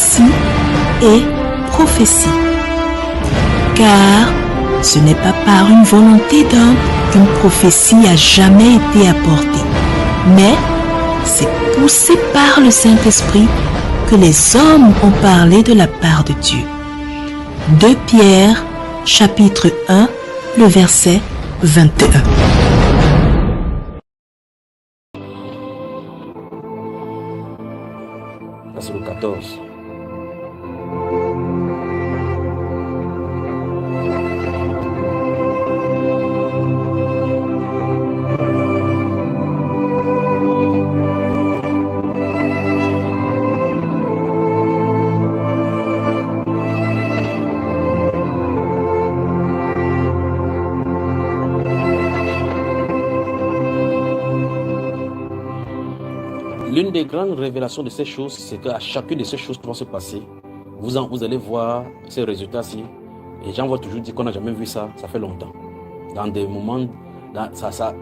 récit et prophétie. Car ce n'est pas par une volonté d'homme qu'une prophétie a jamais été apportée, mais c'est poussé par le Saint-Esprit que les hommes ont parlé de la part de Dieu. 2 Pierre, chapitre 1, le verset 21. C'est le 14. L'une des grandes révélations de ces choses, c'est qu'à chacune de ces choses qui vont se passer, vous allez voir ces résultats-ci. Et les gens vont toujours dire qu'on n'a jamais vu ça, ça fait longtemps. Dans des moments, ça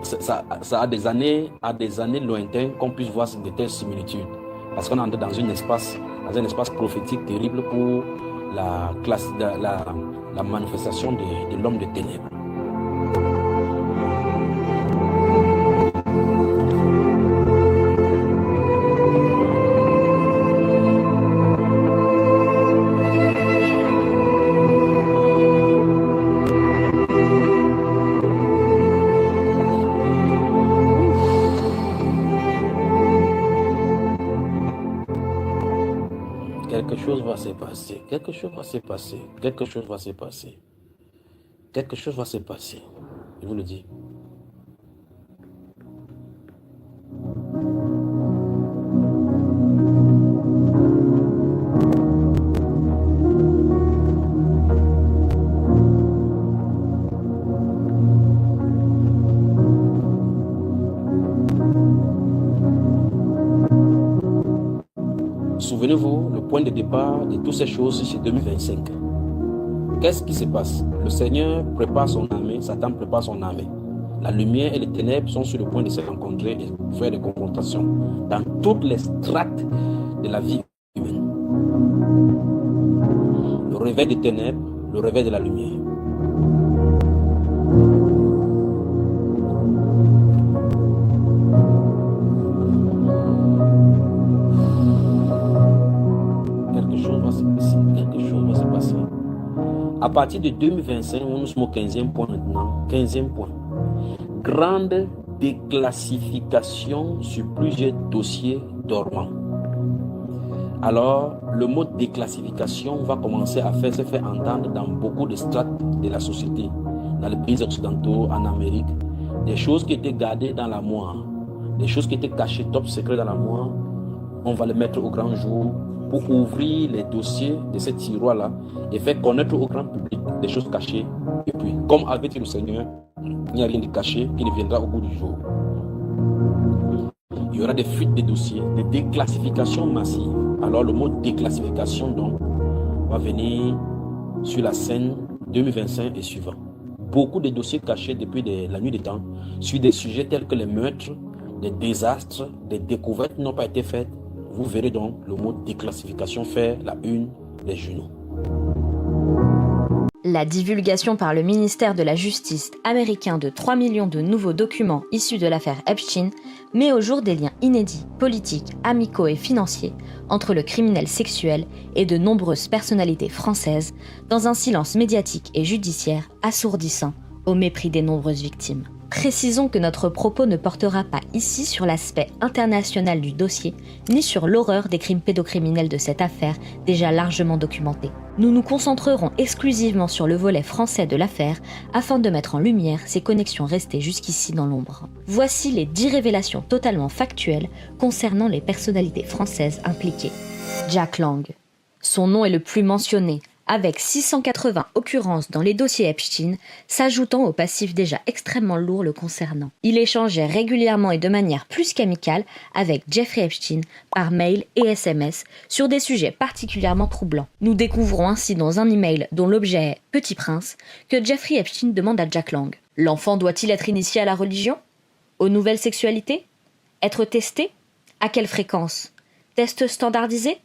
a des années lointains qu'on puisse voir de telles similitudes. Parce qu'on est dans un espace prophétique terrible pour la manifestation de l'homme de ténèbres. Quelque chose va se passer, quelque chose va se passer, quelque chose va se passer, quelque chose va se passer, je vous le dis. Souvenez-vous, le point de départ de toutes ces choses, c'est 2025. Qu'est-ce qui se passe? Le Seigneur prépare son armée, Satan prépare son armée. La lumière et les ténèbres sont sur le point de se rencontrer et faire des confrontations dans toutes les strates de la vie humaine. Le réveil des ténèbres, le réveil de la lumière. À partir de 2025, nous sommes au 15e point maintenant. 15e point. Grande déclassification sur plusieurs dossiers dormants. Alors, le mot déclassification va commencer à se faire entendre dans beaucoup de strates de la société, dans les pays occidentaux, en Amérique. Des choses qui étaient gardées dans la moire, des choses qui étaient cachées top secret dans la moire, on va les mettre au grand jour pour ouvrir les dossiers de ces tiroirs-là et faire connaître au grand public des choses cachées. Et puis, comme avait dit le Seigneur, il n'y a rien de caché qui ne viendra au bout du jour. Il y aura des fuites de dossiers, des déclassifications massives. Alors le mot déclassification donc va venir sur la scène 2025 et suivant. Beaucoup de dossiers cachés depuis la nuit des temps sur des sujets tels que les meurtres, des désastres, des découvertes n'ont pas été faites. Vous verrez donc le mot déclassification faire la une des journaux. La divulgation par le ministère de la Justice américain de 3 millions de nouveaux documents issus de l'affaire Epstein met au jour des liens inédits, politiques, amicaux et financiers entre le criminel sexuel et de nombreuses personnalités françaises dans un silence médiatique et judiciaire assourdissant au mépris des nombreuses victimes. Précisons que notre propos ne portera pas ici sur l'aspect international du dossier, ni sur l'horreur des crimes pédocriminels de cette affaire déjà largement documentée. Nous nous concentrerons exclusivement sur le volet français de l'affaire afin de mettre en lumière ces connexions restées jusqu'ici dans l'ombre. Voici les 10 révélations totalement factuelles concernant les personnalités françaises impliquées. Jack Lang. Son nom est le plus mentionné, avec 680 occurrences dans les dossiers Epstein, s'ajoutant au passif déjà extrêmement lourd le concernant. Il échangeait régulièrement et de manière plus qu'amicale avec Jeffrey Epstein par mail et SMS sur des sujets particulièrement troublants. Nous découvrons ainsi dans un email dont l'objet est Petit Prince que Jeffrey Epstein demande à Jack Lang: l'enfant doit-il être initié à la religion? Aux nouvelles sexualités? Être testé? À quelle fréquence? Test standardisé?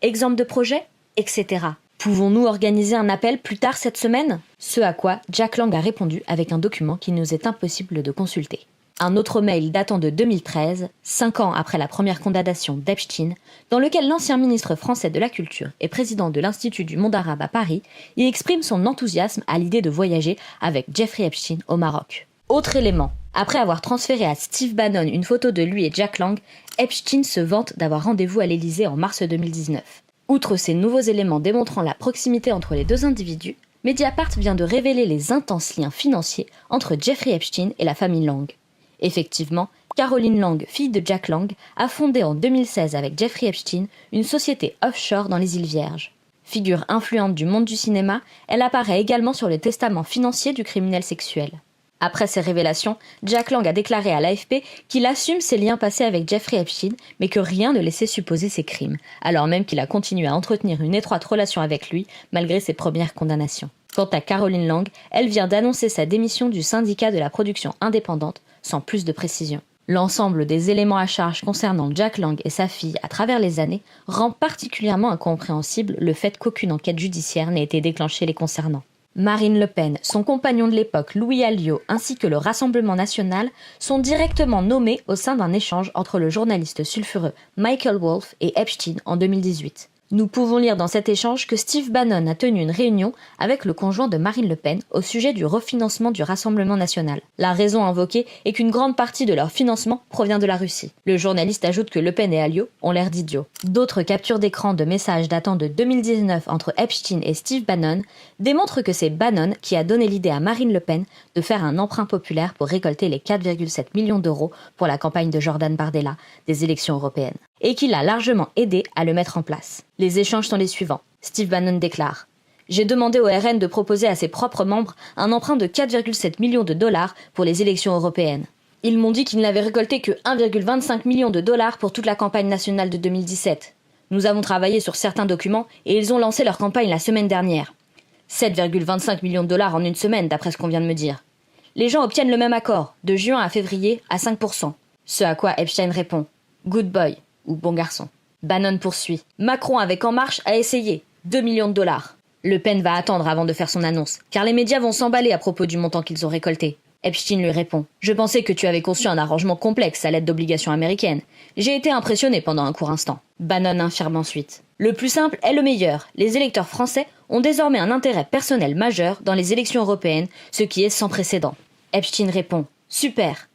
Exemple de projet, etc. Pouvons-nous organiser un appel plus tard cette semaine ? Ce à quoi Jack Lang a répondu avec un document qu'il nous est impossible de consulter. Un autre mail datant de 2013, 5 ans après la première condamnation d'Epstein, dans lequel l'ancien ministre français de la Culture et président de l'Institut du monde arabe à Paris y exprime son enthousiasme à l'idée de voyager avec Jeffrey Epstein au Maroc. Autre élément, après avoir transféré à Steve Bannon une photo de lui et Jack Lang, Epstein se vante d'avoir rendez-vous à l'Élysée en mars 2019. Outre ces nouveaux éléments démontrant la proximité entre les deux individus, Mediapart vient de révéler les intenses liens financiers entre Jeffrey Epstein et la famille Lang. Effectivement, Caroline Lang, fille de Jack Lang, a fondé en 2016 avec Jeffrey Epstein une société offshore dans les îles Vierges. Figure influente du monde du cinéma, elle apparaît également sur le testament financier du criminel sexuel. Après ces révélations, Jack Lang a déclaré à l'AFP qu'il assume ses liens passés avec Jeffrey Epstein, mais que rien ne laissait supposer ses crimes, alors même qu'il a continué à entretenir une étroite relation avec lui, malgré ses premières condamnations. Quant à Caroline Lang, elle vient d'annoncer sa démission du syndicat de la production indépendante, sans plus de précision. L'ensemble des éléments à charge concernant Jack Lang et sa fille à travers les années rend particulièrement incompréhensible le fait qu'aucune enquête judiciaire n'ait été déclenchée les concernant. Marine Le Pen, son compagnon de l'époque Louis Alliot ainsi que le Rassemblement national sont directement nommés au sein d'un échange entre le journaliste sulfureux Michael Wolff et Epstein en 2018. Nous pouvons lire dans cet échange que Steve Bannon a tenu une réunion avec le conjoint de Marine Le Pen au sujet du refinancement du Rassemblement national. La raison invoquée est qu'une grande partie de leur financement provient de la Russie. Le journaliste ajoute que Le Pen et Alliot ont l'air d'idiots. D'autres captures d'écran de messages datant de 2019 entre Epstein et Steve Bannon démontrent que c'est Bannon qui a donné l'idée à Marine Le Pen de faire un emprunt populaire pour récolter les 4,7 millions d'euros pour la campagne de Jordan Bardella des élections européennes, et qu'il a largement aidé à le mettre en place. Les échanges sont les suivants. Steve Bannon déclare « J'ai demandé au RN de proposer à ses propres membres un emprunt de 4,7 millions de dollars pour les élections européennes. Ils m'ont dit qu'ils n'avaient récolté que 1,25 million de dollars pour toute la campagne nationale de 2017. Nous avons travaillé sur certains documents et ils ont lancé leur campagne la semaine dernière. 7,25 millions de dollars en une semaine, d'après ce qu'on vient de me dire. Les gens obtiennent le même accord, de juin à février, à 5%. Ce à quoi Epstein répond « Good boy » ou « bon garçon ». Bannon poursuit. Macron avec En Marche a essayé. 2 millions de dollars. Le Pen va attendre avant de faire son annonce, car les médias vont s'emballer à propos du montant qu'ils ont récolté. Epstein lui répond. Je pensais que tu avais conçu un arrangement complexe à l'aide d'obligations américaines. J'ai été impressionné pendant un court instant. Bannon affirme ensuite. Le plus simple est le meilleur. Les électeurs français ont désormais un intérêt personnel majeur dans les élections européennes, ce qui est sans précédent. Epstein répond. Super.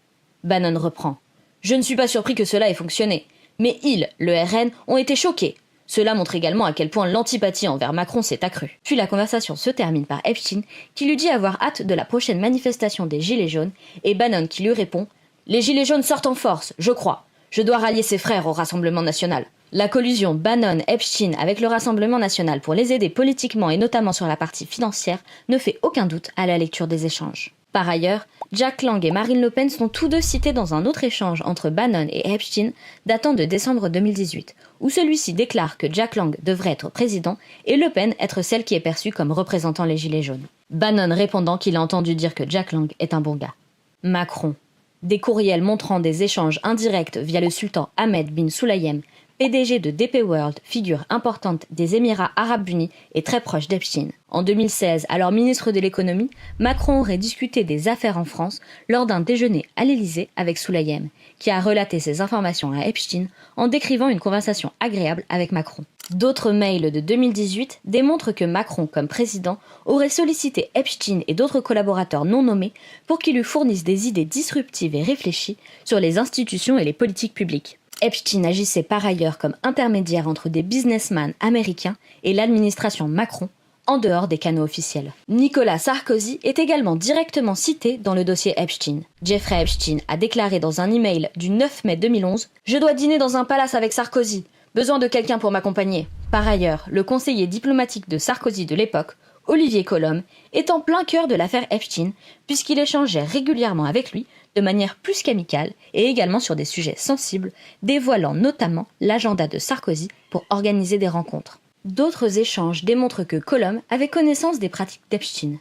Bannon reprend. Je ne suis pas surpris que cela ait fonctionné. Mais ils, le RN, ont été choqués. Cela montre également à quel point l'antipathie envers Macron s'est accrue. Puis la conversation se termine par Epstein, qui lui dit avoir hâte de la prochaine manifestation des Gilets jaunes, et Bannon qui lui répond « Les Gilets jaunes sortent en force, je crois. Je dois rallier ses frères au Rassemblement national. » La collusion Bannon-Epstein avec le Rassemblement national pour les aider politiquement et notamment sur la partie financière ne fait aucun doute à la lecture des échanges. Par ailleurs, Jack Lang et Marine Le Pen sont tous deux cités dans un autre échange entre Bannon et Epstein datant de décembre 2018, où celui-ci déclare que Jack Lang devrait être président et Le Pen être celle qui est perçue comme représentant les Gilets jaunes. Bannon répondant qu'il a entendu dire que Jack Lang est un bon gars. Macron. Des courriels montrant des échanges indirects via le sultan Ahmed bin Sulayem, PDG de DP World, figure importante des Émirats arabes unis et très proche d'Epstein. En 2016, alors ministre de l'économie, Macron aurait discuté des affaires en France lors d'un déjeuner à l'Élysée avec Sulayem, qui a relaté ces informations à Epstein en décrivant une conversation agréable avec Macron. D'autres mails de 2018 démontrent que Macron, comme président, aurait sollicité Epstein et d'autres collaborateurs non nommés pour qu'ils lui fournissent des idées disruptives et réfléchies sur les institutions et les politiques publiques. Epstein agissait par ailleurs comme intermédiaire entre des businessmen américains et l'administration Macron, en dehors des canaux officiels. Nicolas Sarkozy est également directement cité dans le dossier Epstein. Jeffrey Epstein a déclaré dans un email du 9 mai 2011 « Je dois dîner dans un palace avec Sarkozy. Besoin de quelqu'un pour m'accompagner. » Par ailleurs, le conseiller diplomatique de Sarkozy de l'époque, Olivier Colom, est en plein cœur de l'affaire Epstein, puisqu'il échangeait régulièrement avec lui de manière plus qu'amicale et également sur des sujets sensibles, dévoilant notamment l'agenda de Sarkozy pour organiser des rencontres. D'autres échanges démontrent que Colom avait connaissance des pratiques d'Epstein,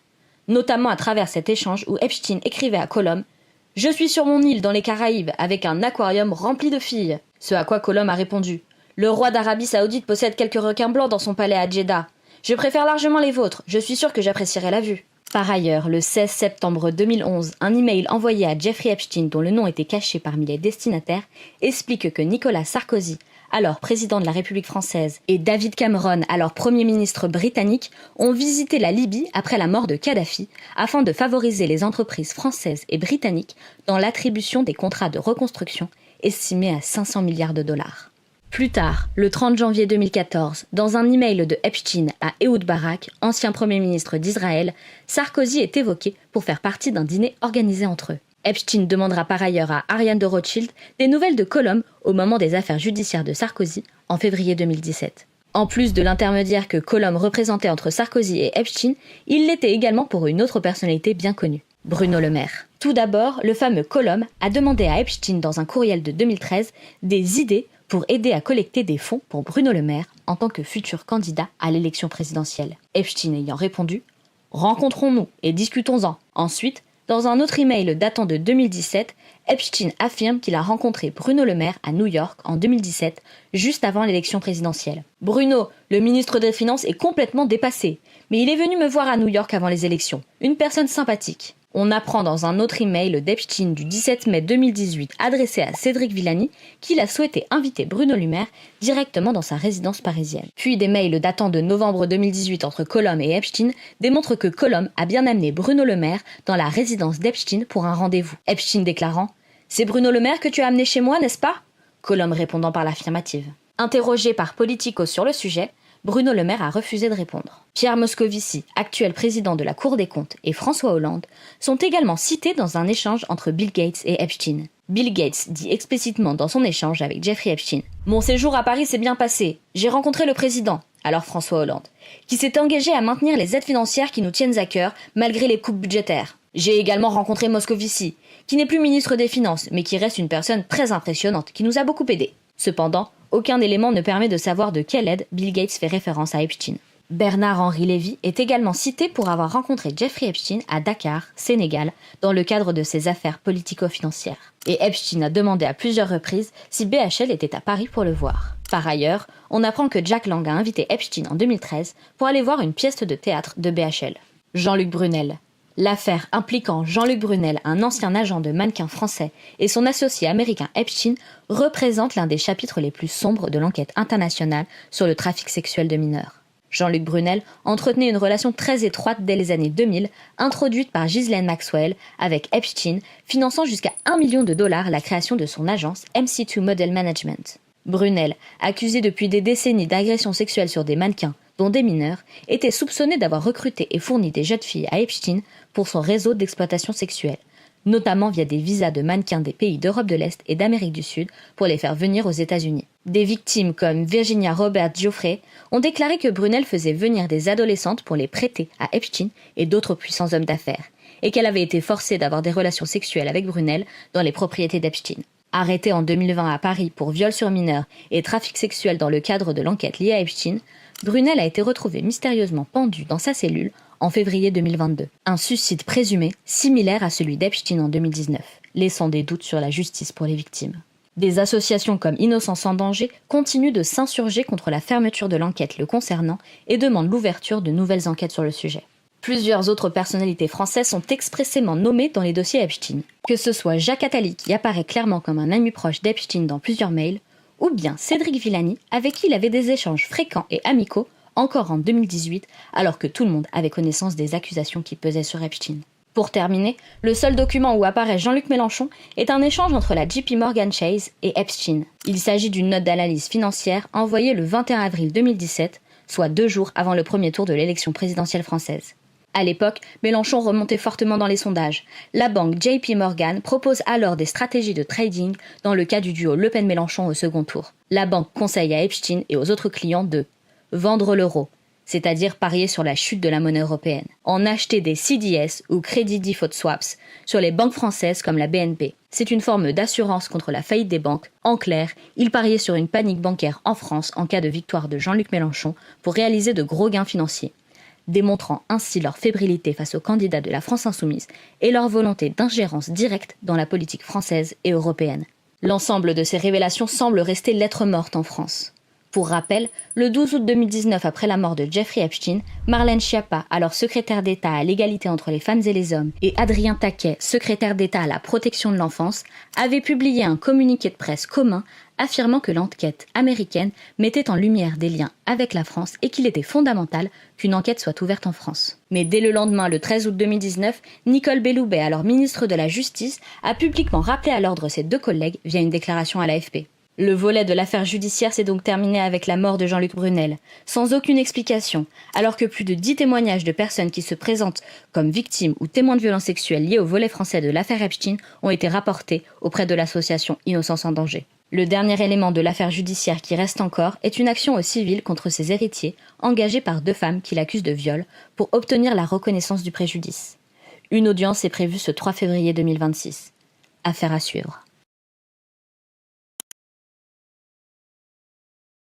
notamment à travers cet échange où Epstein écrivait à Colom « Je suis sur mon île dans les Caraïbes avec un aquarium rempli de filles », ce à quoi Colom a répondu Le roi d'Arabie Saoudite possède quelques requins blancs dans son palais à Jeddah. Je préfère largement les vôtres, je suis sûr que j'apprécierai la vue. Par ailleurs, le 16 septembre 2011, un email envoyé à Jeffrey Epstein, dont le nom était caché parmi les destinataires, explique que Nicolas Sarkozy, alors président de la République française, et David Cameron, alors Premier ministre britannique, ont visité la Libye après la mort de Kadhafi, afin de favoriser les entreprises françaises et britanniques dans l'attribution des contrats de reconstruction, estimés à 500 milliards de dollars. Plus tard, le 30 janvier 2014, dans un email de Epstein à Ehud Barak, ancien Premier ministre d'Israël, Sarkozy est évoqué pour faire partie d'un dîner organisé entre eux. Epstein demandera par ailleurs à Ariane de Rothschild des nouvelles de Colomb au moment des affaires judiciaires de Sarkozy en février 2017. En plus de l'intermédiaire que Colomb représentait entre Sarkozy et Epstein, il l'était également pour une autre personnalité bien connue, Bruno Le Maire. Tout d'abord, le fameux Colomb a demandé à Epstein dans un courriel de 2013 des idées pour aider à collecter des fonds pour Bruno Le Maire en tant que futur candidat à l'élection présidentielle. Epstein ayant répondu « Rencontrons-nous et discutons-en ». Ensuite, dans un autre email datant de 2017, Epstein affirme qu'il a rencontré Bruno Le Maire à New York en 2017, juste avant l'élection présidentielle. Bruno, le ministre des Finances, est complètement dépassé, mais il est venu me voir à New York avant les élections. Une personne sympathique. On apprend dans un autre email d'Epstein du 17 mai 2018 adressé à Cédric Villani qu'il a souhaité inviter Bruno Le Maire directement dans sa résidence parisienne. Puis des mails datant de novembre 2018 entre Colomb et Epstein démontrent que Colomb a bien amené Bruno Le Maire dans la résidence d'Epstein pour un rendez-vous. Epstein déclarant « C'est Bruno Le Maire que tu as amené chez moi, n'est-ce pas ?» Colomb répondant par l'affirmative. Interrogé par Politico sur le sujet, Bruno Le Maire a refusé de répondre. Pierre Moscovici, actuel président de la Cour des comptes, et François Hollande sont également cités dans un échange entre Bill Gates et Epstein. Bill Gates dit explicitement dans son échange avec Jeffrey Epstein « Mon séjour à Paris s'est bien passé. J'ai rencontré le président, alors François Hollande, qui s'est engagé à maintenir les aides financières qui nous tiennent à cœur malgré les coupes budgétaires. J'ai également rencontré Moscovici, qui n'est plus ministre des Finances, mais qui reste une personne très impressionnante, qui nous a beaucoup aidés. Cependant, aucun élément ne permet de savoir de quelle aide Bill Gates fait référence à Epstein. Bernard-Henri Lévy est également cité pour avoir rencontré Jeffrey Epstein à Dakar, Sénégal, dans le cadre de ses affaires politico-financières. Et Epstein a demandé à plusieurs reprises si BHL était à Paris pour le voir. Par ailleurs, on apprend que Jack Lang a invité Epstein en 2013 pour aller voir une pièce de théâtre de BHL. Jean-Luc Brunel. L'affaire impliquant Jean-Luc Brunel, un ancien agent de mannequin français, et son associé américain Epstein représente l'un des chapitres les plus sombres de l'enquête internationale sur le trafic sexuel de mineurs. Jean-Luc Brunel entretenait une relation très étroite dès les années 2000, introduite par Ghislaine Maxwell avec Epstein, finançant jusqu'à $1 million la création de son agence MC2 Model Management. Brunel, accusé depuis des décennies d'agressions sexuelles sur des mannequins, dont des mineurs, était soupçonné d'avoir recruté et fourni des jeunes filles à Epstein pour son réseau d'exploitation sexuelle, notamment via des visas de mannequins des pays d'Europe de l'Est et d'Amérique du Sud pour les faire venir aux États-Unis. Des victimes comme Virginia Robert Giuffre ont déclaré que Brunel faisait venir des adolescentes pour les prêter à Epstein et d'autres puissants hommes d'affaires, et qu'elle avait été forcée d'avoir des relations sexuelles avec Brunel dans les propriétés d'Epstein. Arrêté en 2020 à Paris pour viol sur mineurs et trafic sexuel dans le cadre de l'enquête liée à Epstein, Brunel a été retrouvé mystérieusement pendu dans sa cellule en février 2022. Un suicide présumé similaire à celui d'Epstein en 2019, laissant des doutes sur la justice pour les victimes. Des associations comme Innocents sans danger continuent de s'insurger contre la fermeture de l'enquête le concernant et demandent l'ouverture de nouvelles enquêtes sur le sujet. Plusieurs autres personnalités françaises sont expressément nommées dans les dossiers Epstein. Que ce soit Jacques Attali, qui apparaît clairement comme un ami proche d'Epstein dans plusieurs mails, ou bien Cédric Villani, avec qui il avait des échanges fréquents et amicaux, encore en 2018, alors que tout le monde avait connaissance des accusations qui pesaient sur Epstein. Pour terminer, le seul document où apparaît Jean-Luc Mélenchon est un échange entre la JP Morgan Chase et Epstein. Il s'agit d'une note d'analyse financière envoyée le 21 avril 2017, soit 2 jours avant le premier tour de l'élection présidentielle française. À l'époque, Mélenchon remontait fortement dans les sondages. La banque JP Morgan propose alors des stratégies de trading dans le cas du duo Le Pen-Mélenchon au second tour. La banque conseille à Epstein et aux autres clients de vendre l'euro, c'est-à-dire parier sur la chute de la monnaie européenne, en acheter des CDS ou Credit Default Swaps sur les banques françaises comme la BNP. C'est une forme d'assurance contre la faillite des banques. En clair, ils pariaient sur une panique bancaire en France en cas de victoire de Jean-Luc Mélenchon pour réaliser de gros gains financiers, démontrant ainsi leur fébrilité face aux candidats de la France insoumise et leur volonté d'ingérence directe dans la politique française et européenne. L'ensemble de ces révélations semble rester lettre morte en France. Pour rappel, le 12 août 2019, après la mort de Jeffrey Epstein, Marlène Schiappa, alors secrétaire d'État à l'égalité entre les femmes et les hommes, et Adrien Taquet, secrétaire d'État à la protection de l'enfance, avaient publié un communiqué de presse commun affirmant que l'enquête américaine mettait en lumière des liens avec la France et qu'il était fondamental qu'une enquête soit ouverte en France. Mais dès le lendemain, le 13 août 2019, Nicole Belloubet, alors ministre de la Justice, a publiquement rappelé à l'ordre ses deux collègues via une déclaration à l'AFP. Le volet de l'affaire judiciaire s'est donc terminé avec la mort de Jean-Luc Brunel, sans aucune explication, alors que plus de 10 témoignages de personnes qui se présentent comme victimes ou témoins de violences sexuelles liées au volet français de l'affaire Epstein ont été rapportés auprès de l'association Innocence en danger. Le dernier élément de l'affaire judiciaire qui reste encore est une action au civil contre ses héritiers, engagée par 2 femmes qui l'accusent de viol, pour obtenir la reconnaissance du préjudice. Une audience est prévue ce 3 février 2026. Affaire à suivre.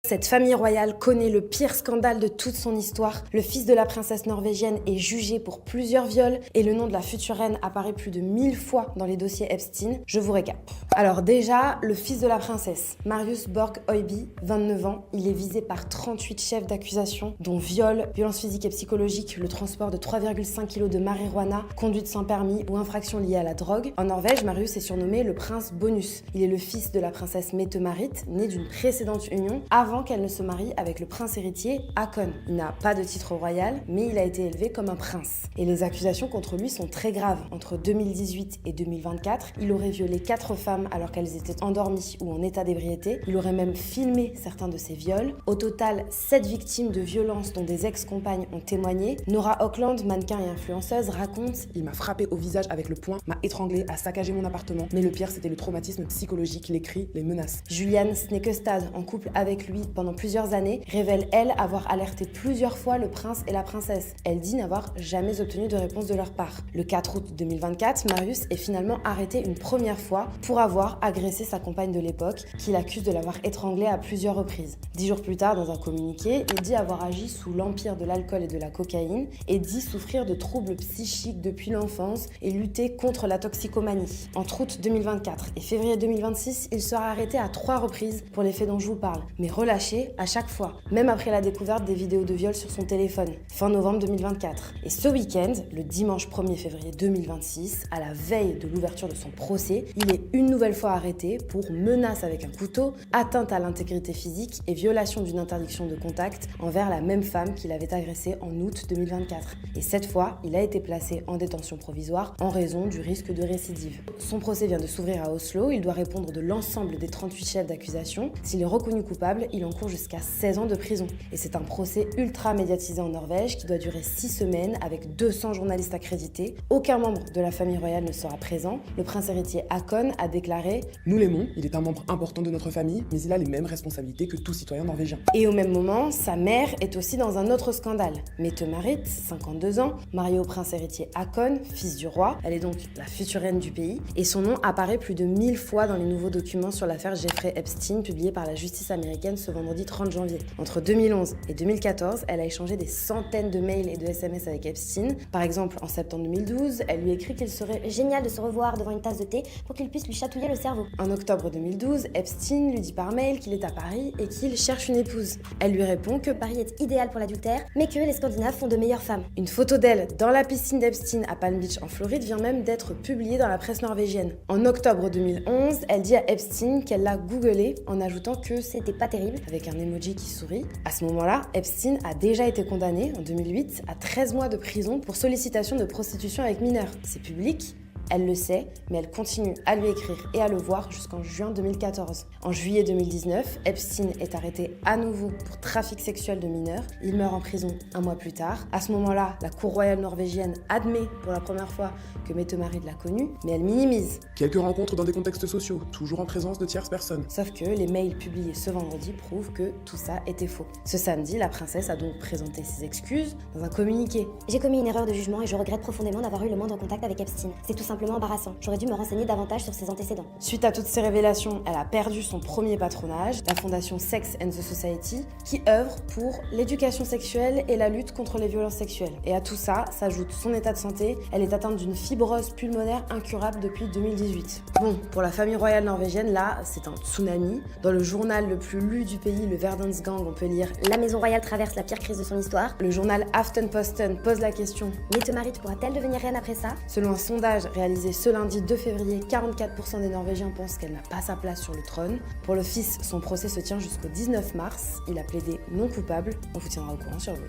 Cette famille royale connaît le pire scandale de toute son histoire. Le fils de la princesse norvégienne est jugé pour plusieurs viols et le nom de la future reine apparaît plus de 1000 fois dans les dossiers Epstein. Je vous récap. Alors déjà, le fils de la princesse, Marius Borg Høiby, 29 ans, il est visé par 38 chefs d'accusation, dont viol, violence physique et psychologique, le transport de 3,5 kg de marijuana, conduite sans permis ou infraction liée à la drogue. En Norvège, Marius est surnommé le prince bonus. Il est le fils de la princesse Mette-Marit, née d'une précédente union avant qu'elle ne se marie avec le prince héritier Haakon. Il n'a pas de titre royal, mais il a été élevé comme un prince. Et les accusations contre lui sont très graves. Entre 2018 et 2024, il aurait violé 4 femmes alors qu'elles étaient endormies ou en état d'ébriété. Il aurait même filmé certains de ces viols. Au total, 7 victimes de violences dont des ex-compagnes ont témoigné. Nora Auckland, mannequin et influenceuse, raconte: il m'a frappé au visage avec le poing, m'a étranglé, a saccagé mon appartement. Mais le pire, c'était le traumatisme psychologique, les cris, les menaces. Julianne Snekestad, en couple avec lui pendant plusieurs années, révèle elle avoir alerté plusieurs fois le prince et la princesse. Elle dit n'avoir jamais obtenu de réponse de leur part. Le 4 août 2024, Marius est finalement arrêté une première fois pour avoir agressé sa compagne de l'époque, qu'il accuse de l'avoir étranglée à plusieurs reprises. 10 jours plus tard, dans un communiqué, il dit avoir agi sous l'empire de l'alcool et de la cocaïne et dit souffrir de troubles psychiques depuis l'enfance et lutter contre la toxicomanie. Entre août 2024 et février 2026, il sera arrêté à 3 reprises pour les faits dont je vous parle, mais relâché à chaque fois, même après la découverte des vidéos de viol sur son téléphone, fin novembre 2024. Et ce week-end, le dimanche 1er février 2026, à la veille de l'ouverture de son procès, il est une nouvelle fois arrêté pour menace avec un couteau, atteinte à l'intégrité physique et violation d'une interdiction de contact envers la même femme qu'il avait agressée en août 2024. Et cette fois, il a été placé en détention provisoire en raison du risque de récidive. Son procès vient de s'ouvrir à Oslo, il doit répondre de l'ensemble des 38 chefs d'accusation. S'il est reconnu coupable, il encourt jusqu'à 16 ans de prison. Et c'est un procès ultra médiatisé en Norvège qui doit durer 6 semaines avec 200 journalistes accrédités. Aucun membre de la famille royale ne sera présent. Le prince héritier Haakon a déclaré: nous l'aimons, il est un membre important de notre famille, mais il a les mêmes responsabilités que tout citoyen norvégien. Et au même moment, sa mère est aussi dans un autre scandale. Mette-Marit, 52 ans, mariée au prince héritier Haakon, fils du roi. Elle est donc la future reine du pays. Et son nom apparaît plus de 1000 fois dans les nouveaux documents sur l'affaire Jeffrey Epstein publiés par la justice américaine ce vendredi 30 janvier. Entre 2011 et 2014, elle a échangé des centaines de mails et de SMS avec Epstein. Par exemple, en septembre 2012, elle lui écrit qu'il serait génial de se revoir devant une tasse de thé pour qu'il puisse lui chatouiller le cerveau. En octobre 2012, Epstein lui dit par mail qu'il est à Paris et qu'il cherche une épouse. Elle lui répond que Paris est idéal pour l'adultère, mais que les Scandinaves font de meilleures femmes. Une photo d'elle dans la piscine d'Epstein à Palm Beach en Floride vient même d'être publiée dans la presse norvégienne. En octobre 2011, elle dit à Epstein qu'elle l'a googlé en ajoutant que c'était pas terrible, avec un emoji qui sourit. À ce moment-là, Epstein a déjà été condamné en 2008 à 13 mois de prison pour sollicitation de prostitution avec mineurs. C'est public. Elle le sait, mais elle continue à lui écrire et à le voir jusqu'en juin 2014. En juillet 2019, Epstein est arrêté à nouveau pour trafic sexuel de mineurs. Il meurt en prison un mois plus tard. À ce moment-là, la cour royale norvégienne admet pour la première fois que Mette-Marit l'a connu, mais elle minimise. Quelques rencontres dans des contextes sociaux, toujours en présence de tierces personnes. Sauf que les mails publiés ce vendredi prouvent que tout ça était faux. Ce samedi, la princesse a donc présenté ses excuses dans un communiqué. J'ai commis une erreur de jugement et je regrette profondément d'avoir eu le moindre contact avec Epstein. C'est tout simplement simplement embarrassant. J'aurais dû me renseigner davantage sur ses antécédents. Suite à toutes ces révélations, elle a perdu son premier patronage, la fondation Sex and the Society, qui œuvre pour l'éducation sexuelle et la lutte contre les violences sexuelles. Et à tout ça, s'ajoute son état de santé. Elle est atteinte d'une fibrose pulmonaire incurable depuis 2018. Bon, pour la famille royale norvégienne, là, c'est un tsunami. Dans le journal le plus lu du pays, le Verdensgang, on peut lire La maison royale traverse la pire crise de son histoire. Le journal Aftenposten pose la question Mette Marit pourra-t-elle devenir reine après ça? Selon un sondage réalisé ce lundi 2 février, 44% des Norvégiens pensent qu'elle n'a pas sa place sur le trône. Pour le fils, son procès se tient jusqu'au 19 mars. Il a plaidé non coupable. On vous tiendra au courant sur Vote.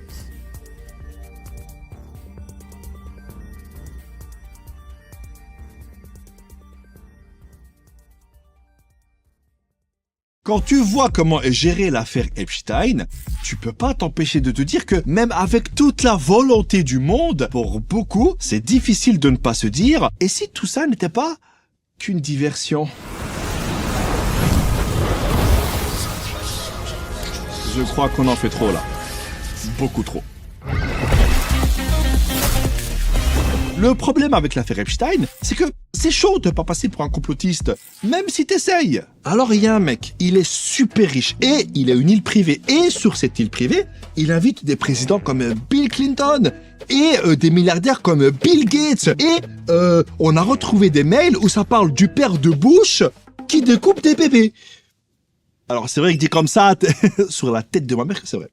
Quand tu vois comment est gérée l'affaire Epstein, tu peux pas t'empêcher de te dire que même avec toute la volonté du monde, pour beaucoup, c'est difficile de ne pas se dire « Et si tout ça n'était pas qu'une diversion ?» Je crois qu'on en fait trop là. Beaucoup trop. Le problème avec l'affaire Epstein, c'est que c'est chaud de pas passer pour un complotiste, même si t'essayes. Alors il y a un mec, il est super riche et il a une île privée. Et sur cette île privée, il invite des présidents comme Bill Clinton et des milliardaires comme Bill Gates. Et on a retrouvé des mails où ça parle du père de Bush qui découpe des bébés. Alors c'est vrai que dit comme ça, sur la tête de ma mère que c'est vrai.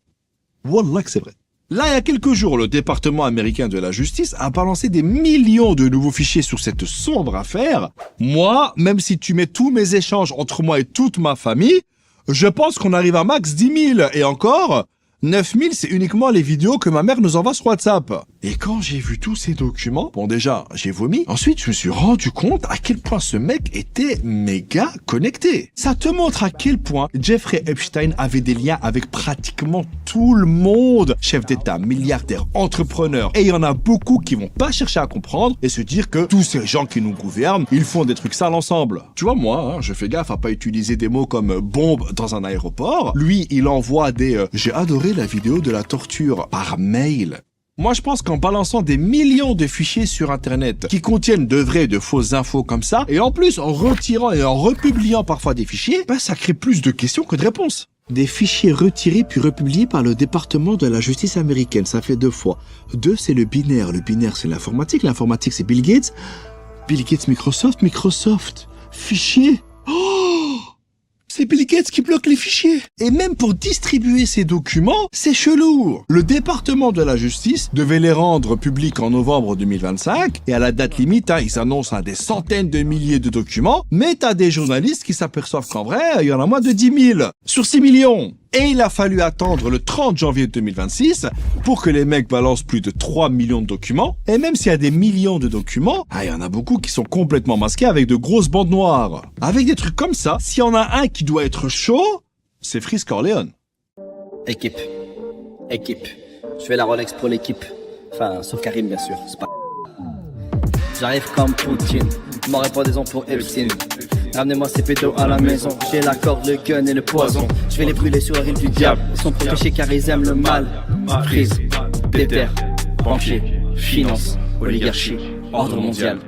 Wallah que c'est vrai. Là, il y a quelques jours, le département américain de la justice a balancé des millions de nouveaux fichiers sur cette sombre affaire. Moi, même si tu mets tous mes échanges entre moi et toute ma famille, je pense qu'on arrive à max 10 000. Et encore, 9 000, c'est uniquement les vidéos que ma mère nous envoie sur WhatsApp. Et quand j'ai vu tous ces documents, bon déjà, j'ai vomi. Ensuite, je me suis rendu compte à quel point ce mec était méga connecté. Ça te montre à quel point Jeffrey Epstein avait des liens avec pratiquement tout le monde. Chef d'État, milliardaire, entrepreneur. Et il y en a beaucoup qui vont pas chercher à comprendre et se dire que tous ces gens qui nous gouvernent, ils font des trucs sales ensemble. Tu vois, moi, je fais gaffe à pas utiliser des mots comme bombe dans un aéroport. Lui, il envoie des j'ai adoré la vidéo de la torture par mail. Moi, je pense qu'en balançant des millions de fichiers sur Internet qui contiennent de vraies et de fausses infos comme ça, et en plus en retirant et en republiant parfois des fichiers, ça crée plus de questions que de réponses. Des fichiers retirés puis republiés par le département de la justice américaine, ça fait 2 fois. 2, c'est le binaire. Le binaire, c'est l'informatique. L'informatique, c'est Bill Gates. Bill Gates, Microsoft. Microsoft, fichiers. Oh! C'est Bill Gates qui bloque les fichiers. Et même pour distribuer ces documents, c'est chelou. Le département de la justice devait les rendre publics en novembre 2025. Et à la date limite, ils annoncent des centaines de milliers de documents. Mais t'as des journalistes qui s'aperçoivent qu'en vrai, il y en a moins de 10 000 sur 6 millions. Et il a fallu attendre le 30 janvier 2026 pour que les mecs balancent plus de 3 millions de documents. Et même s'il y a des millions de documents, il y en a beaucoup qui sont complètement masqués avec de grosses bandes noires. Avec des trucs comme ça, s'il y en a un qui doit être chaud, c'est Freeze Corleone. Équipe. Je fais la Rolex pour l'équipe. Enfin, sauf Karim, bien sûr. C'est pas... J'arrive comme Poutine. M'en répondez-on pour Epstein. Ramenez-moi ces pédos à la maison. J'ai la corde, le gun et le poison. Je vais les brûler sur la rive du diable. Ils sont protégés car ils aiment le mal. Prise, déter, banquier, finance, oligarchie, ordre mondial.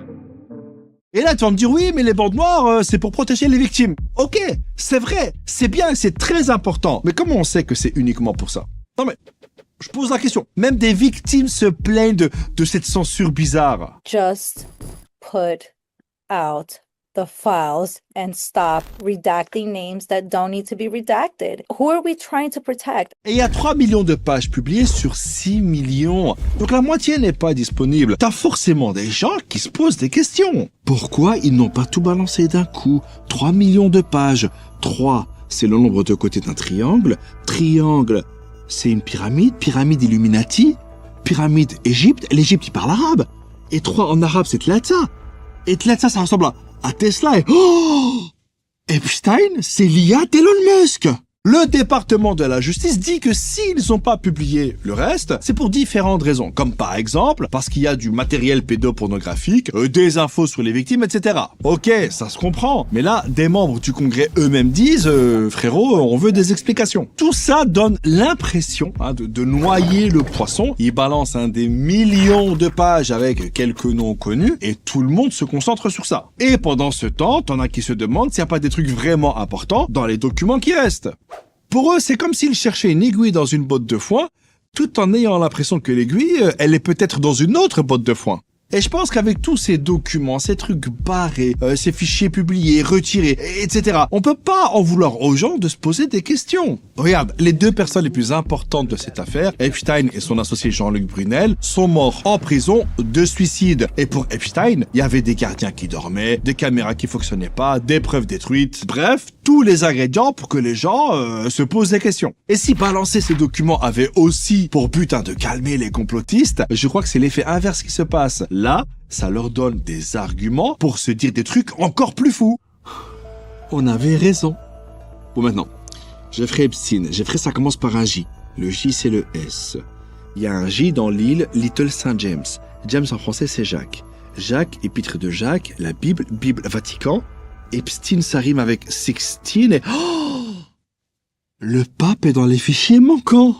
Et là, tu vas me dire, oui, mais les bandes noires, c'est pour protéger les victimes. Ok, c'est vrai, c'est bien et c'est très important. Mais comment on sait que c'est uniquement pour ça? Non mais, je pose la question. Même des victimes se plaignent de cette censure bizarre. Just put out the files and stop redacting names that don't need to be redacted. Who are we trying to protect? Et il y a 3 millions de pages publiées sur 6 millions. Donc la moitié n'est pas disponible. T'as forcément des gens qui se posent des questions. Pourquoi ils n'ont pas tout balancé d'un coup? 3 millions de pages. 3, c'est le nombre de côtés d'un triangle. Triangle, c'est une pyramide. Pyramide Illuminati. Pyramide Égypte. L'Égypte, il parle arabe. Et 3 en arabe, c'est Tlatsa. Et Tlatsa, ça ressemble à Tesla. Et Epstein, c'est l'IA d'Elon Musk. Le département de la justice dit que s'ils n'ont pas publié le reste, c'est pour différentes raisons, comme par exemple parce qu'il y a du matériel pédopornographique, des infos sur les victimes, etc. Ok, ça se comprend, mais là, des membres du Congrès eux-mêmes disent frérot, on veut des explications. Tout ça donne l'impression de noyer le poisson. Ils balancent des millions de pages avec quelques noms connus et tout le monde se concentre sur ça. Et pendant ce temps, t'en as qui se demandent s'il n'y a pas des trucs vraiment importants dans les documents qui restent. Pour eux, c'est comme s'ils cherchaient une aiguille dans une botte de foin, tout en ayant l'impression que l'aiguille, elle est peut-être dans une autre botte de foin. Et je pense qu'avec tous ces documents, ces trucs barrés, ces fichiers publiés, retirés, etc., on peut pas en vouloir aux gens de se poser des questions. Regarde, les deux personnes les plus importantes de cette affaire, Epstein et son associé Jean-Luc Brunel, sont morts en prison de suicide. Et pour Epstein, il y avait des gardiens qui dormaient, des caméras qui fonctionnaient pas, des preuves détruites, bref, tous les ingrédients pour que les gens se posent des questions. Et si balancer ces documents avait aussi pour but de calmer les complotistes, je crois que c'est l'effet inverse qui se passe. Là, ça leur donne des arguments pour se dire des trucs encore plus fous. On avait raison. Bon, maintenant, Jeffrey Epstein. Jeffrey, ça commence par un J. Le J, c'est le S. Il y a un J dans l'île Little Saint James. James en français, c'est Jacques. Jacques, épître de Jacques, la Bible, Bible Vatican. Epstein, ça rime avec 16 et... Oh, le pape est dans les fichiers manquants.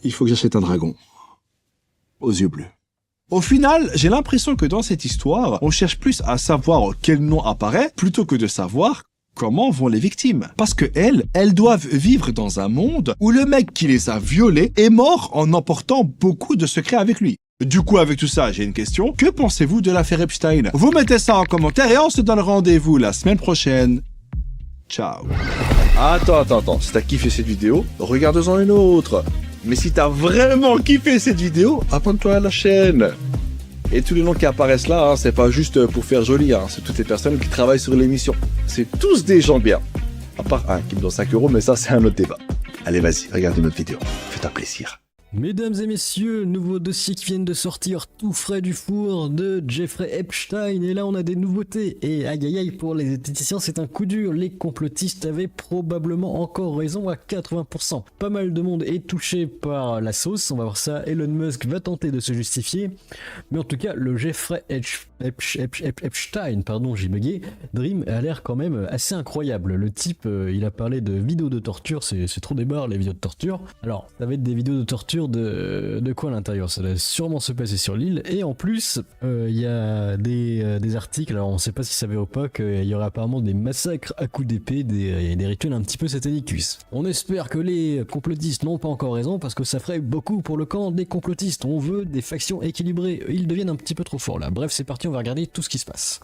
Il faut que j'achète un dragon. Aux yeux bleus. Au final, j'ai l'impression que dans cette histoire, on cherche plus à savoir quel nom apparaît plutôt que de savoir comment vont les victimes. Parce que elles doivent vivre dans un monde où le mec qui les a violées est mort en emportant beaucoup de secrets avec lui. Du coup, avec tout ça, j'ai une question. Que pensez-vous de l'affaire Epstein? Vous mettez ça en commentaire et on se donne rendez-vous la semaine prochaine. Ciao. Attends. Si t'as kiffé cette vidéo, regarde-en une autre. Mais si t'as vraiment kiffé cette vidéo, abonne-toi à la chaîne. Et tous les noms qui apparaissent là, c'est pas juste pour faire joli, c'est toutes les personnes qui travaillent sur l'émission. C'est tous des gens bien. À part un qui me donne 5 €, mais ça c'est un autre débat. Allez, vas-y, regarde une autre vidéo. Fais-toi plaisir. Mesdames et messieurs, nouveaux dossiers qui viennent de sortir tout frais du four de Jeffrey Epstein, et là on a des nouveautés, et aïe aïe aïe, pour les esthéticiens c'est un coup dur, les complotistes avaient probablement encore raison à 80%. Pas mal de monde est touché par la sauce, on va voir ça, Elon Musk va tenter de se justifier, mais en tout cas le Jeffrey Epstein, pardon j'ai bugué, Dream a l'air quand même assez incroyable. Le type, il a parlé de vidéos de torture, c'est trop des barres les vidéos de torture. Alors ça va être des vidéos de torture de quoi à l'intérieur, ça va sûrement se passer sur l'île, et en plus il y a des articles, alors on sait pas si ça va ou pas, qu'il y aura apparemment des massacres à coups d'épée, des rituels un petit peu satanicus. On espère que les complotistes n'ont pas encore raison, parce que ça ferait beaucoup pour le camp des complotistes. On veut des factions équilibrées, ils deviennent un petit peu trop forts là. Bref, c'est parti, on va regarder tout ce qui se passe.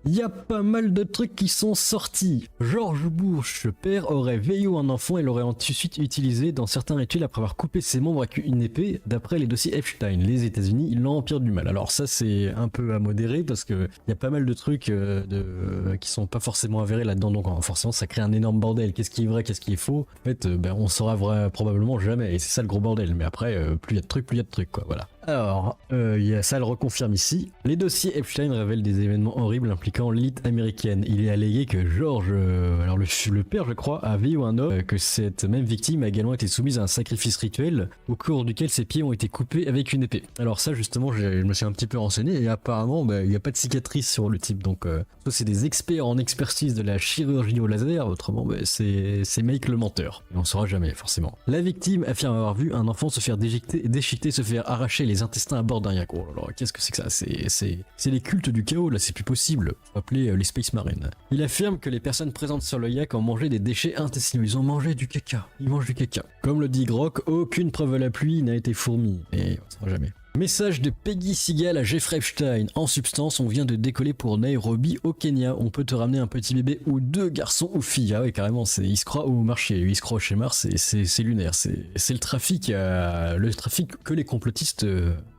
Il y a pas mal de trucs qui sont sortis. George Bush, père, aurait veillé un enfant et l'aurait ensuite utilisé dans certains rituels après avoir coupé ses membres avec une épée, d'après les dossiers Epstein. Les États-Unis, ils l'ont empire du mal. Alors ça, c'est un peu à modérer parce que il y a pas mal de trucs qui sont pas forcément avérés là-dedans. Donc forcément, ça crée un énorme bordel. Qu'est-ce qui est vrai, qu'est-ce qui est faux? En fait, on saura probablement jamais. Et c'est ça le gros bordel. Mais après, plus il y a de trucs, plus il y a de trucs, quoi. Voilà. Alors, ça le reconfirme ici. Les dossiers Epstein révèlent des événements horribles impliquant l'élite américaine. Il est allégué que George, alors le père je crois, a veillé un homme, que cette même victime a également été soumise à un sacrifice rituel au cours duquel ses pieds ont été coupés avec une épée. Alors ça justement, je me suis un petit peu renseigné et apparemment il n'y a pas de cicatrice sur le type, donc soit c'est des experts en expertise de la chirurgie au laser, autrement c'est Mike le menteur. On ne saura jamais forcément. La victime affirme avoir vu un enfant se faire déchiqueter, se faire arracher les intestins à bord d'un yak. Oh là là, qu'est-ce que c'est que ça? C'est les cultes du chaos là, c'est plus possible. Faut appeler les Space Marines. Il affirme que les personnes présentes sur le yak ont mangé des déchets intestinaux. Ils ont mangé du caca. Ils mangent du caca. Comme le dit Grok, aucune preuve à la pluie n'a été fournie. Et on ne saura jamais. Message de Peggy Segal à Jeffrey Epstein. En substance, on vient de décoller pour Nairobi au Kenya. On peut te ramener un petit bébé ou 2 garçons ou filles. Ah oui, carrément, il se croit au marché. Il se croit chez Mars. C'est lunaire. C'est le trafic que les complotistes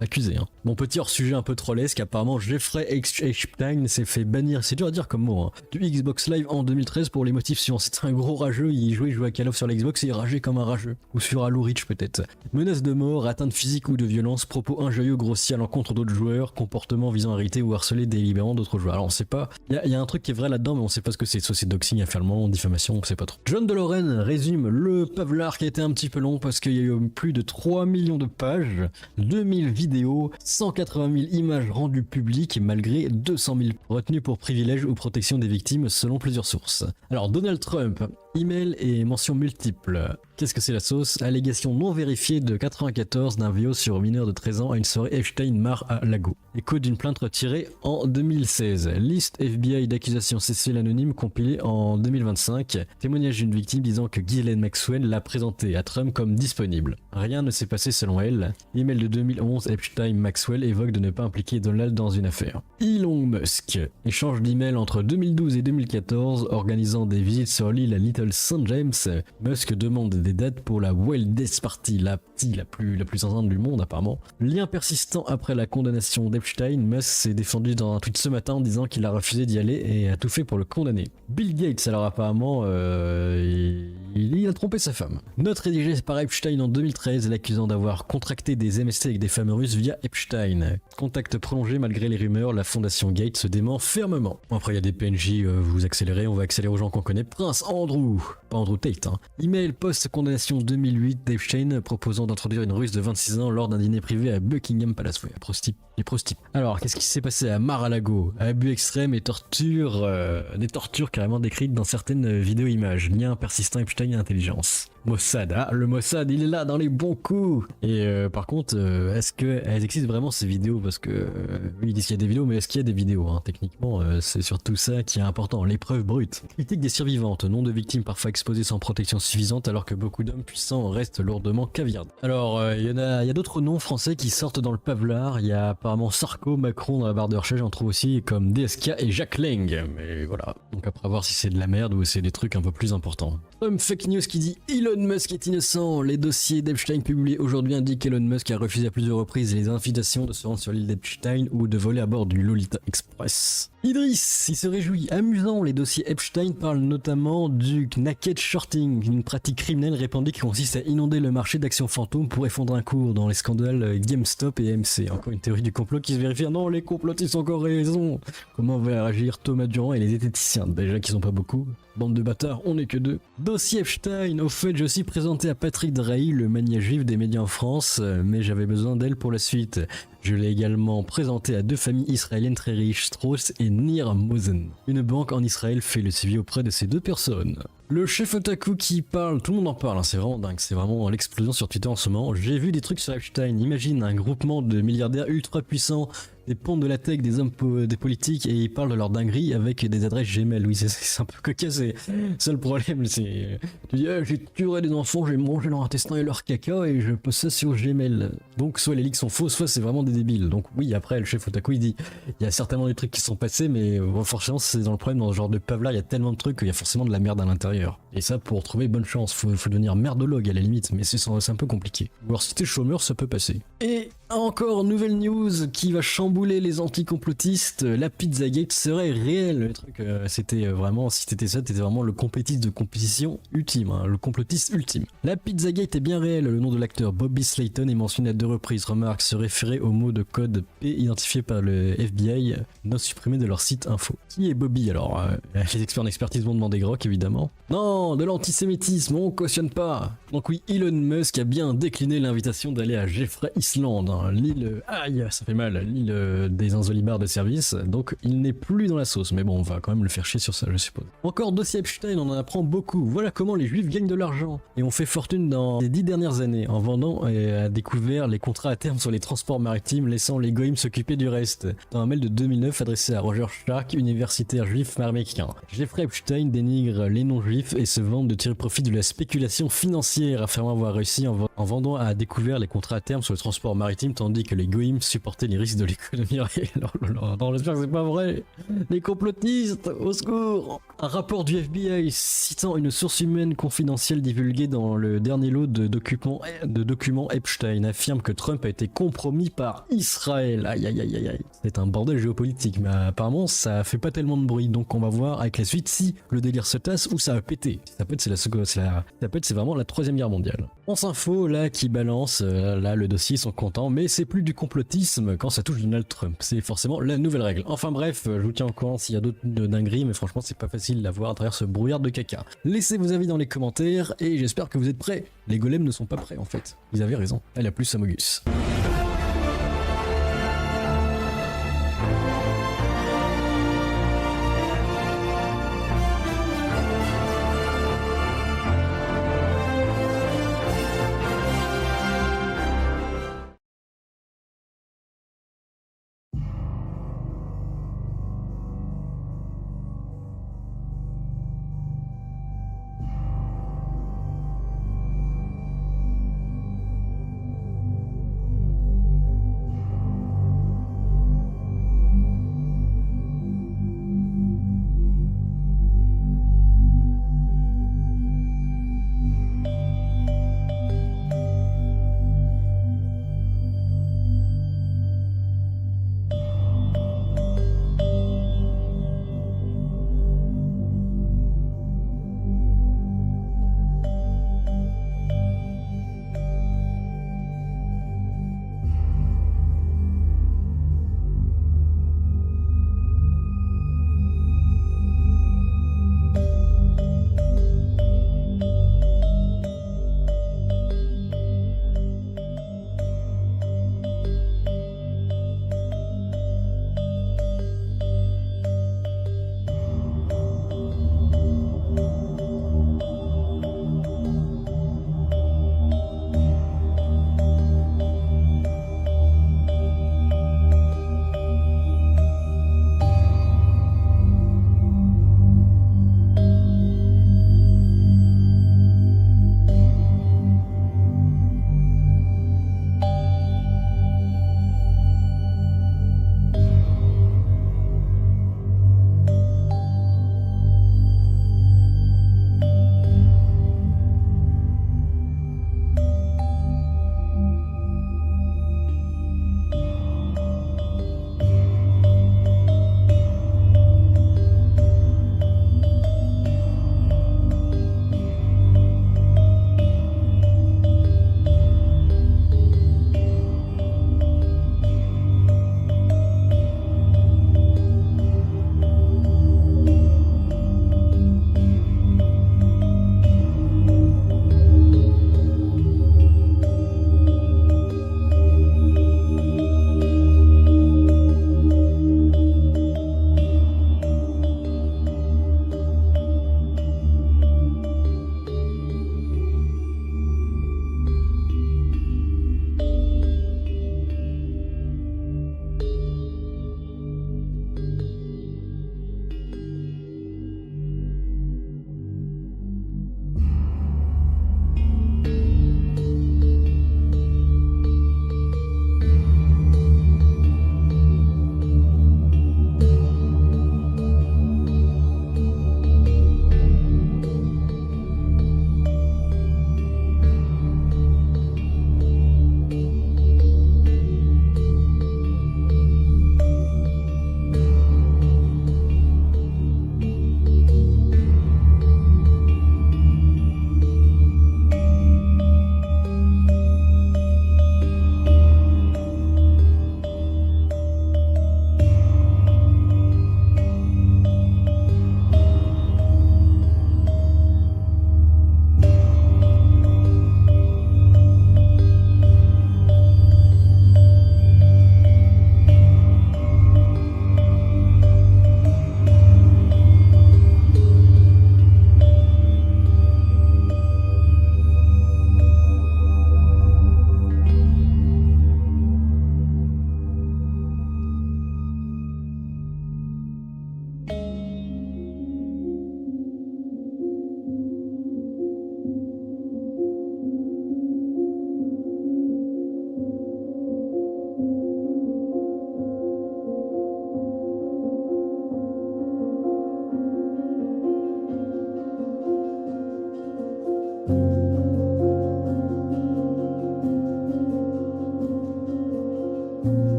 accusaient. Hein. Mon petit hors-sujet un peu trollesque. Apparemment, Jeffrey Epstein s'est fait bannir. C'est dur à dire comme mot. Hein, du Xbox Live en 2013 pour les motifs suivants. C'était un gros rageux. Il jouait à Call of sur l'Xbox et il rageait comme un rageux. Ou sur Halo Reach peut-être. Menace de mort, atteinte physique ou de violence, propos un joyeux grossier à l'encontre d'autres joueurs, comportement visant à irriter ou harceler délibérément d'autres joueurs. Alors on sait pas, il y a un truc qui est vrai là-dedans, mais on sait pas ce que c'est. Soit c'est doxing, affirmement, diffamation, on sait pas trop. John de Lorraine résume le Pavlard qui a été un petit peu long parce qu'il y a eu plus de 3 millions de pages, 2000 vidéos, 180 000 images rendues publiques malgré 200 000 retenues pour privilège ou protection des victimes selon plusieurs sources. Alors Donald Trump, email et mentions multiples. Qu'est-ce que c'est la sauce? Allégation non vérifiée de 94 d'un viol sur mineur de 13 ans à une soirée Epstein-Mar-a-Lago. Écho d'une plainte retirée en 2016. Liste FBI d'accusations cessées anonymes compilée en 2025. Témoignage d'une victime disant que Ghislaine Maxwell l'a présenté à Trump comme disponible. Rien ne s'est passé selon elle. Email de 2011, Epstein-Maxwell évoque de ne pas impliquer Donald dans une affaire. Elon Musk. Échange d'emails entre 2012 et 2014 organisant des visites sur l'île à Little St. James. Musk demande des dates pour la Wildest Party, la plus enceinte du monde apparemment. Lien persistant après la condamnation d'Epstein, Musk s'est défendu dans un tweet ce matin en disant qu'il a refusé d'y aller et a tout fait pour le condamner. Bill Gates, alors apparemment, il a trompé sa femme. Note rédigée par Epstein en 2013 l'accusant d'avoir contracté des MST avec des femmes russes via Epstein. Contact prolongé malgré les rumeurs, la fondation Gates se dément fermement. Bon, après il y a des PNJ, vous accélérez, on va accélérer aux gens qu'on connaît. Prince Andrew, pas Andrew Tate, hein. Email post-condamnation 2008 d'Epstein proposant d'introduire une russe de 26 ans lors d'un dîner privé à Buckingham Palace. Ouais, les prostit. Alors, qu'est-ce qui s'est passé à Mar-a-Lago? Abus extrêmes et tortures, des tortures carrément décrites dans certaines vidéos images. Lien persistant Epstein et intelligence. Mossad, le Mossad, il est là dans les bons coups. Et par contre, est-ce qu'elles existent vraiment ces vidéos? Parce que oui, ils disent qu'il y a des vidéos, mais est-ce qu'il y a des vidéos, hein? Techniquement, c'est surtout ça qui est important, les preuves brutes. Critique des survivantes, nombre de victimes parfois exposées sans protection suffisante alors que beaucoup d'hommes puissants restent lourdement caviardés. Alors, il y a d'autres noms français qui sortent dans le Pavlard. Il y a apparemment Sarko, Macron dans la barre de recherche, j'en trouve aussi comme DSK et Jacques Lang. Mais voilà, donc après voir si c'est de la merde ou c'est des trucs un peu plus importants. Homme fake news qui dit Elon Musk est innocent. Les dossiers d'Epstein publiés aujourd'hui indiquent qu'Elon Musk a refusé à plusieurs reprises les invitations de se rendre sur l'île d'Epstein ou de voler à bord du Lolita Express. Idriss, il se réjouit. Amusant, les dossiers Epstein parlent notamment du naked shorting, une pratique criminelle répandue qui consiste à inonder le marché d'actions fantômes pour effondrer un cours dans les scandales GameStop et AMC. Encore une théorie du complot qui se vérifie. Non, les complotistes ont encore raison. Comment va réagir Thomas Durand et les zététiciens? Déjà qu'ils sont pas beaucoup. Bande de bâtards, on n'est que deux. Dossier Epstein, au fait, j'ai aussi présenté à Patrick Drahi, le mania juif des médias en France, mais j'avais besoin d'elle pour la suite. Je l'ai également présenté à deux familles israéliennes très riches, Strauss et Nir Mosen. Une banque en Israël fait le suivi auprès de ces deux personnes. Le chef otaku qui parle, tout le monde en parle, hein, c'est vraiment dingue, c'est vraiment l'explosion sur Twitter en ce moment. J'ai vu des trucs sur Epstein, imagine un groupement de milliardaires ultra puissants, des pontes de la tech, des hommes des politiques, et ils parlent de leur dinguerie avec des adresses Gmail. Oui, c'est un peu cocasse, c'est le problème, c'est... Tu dis, j'ai tué des enfants, j'ai mangé leur intestin et leur caca, et je poste ça sur Gmail. Donc soit les leaks sont faux, soit c'est vraiment des débiles. Donc oui, après, le chef otaku, il dit, il y a certainement des trucs qui sont passés, mais forcément, c'est dans le problème, dans ce genre de Pavlard, il y a tellement de trucs qu'il y a forcément de la merde à l'intérieur. Et ça, pour trouver bonne chance, faut devenir merdologue à la limite, mais c'est un peu compliqué. Ou alors si t'es chômeur, ça peut passer. Et encore nouvelle news qui va chambouler les anti-complotistes, la Pizzagate serait réelle. Le truc, c'était vraiment, si t'étais ça, t'étais vraiment le compétiste de compétition ultime, hein, le complotiste ultime. La Pizzagate est bien réelle, le nom de l'acteur Bobby Slayton est mentionné à 2 reprises. Remarque, se référer au mot de code P identifié par le FBI, non supprimé de leur site info. Qui est Bobby alors? Les experts en expertise vont demander Grok évidemment. Non, de l'antisémitisme, on cautionne pas. Donc oui, Elon Musk a bien décliné l'invitation d'aller à Jeffrey Island, hein, l'île, aïe, ça fait mal, l'île des insolibars de service, donc il n'est plus dans la sauce, mais bon, on va quand même le faire chier sur ça, je suppose. Encore dossier Epstein, on en apprend beaucoup. Voilà comment les juifs gagnent de l'argent et ont fait fortune dans les 10 dernières années en vendant et a découvert les contrats à terme sur les transports maritimes, laissant les goïms s'occuper du reste. Dans un mail de 2009 adressé à Roger Stark, universitaire juif américain, Jeffrey Epstein dénigre les non-juifs et se vante de tirer profit de la spéculation financière, affirmant avoir réussi en vendant à découvert les contrats à terme sur le transport maritime, tandis que les goïms supportaient les risques de l'économie réelle. Non, j'espère que c'est pas vrai. Les complotistes, au secours. Un rapport du FBI citant une source humaine confidentielle divulguée dans le dernier lot de documents Epstein affirme que Trump a été compromis par Israël. Aïe aïe aïe aïe. C'est un bordel géopolitique, mais apparemment ça fait pas tellement de bruit, donc on va voir avec la suite si le délire se tasse ou ça va péter. Si ça pète, c'est vraiment la 3e guerre mondiale. On s'info là qui balance, là le dossier ils sont contents, mais c'est plus du complotisme quand ça touche Donald Trump, c'est forcément la nouvelle règle. Enfin bref, je vous tiens au courant s'il y a d'autres dingueries, mais franchement c'est pas facile à voir à travers ce brouillard de caca. Laissez vos avis dans les commentaires et j'espère que vous êtes prêts. Les golems ne sont pas prêts en fait, ils avaient raison. Elle a plus Amogus.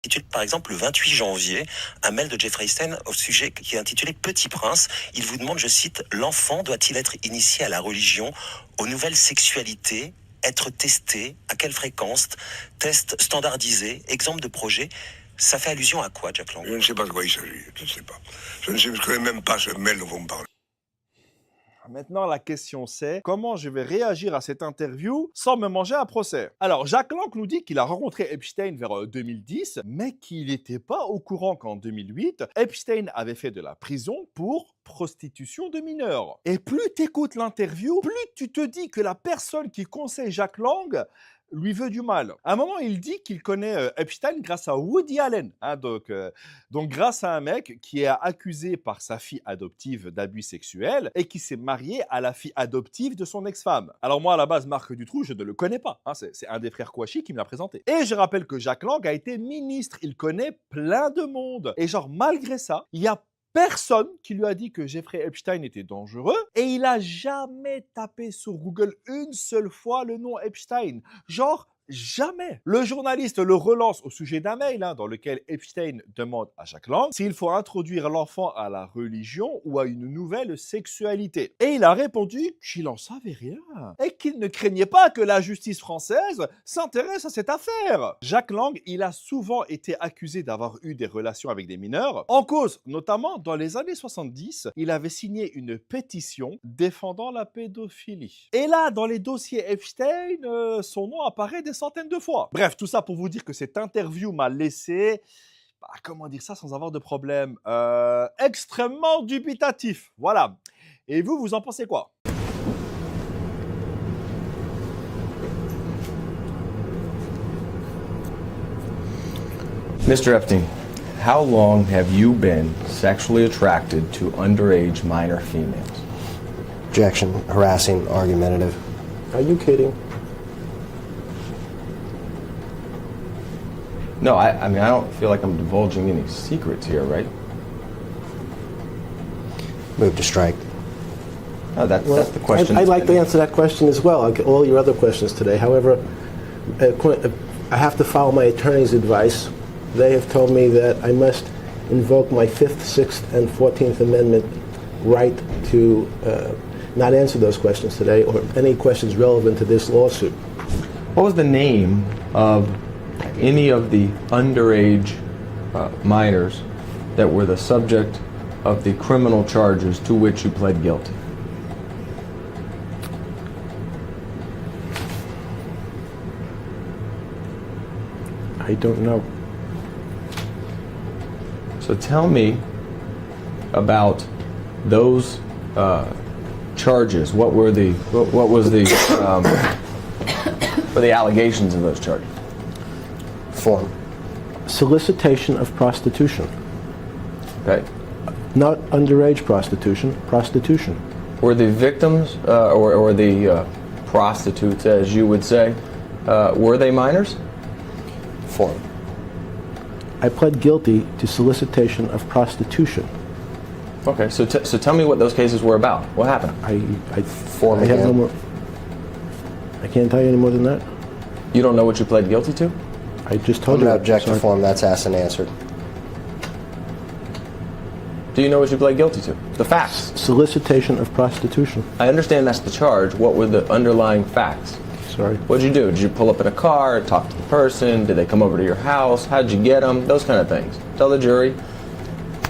Intitule par exemple le 28 janvier un mail de Jeffrey Epstein au sujet qui est intitulé Petit Prince. Il vous demande, je cite, l'enfant doit-il être initié à la religion, aux nouvelles sexualités, être testé, à quelle fréquence, test standardisé, exemple de projet. Ça fait allusion à quoi, Jack Lang? Je ne sais pas de quoi il s'agit, je ne sais pas. Je ne connais même pas ce mail dont vous me parlez. Maintenant, la question c'est comment je vais réagir à cette interview sans me manger un procès. Alors, Jack Lang nous dit qu'il a rencontré Epstein vers 2010, mais qu'il n'était pas au courant qu'en 2008, Epstein avait fait de la prison pour prostitution de mineurs. Et plus tu écoutes l'interview, plus tu te dis que la personne qui conseille Jack Lang lui veut du mal. À un moment, il dit qu'il connaît Epstein grâce à Woody Allen. Donc, grâce à un mec qui est accusé par sa fille adoptive d'abus sexuels et qui s'est marié à la fille adoptive de son ex-femme. Alors moi, à la base, Marc Dutroux, je ne le connais pas. C'est un des frères Kouachi qui me l'a présenté. Et je rappelle que Jack Lang a été ministre. Il connaît plein de monde. Et genre, malgré ça, il y a personne qui lui a dit que Jeffrey Epstein était dangereux et il a jamais tapé sur Google une seule fois le nom Epstein. Genre, jamais. Le journaliste le relance au sujet d'un mail dans lequel Epstein demande à Jack Lang s'il faut introduire l'enfant à la religion ou à une nouvelle sexualité. Et il a répondu qu'il n'en savait rien et qu'il ne craignait pas que la justice française s'intéresse à cette affaire. Jack Lang, il a souvent été accusé d'avoir eu des relations avec des mineurs. En cause, notamment dans les années 70, il avait signé une pétition défendant la pédophilie. Et là, dans les dossiers Epstein, son nom apparaît des centaines de fois. Bref, tout ça pour vous dire que cette interview m'a laissé, comment dire ça sans avoir de problème, extrêmement dubitatif. Voilà. Et vous, vous en pensez quoi? Mr. Epstein, how long have you been sexually attracted to underage minor females? Objection, harassing, argumentative. Are you kidding? No, I mean, I don't feel like I'm divulging any secrets here, right? Move to strike. No, that's the question. I'd like to answer that question as well, like all your other questions today. However, I have to follow my attorney's advice. They have told me that I must invoke my 5th, 6th, and 14th Amendment right to not answer those questions today or any questions relevant to this lawsuit. What was the name of any of the underage minors that were the subject of the criminal charges to which you pled guilty? I don't know. So tell me about those charges. What was the allegations of those charges? Form. Solicitation of prostitution. Okay. Not underage prostitution, prostitution. Were the victims or the prostitutes, as you would say, were they minors? Form. I pled guilty to solicitation of prostitution. Okay, so tell me what those cases were about. What happened? I have no more. I can't tell you any more than that. You don't know what you pled guilty to? I just told you. I'm going to object to form. That's asked and answered. Do you know what you pled guilty to? The facts. Solicitation of prostitution. I understand that's the charge. What were the underlying facts? Sorry. What did you do? Did you pull up in a car, talk to the person? Did they come over to your house? How did you get them? Those kind of things. Tell the jury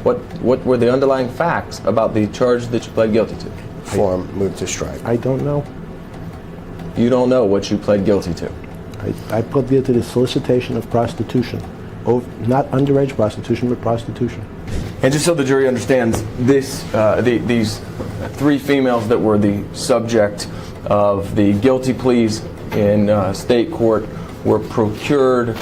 what were the underlying facts about the charge that you pled guilty to? Form. Move to strike. I don't know. You don't know what you pled guilty to? I pled guilty to solicitation of prostitution. Not underage prostitution, but prostitution. And just so the jury understands, these 3 females that were the subject of the guilty pleas in state court were procured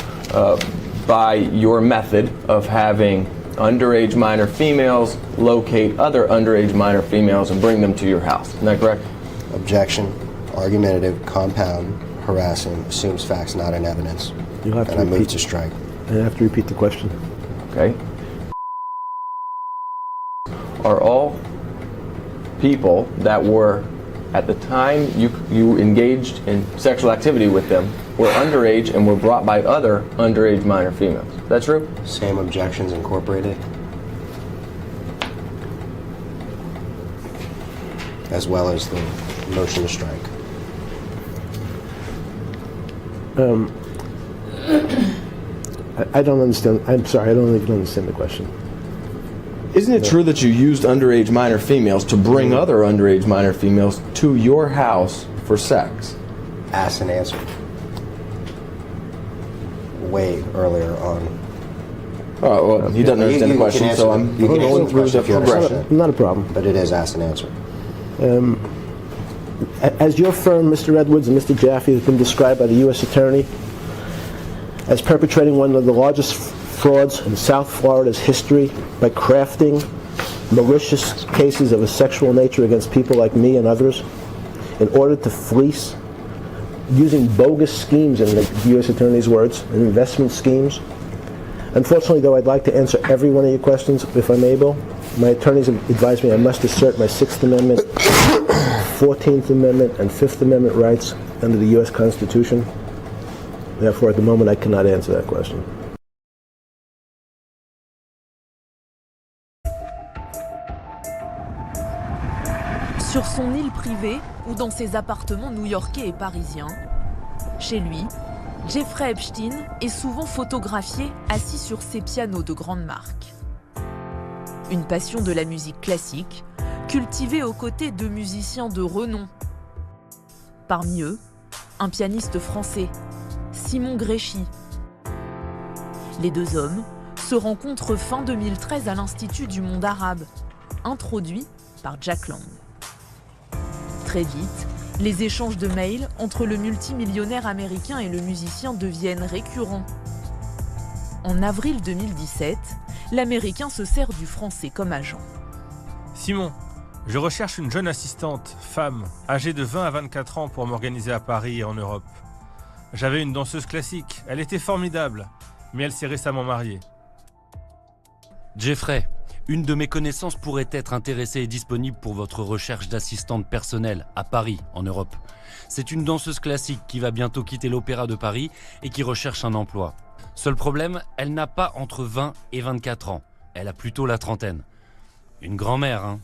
by your method of having underage minor females locate other underage minor females and bring them to your house. Isn't that correct? Objection, argumentative, compound, harassing, assumes facts not in evidence. You'll have and I move to strike. I have to repeat the question. Okay. Are all people that were, at the time you engaged in sexual activity with them, were underage and were brought by other underage minor females. Is that true? Same objections incorporated, as well as the motion to strike. I don't understand. I'm sorry, I don't even understand the question. Isn't it true that you used underage minor females to bring other underage minor females to your house for sex? Asked and answered. Way earlier on. Oh, well, he doesn't understand the question, so I'm going through the progression. Not a problem. But it is asked and answered. As your firm, Mr. Edwards and Mr. Jaffe, has been described by the U.S. Attorney as perpetrating one of the largest frauds in South Florida's history by crafting malicious cases of a sexual nature against people like me and others in order to fleece, using bogus schemes, in the U.S. Attorney's words, and investment schemes. Unfortunately, though, I'd like to answer every one of your questions if I'm able. My attorneys have advised me I must assert my 6th Amendment, 14th Amendment, and 5th Amendment rights under the U.S. Constitution. Therefore, at the moment, I cannot answer that question. Sur son île privée ou dans ses appartements new-yorkais et parisiens, chez lui, Jeffrey Epstein est souvent photographié assis sur ses pianos de grande marque. Une passion de la musique classique, cultivée aux côtés de musiciens de renom. Parmi eux, un pianiste français, Simon Gréchy. Les deux hommes se rencontrent fin 2013 à l'Institut du monde arabe, introduit par Jack Lang. Très vite, les échanges de mails entre le multimillionnaire américain et le musicien deviennent récurrents. En avril 2017, l'Américain se sert du français comme agent. Simon, je recherche une jeune assistante, femme, âgée de 20 à 24 ans pour m'organiser à Paris et en Europe. J'avais une danseuse classique, elle était formidable, mais elle s'est récemment mariée. Jeffrey, une de mes connaissances pourrait être intéressée et disponible pour votre recherche d'assistante personnelle à Paris, en Europe. C'est une danseuse classique qui va bientôt quitter l'Opéra de Paris et qui recherche un emploi. Seul problème, elle n'a pas entre 20 et 24 ans. Elle a plutôt la trentaine. Une grand-mère, hein.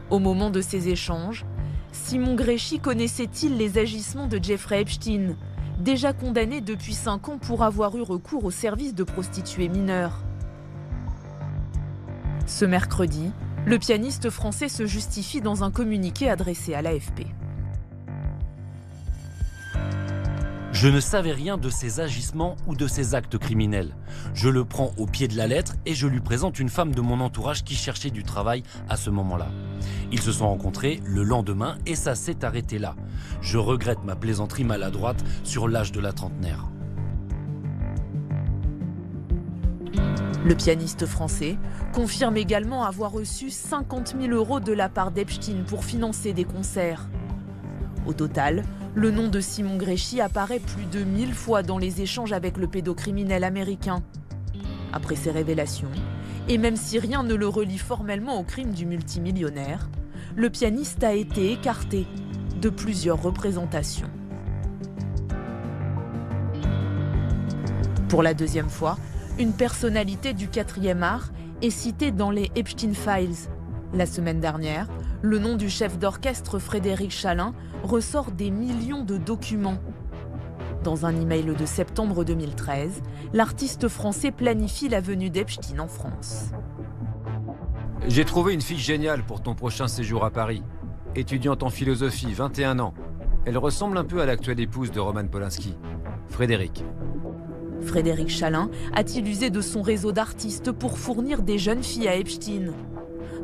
Au moment de ces échanges, Simon Gréchy connaissait-il les agissements de Jeffrey Epstein, déjà condamné depuis 5 ans pour avoir eu recours au service de prostituées mineures? Ce mercredi, le pianiste français se justifie dans un communiqué adressé à l'AFP. Je ne savais rien de ses agissements ou de ses actes criminels. Je le prends au pied de la lettre et je lui présente une femme de mon entourage qui cherchait du travail à ce moment-là. Ils se sont rencontrés le lendemain et ça s'est arrêté là. Je regrette ma plaisanterie maladroite sur l'âge de la trentenaire. Le pianiste français confirme également avoir reçu 50 000 € de la part d'Epstein pour financer des concerts. Au total, le nom de Simon Gréchy apparaît plus de 1000 fois dans les échanges avec le pédocriminel américain. Après ces révélations, et même si rien ne le relie formellement au crime du multimillionnaire, le pianiste a été écarté de plusieurs représentations. Pour la deuxième fois, une personnalité du 4e art est citée dans les Epstein Files. La semaine dernière, le nom du chef d'orchestre Frédéric Chalin ressort des millions de documents. Dans un email de septembre 2013, l'artiste français planifie la venue d'Epstein en France. J'ai trouvé une fille géniale pour ton prochain séjour à Paris. Étudiante en philosophie, 21 ans. Elle ressemble un peu à l'actuelle épouse de Roman Polanski, Frédéric. Frédéric Chalin a-t-il usé de son réseau d'artistes pour fournir des jeunes filles à Epstein?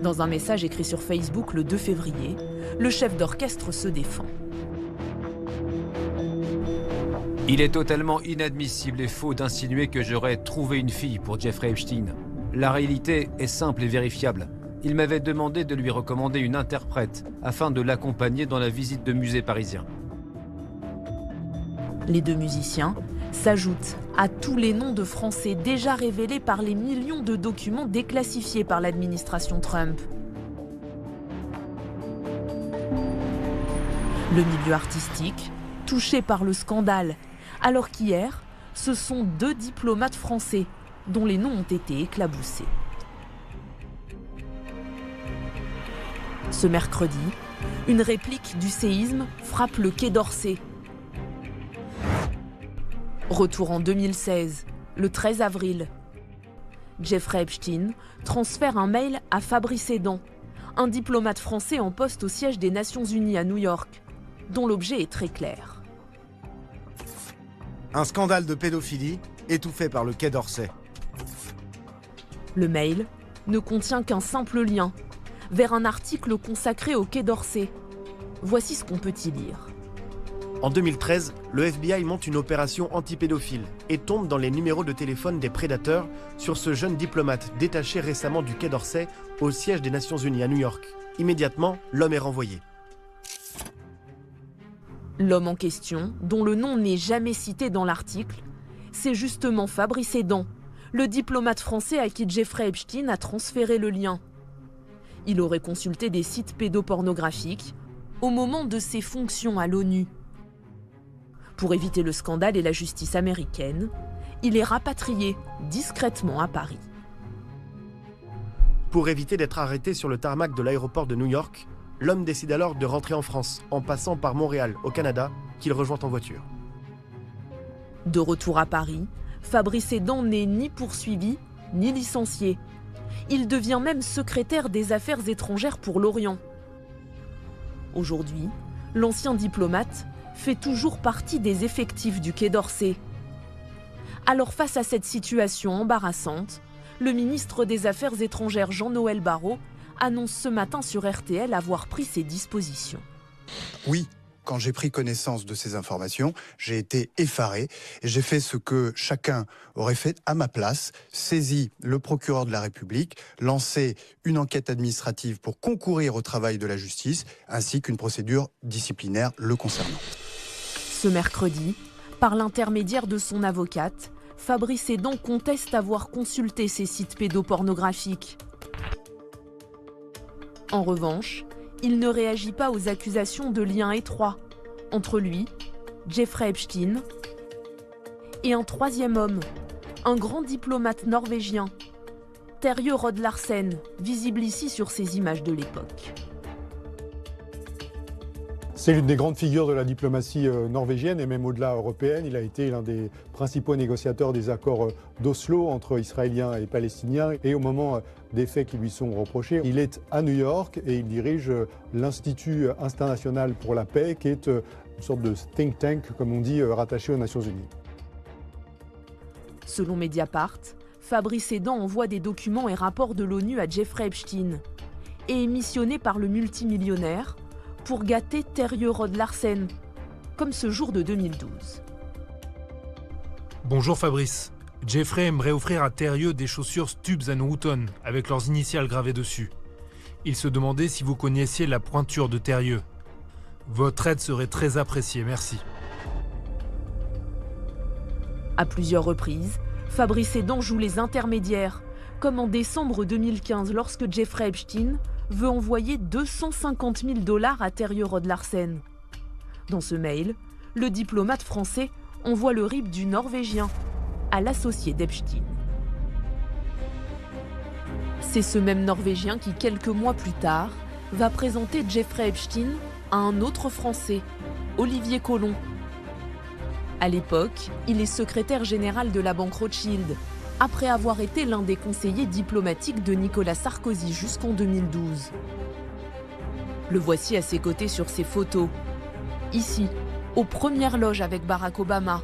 Dans un message écrit sur Facebook le 2 février, le chef d'orchestre se défend. Il est totalement inadmissible et faux d'insinuer que j'aurais trouvé une fille pour Jeffrey Epstein. La réalité est simple et vérifiable. Il m'avait demandé de lui recommander une interprète afin de l'accompagner dans la visite de musées parisiens. Les deux musiciens s'ajoutent à tous les noms de Français déjà révélés par les millions de documents déclassifiés par l'administration Trump. Le milieu artistique touchés par le scandale, alors qu'hier, ce sont 2 diplomates français dont les noms ont été éclaboussés. Ce mercredi, une réplique du séisme frappe le Quai d'Orsay. Retour en 2016, le 13 avril. Jeffrey Epstein transfère un mail à Fabrice Hédan, un diplomate français en poste au siège des Nations Unies à New York, dont l'objet est très clair. Un scandale de pédophilie étouffé par le Quai d'Orsay. Le mail ne contient qu'un simple lien vers un article consacré au Quai d'Orsay. Voici ce qu'on peut y lire. En 2013, le FBI monte une opération anti-pédophile et tombe dans les numéros de téléphone des prédateurs sur ce jeune diplomate détaché récemment du Quai d'Orsay au siège des Nations Unies à New York. Immédiatement, l'homme est renvoyé. L'homme en question, dont le nom n'est jamais cité dans l'article, c'est justement Fabrice Hédan, le diplomate français à qui Jeffrey Epstein a transféré le lien. Il aurait consulté des sites pédopornographiques au moment de ses fonctions à l'ONU. Pour éviter le scandale et la justice américaine, il est rapatrié discrètement à Paris. Pour éviter d'être arrêté sur le tarmac de l'aéroport de New York, l'homme décide alors de rentrer en France en passant par Montréal, au Canada, qu'il rejoint en voiture. De retour à Paris, Fabrice Hédan n'est ni poursuivi ni licencié. Il devient même secrétaire des Affaires étrangères pour l'Orient. Aujourd'hui, l'ancien diplomate fait toujours partie des effectifs du Quai d'Orsay. Alors face à cette situation embarrassante, le ministre des Affaires étrangères Jean-Noël Barrot annonce ce matin sur RTL avoir pris ses dispositions. Oui, quand j'ai pris connaissance de ces informations, j'ai été effaré et j'ai fait ce que chacun aurait fait à ma place, saisi le procureur de la République, lancé une enquête administrative pour concourir au travail de la justice, ainsi qu'une procédure disciplinaire le concernant. Ce mercredi, par l'intermédiaire de son avocate, Fabrice Hédan conteste avoir consulté ces sites pédopornographiques. En revanche, il ne réagit pas aux accusations de lien étroit entre lui, Jeffrey Epstein, et un troisième homme, un grand diplomate norvégien, Terje Rød-Larsen, visible ici sur ces images de l'époque. C'est l'une des grandes figures de la diplomatie norvégienne et même au-delà européenne. Il a été l'un des principaux négociateurs des accords d'Oslo entre Israéliens et Palestiniens. Et au moment des faits qui lui sont reprochés, il est à New York et il dirige l'Institut international pour la paix, qui est une sorte de think tank, comme on dit, rattaché aux Nations Unies. Selon Mediapart, Fabrice Hédan envoie des documents et rapports de l'ONU à Jeffrey Epstein et est missionné par le multimillionnaire pour gâter Terje Rød-Larsen, comme ce jour de 2012. Bonjour Fabrice. Jeffrey aimerait offrir à Terje des chaussures Stubbs & Wooton avec leurs initiales gravées dessus. Il se demandait si vous connaissiez la pointure de Terje. Votre aide serait très appréciée, merci. À plusieurs reprises, Fabrice Hédan joue les intermédiaires, comme en décembre 2015 lorsque Jeffrey Epstein veut envoyer $250 000 à Terje Rød-Larsen. Dans ce mail, le diplomate français envoie le RIB du Norvégien à l'associé d'Epstein. C'est ce même Norvégien qui, quelques mois plus tard, va présenter Jeffrey Epstein à un autre Français, Olivier Colomb. À l'époque, il est secrétaire général de la banque Rothschild, après avoir été l'un des conseillers diplomatiques de Nicolas Sarkozy jusqu'en 2012. Le voici à ses côtés sur ses photos. Ici, aux premières loges avec Barack Obama.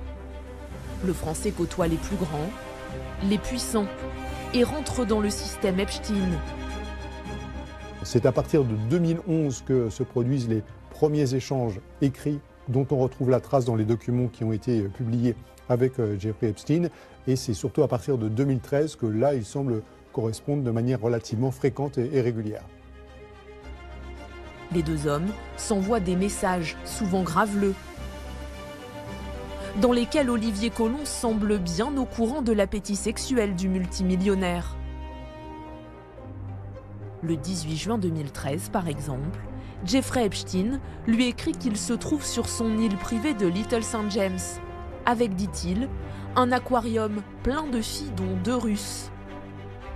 Le Français côtoie les plus grands, les puissants, et rentre dans le système Epstein. C'est à partir de 2011 que se produisent les premiers échanges écrits dont on retrouve la trace dans les documents qui ont été publiés avec Jeffrey Epstein. Et c'est surtout à partir de 2013 que là, il semble correspondre de manière relativement fréquente et régulière. Les deux hommes s'envoient des messages, souvent graveleux, dans lesquels Olivier Colomb semble bien au courant de l'appétit sexuel du multimillionnaire. Le 18 juin 2013, par exemple, Jeffrey Epstein lui écrit qu'il se trouve sur son île privée de Little St. James, avec, dit-il, un aquarium plein de filles dont 2 Russes.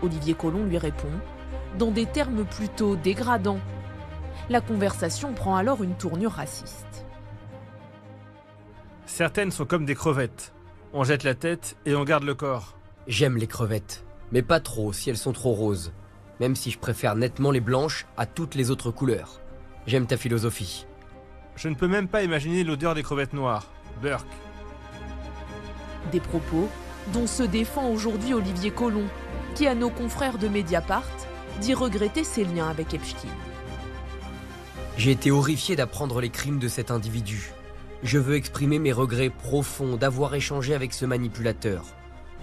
Olivier Colomb lui répond, dans des termes plutôt dégradants. La conversation prend alors une tournure raciste. Certaines sont comme des crevettes. On jette la tête et on garde le corps. J'aime les crevettes, mais pas trop si elles sont trop roses. Même si je préfère nettement les blanches à toutes les autres couleurs. J'aime ta philosophie. Je ne peux même pas imaginer l'odeur des crevettes noires. Burke. Des propos dont se défend aujourd'hui Olivier Colomb, qui à nos confrères de Mediapart dit regretter ses liens avec Epstein. J'ai été horrifié d'apprendre les crimes de cet individu. Je veux exprimer mes regrets profonds d'avoir échangé avec ce manipulateur.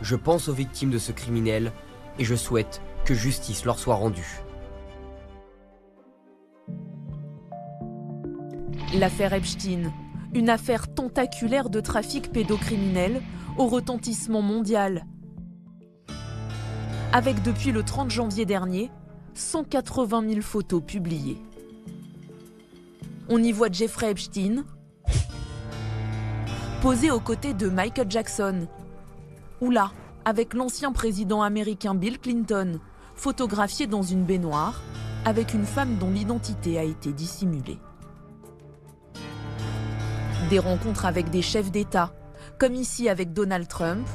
Je pense aux victimes de ce criminel et je souhaite que justice leur soit rendue. L'affaire Epstein, une affaire tentaculaire de trafic pédocriminel au retentissement mondial. Avec depuis le 30 janvier dernier, 180 000 photos publiées. On y voit Jeffrey Epstein posé aux côtés de Michael Jackson, ou là, avec l'ancien président américain Bill Clinton, photographié dans une baignoire, avec une femme dont l'identité a été dissimulée. Des rencontres avec des chefs d'État, comme ici avec Donald Trump,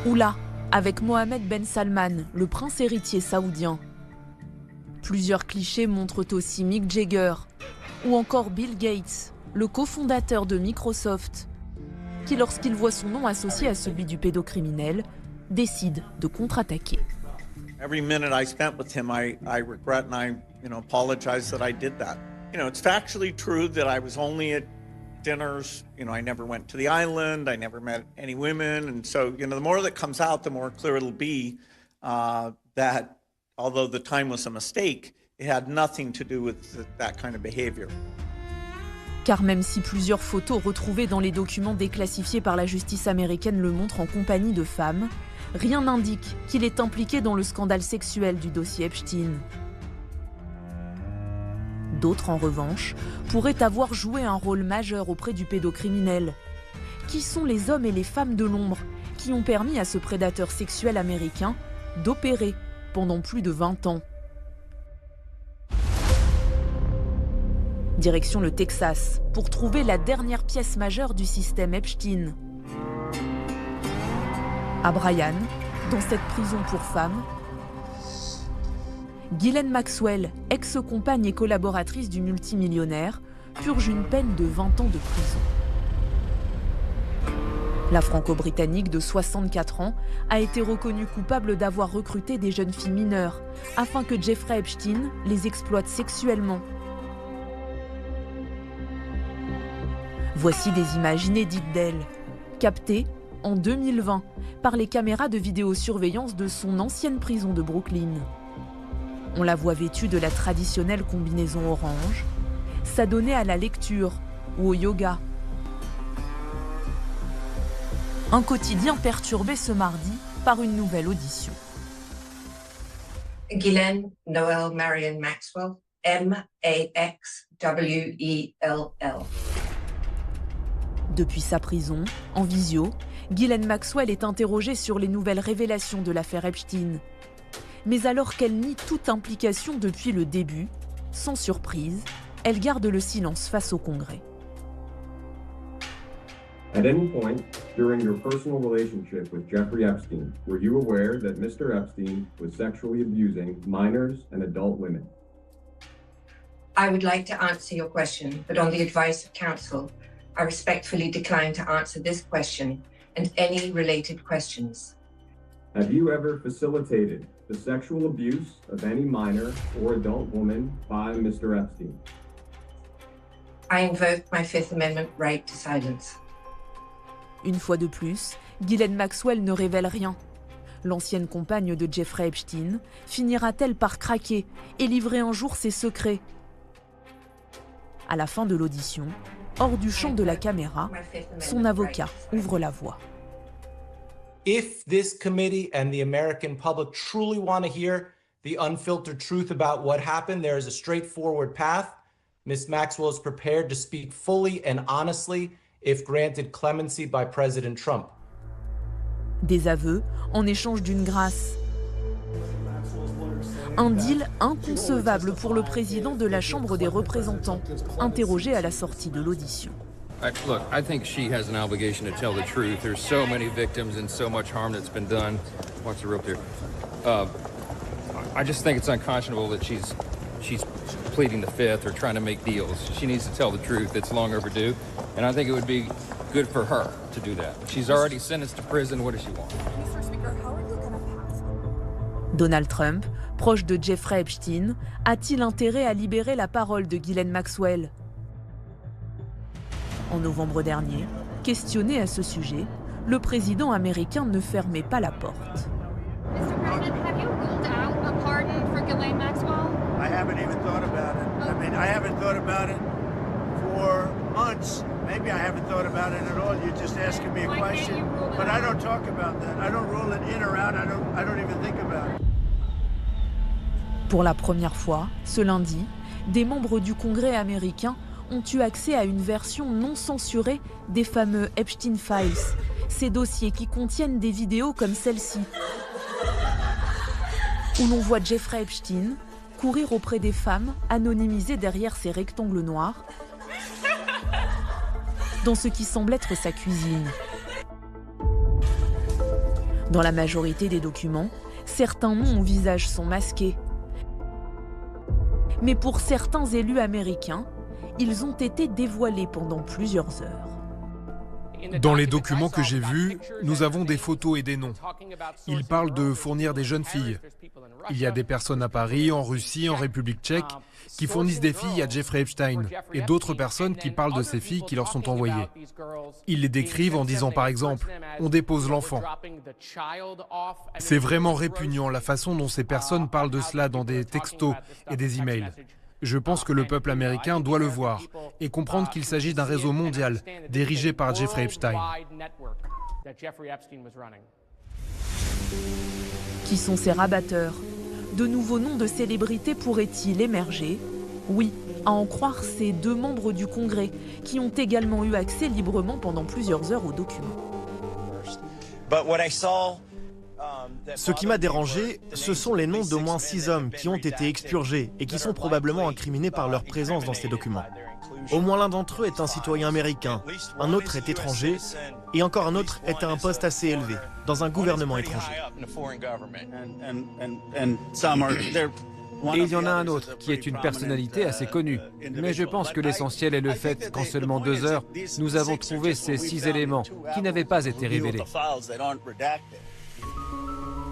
ou là, avec Mohammed Ben Salman, le prince héritier saoudien. Plusieurs clichés montrent aussi Mick Jagger, ou encore Bill Gates, le cofondateur de Microsoft, qui, lorsqu'il voit son nom associé à celui du pédocriminel, décide de contre-attaquer. Every minute I spent with him, I regret and I, apologize that I did that. It's factually true that I was only at dinners. I never went to the island. I never met any women. And so, the more that comes out, the more clear it'll be that although the time was a mistake, it had nothing to do with that kind of behavior. Car même si plusieurs photos retrouvées dans les documents déclassifiés par la justice américaine le montrent en compagnie de femmes, rien n'indique qu'il est impliqué dans le scandale sexuel du dossier Epstein. D'autres, en revanche, pourraient avoir joué un rôle majeur auprès du pédocriminel. Qui sont les hommes et les femmes de l'ombre qui ont permis à ce prédateur sexuel américain d'opérer pendant plus de 20 ans ? Direction le Texas, pour trouver la dernière pièce majeure du système Epstein. À Bryan, dans cette prison pour femmes, Ghislaine Maxwell, ex-compagne et collaboratrice du multimillionnaire, purge une peine de 20 ans de prison. La franco-britannique de 64 ans a été reconnue coupable d'avoir recruté des jeunes filles mineures afin que Jeffrey Epstein les exploite sexuellement. Voici des images inédites d'elle, captées en 2020 par les caméras de vidéosurveillance de son ancienne prison de Brooklyn. On la voit vêtue de la traditionnelle combinaison orange, s'adonner à la lecture ou au yoga. Un quotidien perturbé ce mardi par une nouvelle audition. Ghislaine Noel Marion Maxwell, Maxwell. Depuis sa prison, en visio, Ghislaine Maxwell est interrogée sur les nouvelles révélations de l'affaire Epstein. Mais alors qu'elle nie toute implication depuis le début, sans surprise, elle garde le silence face au Congrès. At any point during your personal relationship with Jeffrey Epstein, were you aware that Mr. Epstein was sexually abusing minors and adult women? I would like to answer your question, but on the advice of counsel, I respectfully decline to answer this question and any related questions. Have you ever facilitated the sexual abuse of any minor or adult woman by Mr. Epstein? I invoke my Fifth Amendment right to silence. Une fois de plus, Ghislaine Maxwell ne révèle rien. L'ancienne compagne de Jeffrey Epstein finira-t-elle par craquer et livrer un jour ses secrets ? À la fin de l'audition, hors du champ de la caméra, son avocat ouvre la voie. If this committee and the American public truly want to hear the unfiltered truth about what happened. There is a straightforward path. Ms. Maxwell is prepared to speak fully and honestly if granted clemency by President Trump. Des aveux en échange d'une grâce. Un deal inconcevable pour le président de la Chambre des représentants, interrogé à la sortie de l'audition. Look, I think she has an obligation to tell the truth. There's so many victims and so much harm that's been done. Watch the rope there. I just think it's unconscionable that she's pleading the fifth or trying to make deals. She needs to tell the truth. It's long overdue, and I think it would be good for her to do that. She's already sentenced to prison. What does she want? Donald Trump, proche de Jeffrey Epstein, a-t-il intérêt à libérer la parole de Ghislaine Maxwell? En novembre dernier, questionné à ce sujet, le président américain ne fermait pas la porte. Mr. President, have you ruled out a pardon for Ghislaine Maxwell? I haven't even thought about it. I mean, I haven't thought about it for months. Maybe I haven't thought about it at all. You're just asking me a question. But I don't talk about that. I don't rule it in or out. I don't even think about it. Pour la première fois, ce lundi, des membres du Congrès américain ont eu accès à une version non censurée des fameux Epstein Files, ces dossiers qui contiennent des vidéos comme celle-ci, où l'on voit Jeffrey Epstein courir auprès des femmes anonymisées derrière ces rectangles noirs, dans ce qui semble être sa cuisine. Dans la majorité des documents, certains noms ou visages sont masqués. Mais pour certains élus américains, ils ont été dévoilés pendant plusieurs heures. Dans les documents que j'ai vus, nous avons des photos et des noms. Ils parlent de fournir des jeunes filles. Il y a des personnes à Paris, en Russie, en République tchèque, qui fournissent des filles à Jeffrey Epstein, et d'autres personnes qui parlent de ces filles qui leur sont envoyées. Ils les décrivent en disant par exemple « on dépose l'enfant ». C'est vraiment répugnant la façon dont ces personnes parlent de cela dans des textos et des emails. Je pense que le peuple américain doit le voir et comprendre qu'il s'agit d'un réseau mondial dirigé par Jeffrey Epstein. Qui sont ces rabatteurs? De nouveaux noms de célébrités pourraient-ils émerger? Oui, à en croire ces deux membres du Congrès qui ont également eu accès librement pendant plusieurs heures aux documents. Ce qui m'a dérangé, ce sont les noms d'au moins 6 hommes qui ont été expurgés et qui sont probablement incriminés par leur présence dans ces documents. Au moins l'un d'entre eux est un citoyen américain, un autre est étranger, et encore un autre est à un poste assez élevé, dans un gouvernement étranger. Et il y en a un autre qui est une personnalité assez connue. Mais je pense que l'essentiel est le fait qu'en seulement 2 heures, nous avons trouvé ces 6 éléments qui n'avaient pas été révélés.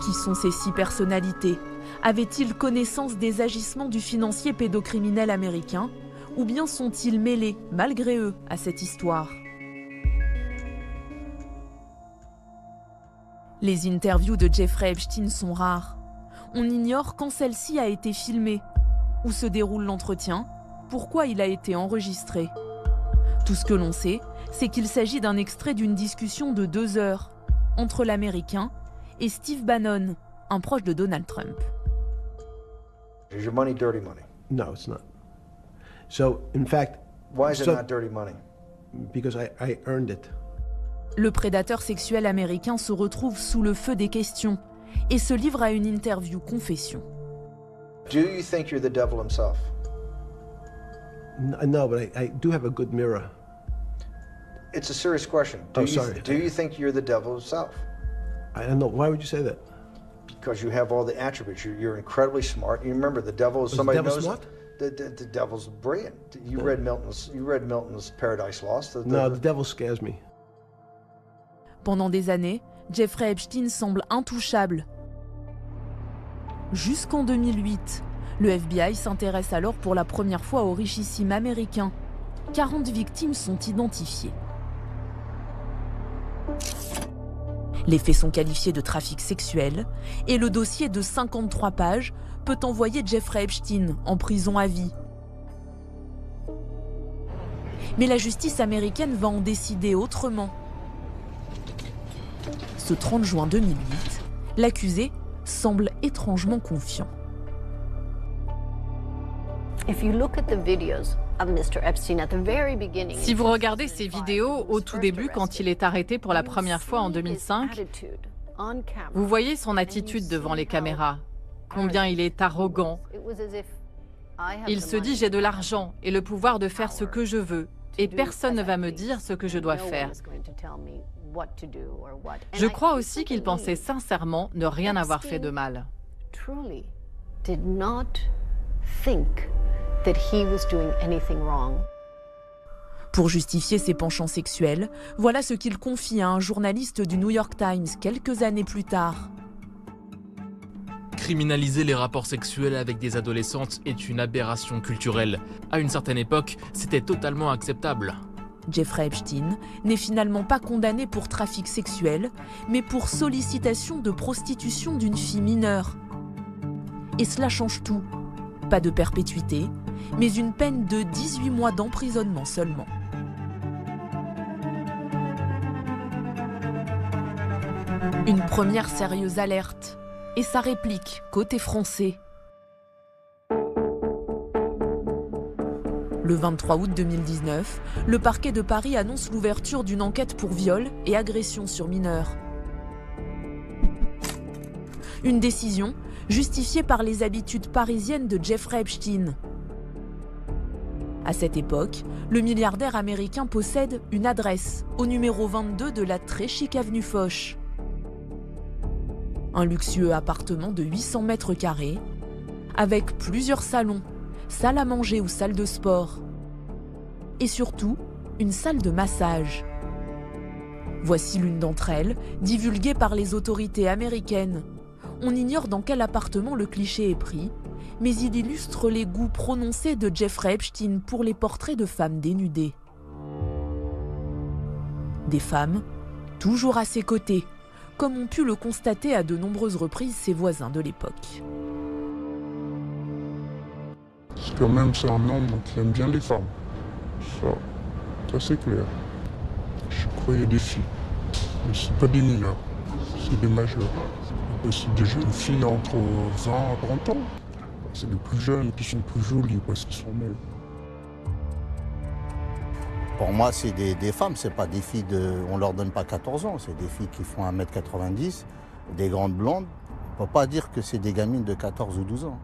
Qui sont ces 6 personnalités? Avaient-ils connaissance des agissements du financier pédocriminel américain? Ou bien sont-ils mêlés, malgré eux, à cette histoire? Les interviews de Jeffrey Epstein sont rares. On ignore quand celle-ci a été filmée, où se déroule l'entretien, pourquoi il a été enregistré. Tout ce que l'on sait, c'est qu'il s'agit d'un extrait d'une discussion de 2 heures entre l'Américain et Steve Bannon, un proche de Donald Trump. Is your money dirty money? No, it's not. So, in fact, why is it not dirty money? Because I earned it. Le prédateur sexuel américain se retrouve sous le feu des questions et se livre à une interview confession. Do you think you're the devil himself? No, but I do have a good mirror. It's a serious question. Do you think you're the devil himself? I don't know. Why would you say that? Because you have all the attributes. You're incredibly smart. You remember the devil is somebody knows. Smart? The devil's brilliant. You read Milton's Paradise Lost. No, the devil scares me. Pendant des années, Jeffrey Epstein semble intouchable. Jusqu'en 2008, le FBI s'intéresse alors pour la première fois au richissime américain. 40 victimes sont identifiées. Les faits sont qualifiés de trafic sexuel et le dossier de 53 pages peut envoyer Jeffrey Epstein en prison à vie. Mais la justice américaine va en décider autrement. Ce 30 juin 2008, l'accusé semble étrangement confiant. Si vous regardez ses vidéos au tout début, quand il est arrêté pour la première fois en 2005, vous voyez son attitude devant les caméras, combien il est arrogant. Il se dit « j'ai de l'argent et le pouvoir de faire ce que je veux, et personne ne va me dire ce que je dois faire ». Je crois aussi qu'il pensait sincèrement ne rien avoir fait de mal. Pour justifier ses penchants sexuels, voilà ce qu'il confie à un journaliste du New York Times quelques années plus tard. Criminaliser les rapports sexuels avec des adolescentes est une aberration culturelle. À une certaine époque, c'était totalement acceptable. Jeffrey Epstein n'est finalement pas condamné pour trafic sexuel, mais pour sollicitation de prostitution d'une fille mineure. Et cela change tout. Pas de perpétuité, mais une peine de 18 mois d'emprisonnement seulement. Une première sérieuse alerte, et sa réplique côté français. Le 23 août 2019, le parquet de Paris annonce l'ouverture d'une enquête pour viol et agression sur mineurs. Une décision justifiée par les habitudes parisiennes de Jeffrey Epstein. À cette époque, le milliardaire américain possède une adresse au numéro 22 de la très chic avenue Foch. Un luxueux appartement de 800 mètres carrés, avec plusieurs salons, salle à manger ou salle de sport. Et surtout, une salle de massage. Voici l'une d'entre elles, divulguée par les autorités américaines. On ignore dans quel appartement le cliché est pris, mais il illustre les goûts prononcés de Jeffrey Epstein pour les portraits de femmes dénudées. Des femmes, toujours à ses côtés, comme ont pu le constater à de nombreuses reprises ses voisins de l'époque. Parce que même c'est un homme qui aime bien les femmes. Ça c'est clair. Je crois qu'il y a des filles. Mais c'est pas des mineurs, c'est des majeurs. C'est des jeunes filles entre 20 et 30 ans. C'est les plus jeunes qui sont plus jolies parce qu'ils sont belles. Pour moi, c'est des femmes, c'est pas des filles on leur donne pas 14 ans, c'est des filles qui font 1m90, des grandes blondes. On peut pas dire que c'est des gamines de 14 ou 12 ans.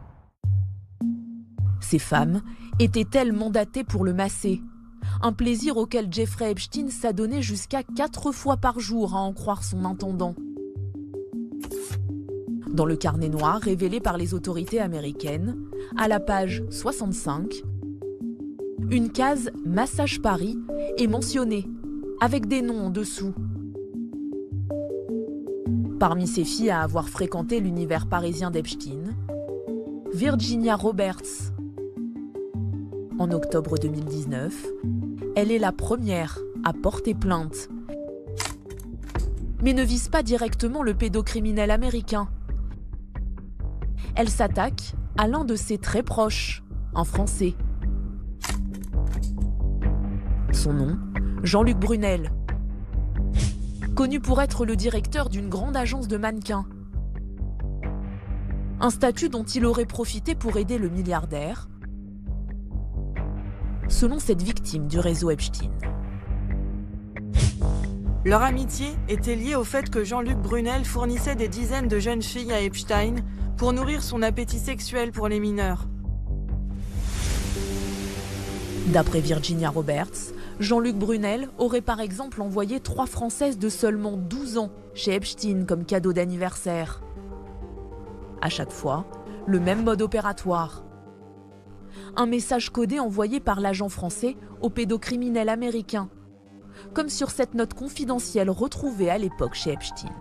Ces femmes étaient-elles mandatées pour le masser? Un plaisir auquel Jeffrey Epstein s'adonnait jusqu'à 4 fois par jour, à en croire son intendant. Dans le carnet noir révélé par les autorités américaines, à la page 65, une case « Massage Paris » est mentionnée, avec des noms en dessous. Parmi ces filles à avoir fréquenté l'univers parisien d'Epstein, Virginia Roberts. En octobre 2019, elle est la première à porter plainte. Mais ne vise pas directement le pédocriminel américain. Elle s'attaque à l'un de ses très proches, un Français. Son nom, Jean-Luc Brunel. Connu pour être le directeur d'une grande agence de mannequins. Un statut dont il aurait profité pour aider le milliardaire, selon cette victime du réseau Epstein. Leur amitié était liée au fait que Jean-Luc Brunel fournissait des dizaines de jeunes filles à Epstein pour nourrir son appétit sexuel pour les mineurs. D'après Virginia Roberts, Jean-Luc Brunel aurait par exemple envoyé 3 Françaises de seulement 12 ans chez Epstein comme cadeau d'anniversaire. À chaque fois, le même mode opératoire. Un message codé envoyé par l'agent français au pédocriminel américain, comme sur cette note confidentielle retrouvée à l'époque chez Epstein.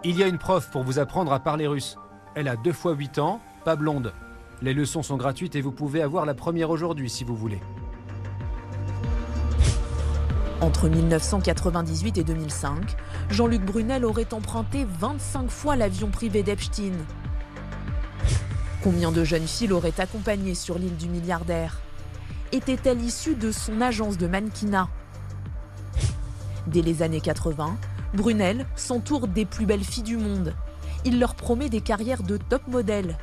Il y a une prof pour vous apprendre à parler russe. Elle a 2 fois 8 ans, pas blonde. Les leçons sont gratuites et vous pouvez avoir la première aujourd'hui si vous voulez. Entre 1998 et 2005, Jean-Luc Brunel aurait emprunté 25 fois l'avion privé d'Epstein. Combien de jeunes filles l'aurait accompagné sur l'île du milliardaire? Était-elle issue de son agence de mannequinat? Dès les années 80, Brunel s'entoure des plus belles filles du monde. Il leur promet des carrières de top modèle.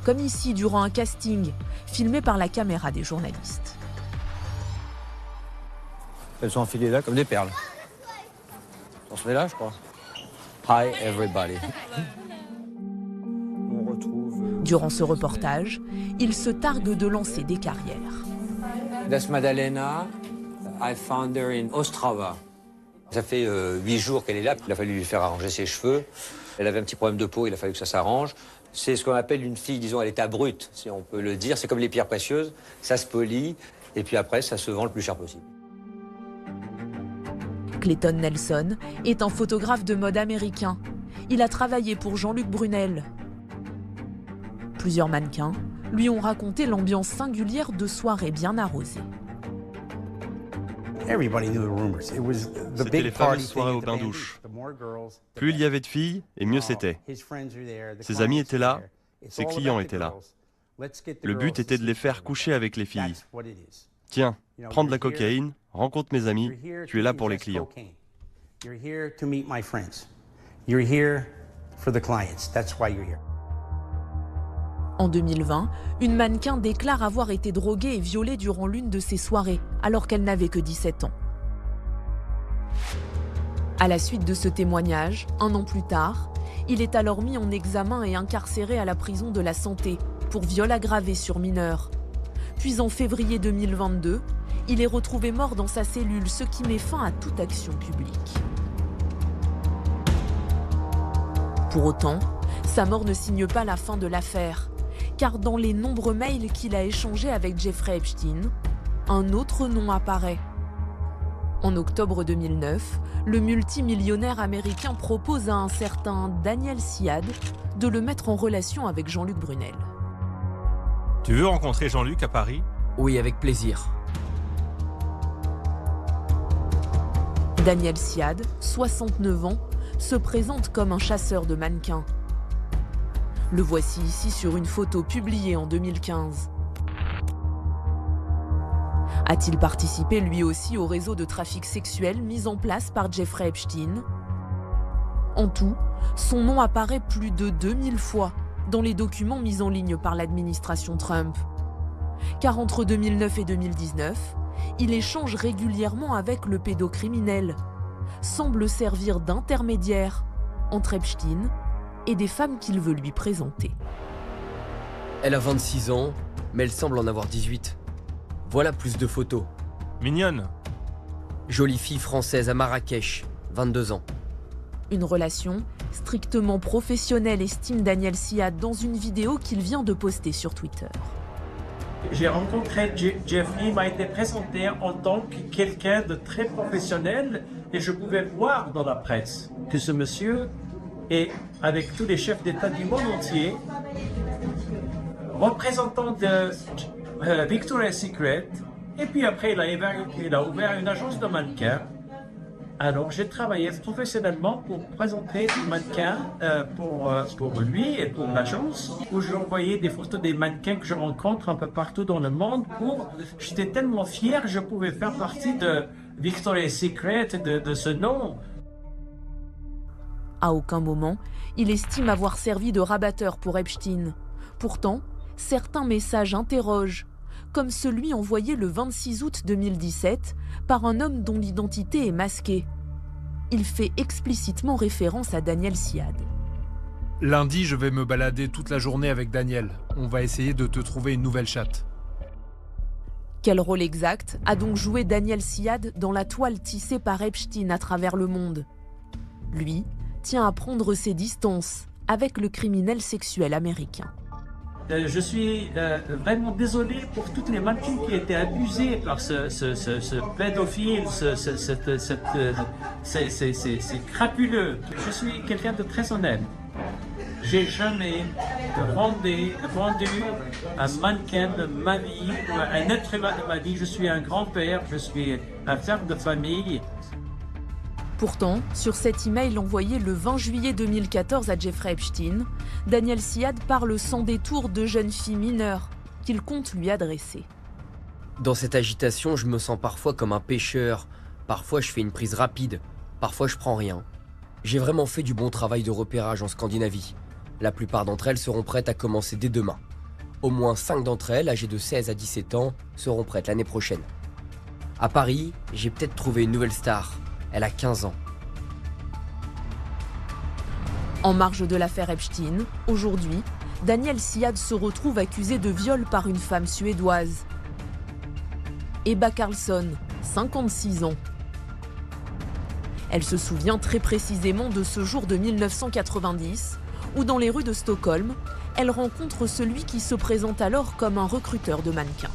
comme ici durant un casting, filmé par la caméra des journalistes. Elles sont enfilées là comme des perles. On se met là, je crois. Hi everybody. On retrouve... Durant ce reportage, il se targue de lancer des carrières. Das Madalena, I found her in Ostrava. Ça fait 8 jours qu'elle est là, il a fallu lui faire arranger ses cheveux. Elle avait un petit problème de peau, il a fallu que ça s'arrange. C'est ce qu'on appelle une fille, disons, à l'état brut, si on peut le dire. C'est comme les pierres précieuses, ça se polit, et puis après, ça se vend le plus cher possible. Clayton Nelson est un photographe de mode américain. Il a travaillé pour Jean-Luc Brunel. Plusieurs mannequins lui ont raconté l'ambiance singulière de soirées bien arrosées. C'était les fameuses soirées au bain-douche. Plus il y avait de filles, et mieux c'était. Ses amis étaient là, ses clients étaient là. Le but était de les faire coucher avec les filles. Tiens, prends de la cocaïne, rencontre mes amis, tu es là pour les clients. En 2020, une mannequin déclare avoir été droguée et violée durant l'une de ses soirées, alors qu'elle n'avait que 17 ans. À la suite de ce témoignage, 1 an plus tard, il est alors mis en examen et incarcéré à la prison de la Santé pour viol aggravé sur mineur. Puis en février 2022, il est retrouvé mort dans sa cellule, ce qui met fin à toute action publique. Pour autant, sa mort ne signe pas la fin de l'affaire, car dans les nombreux mails qu'il a échangés avec Jeffrey Epstein, un autre nom apparaît. En octobre 2009, le multimillionnaire américain propose à un certain Daniel Siad de le mettre en relation avec Jean-Luc Brunel. Tu veux rencontrer Jean-Luc à Paris ? Oui, avec plaisir. Daniel Siad, 69 ans, se présente comme un chasseur de mannequins. Le voici ici sur une photo publiée en 2015. A-t-il participé lui aussi au réseau de trafic sexuel mis en place par Jeffrey Epstein ? En tout, son nom apparaît plus de 2000 fois dans les documents mis en ligne par l'administration Trump. Car entre 2009 et 2019, il échange régulièrement avec le pédocriminel, semble servir d'intermédiaire entre Epstein et des femmes qu'il veut lui présenter. Elle a 26 ans, mais elle semble en avoir 18. Voilà plus de photos. Mignonne. Jolie fille française à Marrakech, 22 ans. Une relation strictement professionnelle, estime Daniel Siad dans une vidéo qu'il vient de poster sur Twitter. J'ai rencontré Jeffrey, m'a été présenté en tant que quelqu'un de très professionnel et je pouvais voir dans la presse que ce monsieur est, avec tous les chefs d'État du monde entier, représentant de Victoria's Secret, et puis après il a ouvert une agence de mannequins. Alors j'ai travaillé professionnellement pour présenter des mannequins pour lui et pour l'agence, où j'ai envoyé des photos des mannequins que je rencontre un peu partout dans le monde. J'étais tellement fier que je pouvais faire partie de Victoria's Secret, de ce nom. À aucun moment, il estime avoir servi de rabatteur pour Epstein. Pourtant, certains messages interrogent, comme celui envoyé le 26 août 2017 par un homme dont l'identité est masquée. Il fait explicitement référence à Daniel Siad. Lundi, je vais me balader toute la journée avec Daniel. On va essayer de te trouver une nouvelle chatte. Quel rôle exact a donc joué Daniel Siad dans la toile tissée par Epstein à travers le monde ? Lui tient à prendre ses distances avec le criminel sexuel américain. Je suis vraiment désolé pour toutes les mannequins qui étaient abusées par ce pédophile, c'est crapuleux. Je suis quelqu'un de très honnête. J'ai jamais vendu un mannequin de ma vie, un être humain de ma vie. Je suis un grand-père, je suis un père de famille. Pourtant, sur cet email envoyé le 20 juillet 2014 à Jeffrey Epstein, Daniel Siad parle sans détour de jeunes filles mineures qu'il compte lui adresser. Dans cette agitation, je me sens parfois comme un pêcheur. Parfois, je fais une prise rapide. Parfois, je prends rien. J'ai vraiment fait du bon travail de repérage en Scandinavie. La plupart d'entre elles seront prêtes à commencer dès demain. Au moins 5 d'entre elles, âgées de 16 à 17 ans, seront prêtes l'année prochaine. À Paris, j'ai peut-être trouvé une nouvelle star. Elle a 15 ans. En marge de l'affaire Epstein, aujourd'hui, Daniel Siad se retrouve accusé de viol par une femme suédoise. Ebba Carlsson, 56 ans. Elle se souvient très précisément de ce jour de 1990, où dans les rues de Stockholm, elle rencontre celui qui se présente alors comme un recruteur de mannequins.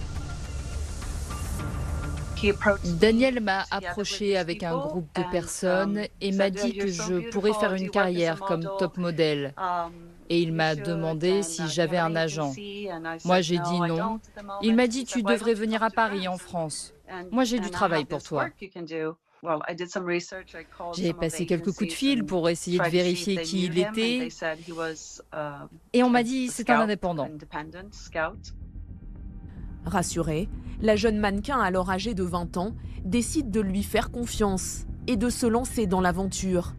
Daniel m'a approché avec un groupe de personnes et m'a dit que je pourrais faire une carrière comme top modèle. Et il m'a demandé si j'avais un agent. Moi, j'ai dit non. Il m'a dit « Tu devrais venir à Paris, en France. Moi, j'ai du travail pour toi. » J'ai passé quelques coups de fil pour essayer de vérifier qui il était. Et on m'a dit « C'est un indépendant. » Rassurée, la jeune mannequin, alors âgée de 20 ans, décide de lui faire confiance et de se lancer dans l'aventure.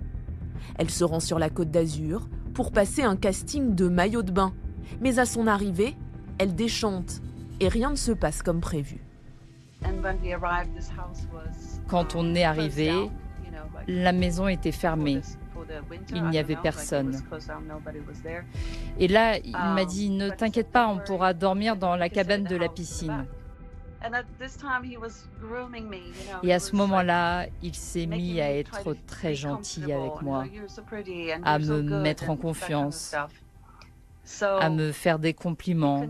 Elle se rend sur la Côte d'Azur pour passer un casting de maillot de bain. Mais à son arrivée, elle déchante et rien ne se passe comme prévu. Quand on est arrivé, la maison était fermée. Il n'y avait personne. Et là, il m'a dit « Ne t'inquiète pas, on pourra dormir dans la cabane de la piscine. » Et à ce moment-là, il s'est mis à être très gentil avec moi, à me mettre en confiance, à me faire des compliments.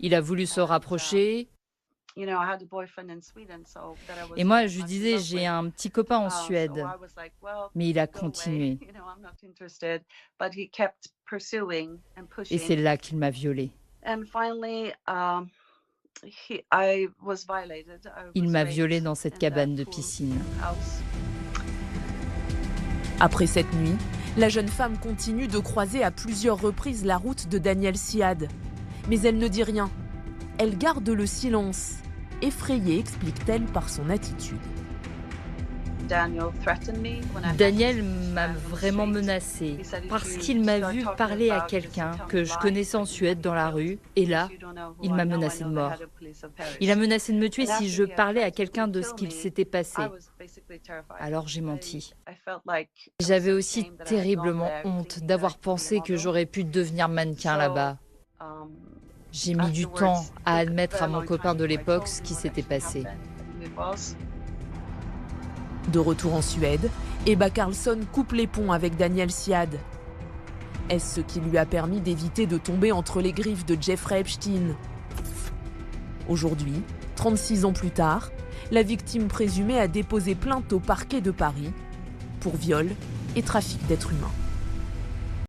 Il a voulu se rapprocher. Et moi, je lui disais, j'ai un petit copain en Suède. Mais il a continué. Et c'est là qu'il m'a violée. Il m'a violée dans cette cabane de piscine. Après cette nuit, la jeune femme continue de croiser à plusieurs reprises la route de Daniel Siad. Mais elle ne dit rien. Elle garde le silence. Effrayée, explique-t-elle par son attitude. Daniel m'a vraiment menacée parce qu'il m'a vu parler à quelqu'un que je connaissais en Suède dans la rue. Et là, il m'a menacé de mort. Il a menacé de me tuer si je parlais à quelqu'un de ce qu'il s'était passé. Alors j'ai menti. J'avais aussi terriblement honte d'avoir pensé que j'aurais pu devenir mannequin là-bas. J'ai mis du temps à admettre à mon copain de l'époque ce qui s'était passé. De retour en Suède, Ebba Carlsson coupe les ponts avec Daniel Siad. Est-ce ce qui lui a permis d'éviter de tomber entre les griffes de Jeffrey Epstein? Aujourd'hui, 36 ans plus tard, la victime présumée a déposé plainte au parquet de Paris pour viol et trafic d'êtres humains.